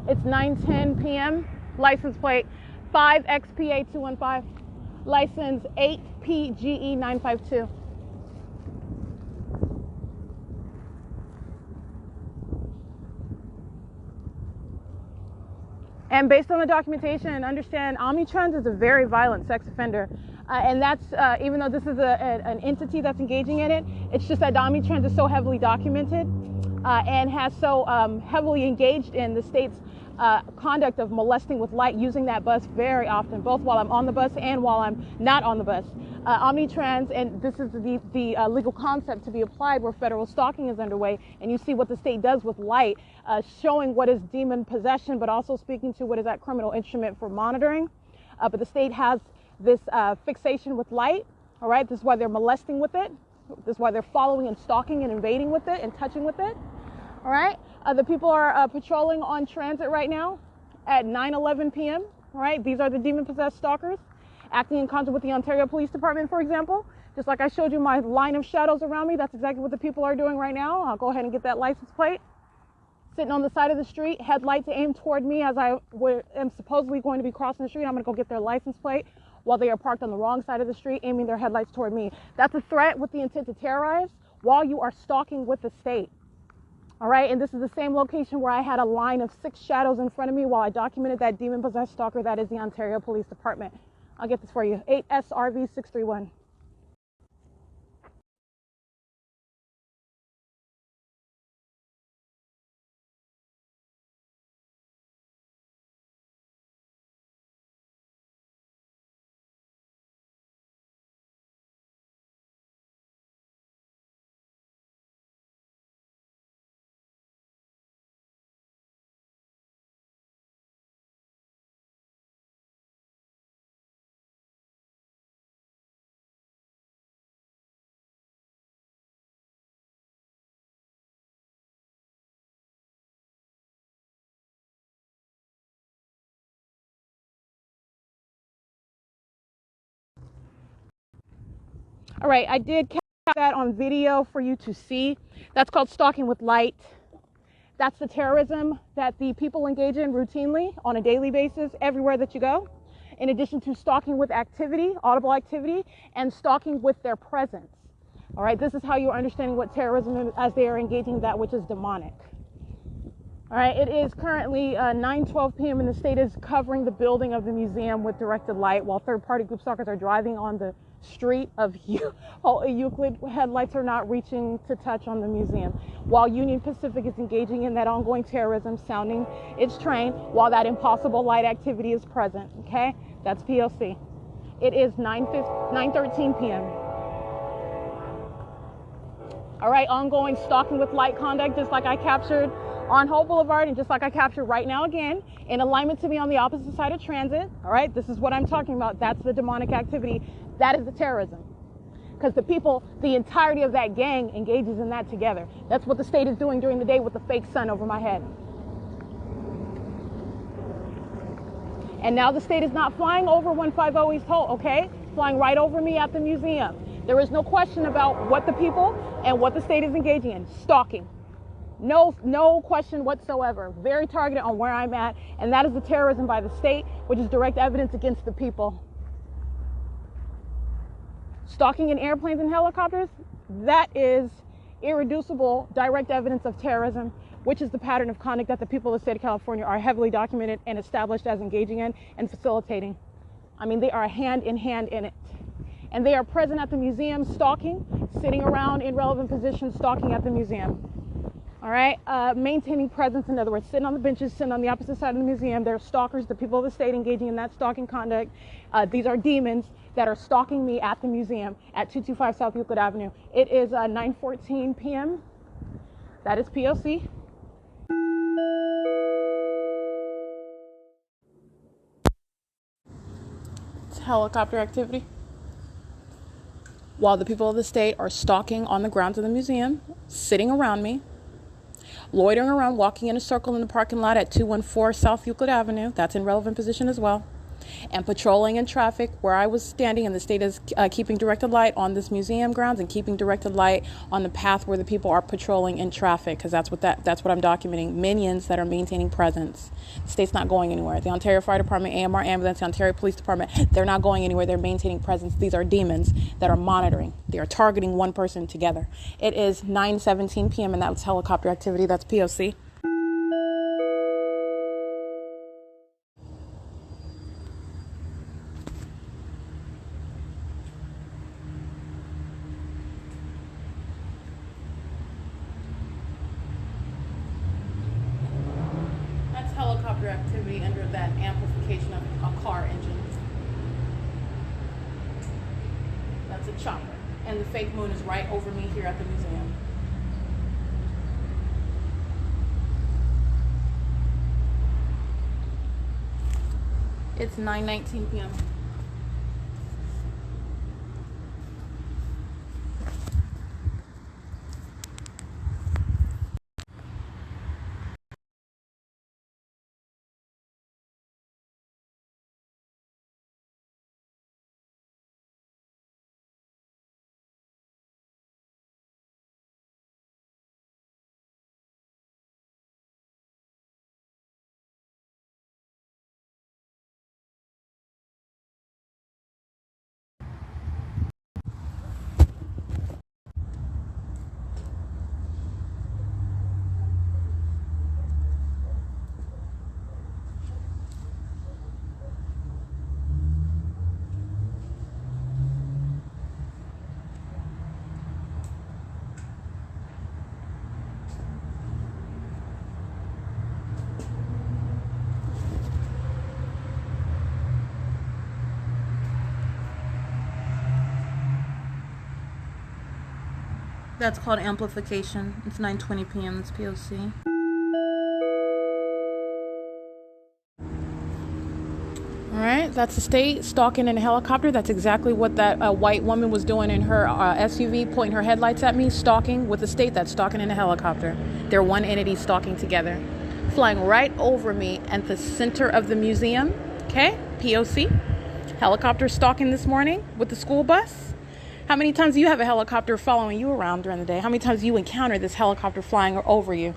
It's 9:10 p.m. License plate 5XPA 215. License 8PGE 952. And based on the documentation, understand Omnitrans is a very violent sex offender. And that's, even though this is an entity that's engaging in it, it's just that Omnitrans is so heavily documented and has so heavily engaged in the state's conduct of molesting with light, using that bus very often, both while I'm on the bus and while I'm not on the bus. Omnitrans, and this is the legal concept to be applied where federal stalking is underway, and you see what the state does with light, showing what is demon possession, but also speaking to what is that criminal instrument for monitoring. But the state has this fixation with light, all right? This is why they're molesting with it. This is why they're following and stalking and invading with it and touching with it, all right? The people are patrolling on transit right now at 9:11 p.m., all right? These are the demon-possessed stalkers acting in concert with the Ontario Police Department, for example. Just like I showed you my line of shadows around me, that's exactly what the people are doing right now. I'll go ahead and get that license plate. Sitting on the side of the street, headlights aimed toward me as I am supposedly going to be crossing the street. I'm going to go get their license plate while they are parked on the wrong side of the street, aiming their headlights toward me. That's a threat with the intent to terrorize while you are stalking with the state. All right, and this is the same location where I had a line of 6 shadows in front of me while I documented that demon-possessed stalker. That is the Ontario Police Department. I'll get this for you. 8SRV 631. All right, I did capture that on video for you to see. That's called stalking with light. That's the terrorism that the people engage in routinely on a daily basis everywhere that you go, in addition to stalking with activity, audible activity, and stalking with their presence. All right, this is how you're understanding what terrorism is as they are engaging that which is demonic. All right, it is currently 9:12 p.m. and the state is covering the building of the museum with directed light while third-party group stalkers are driving on the street of Euclid. Headlights are not reaching to touch on the museum. While Union Pacific is engaging in that ongoing terrorism, sounding its train while that impossible light activity is present, okay? That's P.O.C. It is 9:13 p.m. All right, ongoing stalking with light conduct, just like I captured on Hope Boulevard and just like I captured right now again, in alignment to me on the opposite side of transit. All right, this is what I'm talking about. That's the demonic activity. That is the terrorism. Because the people, the entirety of that gang engages in that together. That's what the state is doing during the day with the fake sun over my head. And now the state is not flying over 150 East Holt, okay? Flying right over me at the museum. There is no question about what the people and what the state is engaging in. Stalking. No question whatsoever. Very targeted on where I'm at, and that is the terrorism by the state, which is direct evidence against the people. Stalking in airplanes and helicopters, that is irreducible direct evidence of terrorism, which is the pattern of conduct that the people of the state of California are heavily documented and established as engaging in and facilitating. I mean, they are hand in hand in it. And they are present at the museum stalking, sitting around in relevant positions stalking at the museum. All right, maintaining presence, in other words, sitting on the benches, sitting on the opposite side of the museum. They're stalkers, the people of the state engaging in that stalking conduct. These are demons that are stalking me at the museum at 225 South Euclid Avenue. It is 9:14 p.m. That is P.O.C. It's helicopter activity. While the people of the state are stalking on the grounds of the museum, sitting around me, loitering around, walking in a circle in the parking lot at 214 South Euclid Avenue. That's in relevant position as well. and patrolling in traffic where I was standing, and the state is keeping directed light on this museum grounds and keeping directed light on the path where the people are patrolling in traffic, because that's what I'm documenting. Minions that are maintaining presence. The state's not going anywhere. The Ontario Fire Department, AMR Ambulance, the Ontario Police Department, they're not going anywhere. They're maintaining presence. These are demons that are monitoring. They are targeting one person together. It is 9:17 p.m. and that was helicopter activity. That's P.O.C. That's helicopter activity under that amplification of a car engine. That's a chopper. And the fake moon is right over me here at the museum. It's 9:19 p.m. That's called amplification. It's 9:20 p.m. It's P.O.C. All right, that's the state stalking in a helicopter. That's exactly what that white woman was doing in her SUV, pointing her headlights at me, stalking with the state that's stalking in a helicopter. They're one entity stalking together, flying right over me at the center of the museum. Okay, P.O.C. Helicopter stalking this morning with the school bus. How many times do you have a helicopter following you around during the day? How many times do you encounter this helicopter flying over you?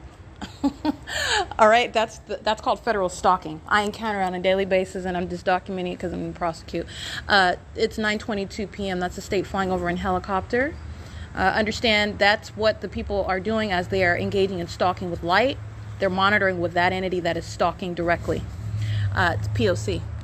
All right, that's called federal stalking. I encounter it on a daily basis, and I'm just documenting it because I'm going to prosecute. It's 9:22 p.m. That's the state flying over in helicopter. Understand that's what the people are doing as they are engaging in stalking with light. They're monitoring with that entity that is stalking directly. It's P.O.C.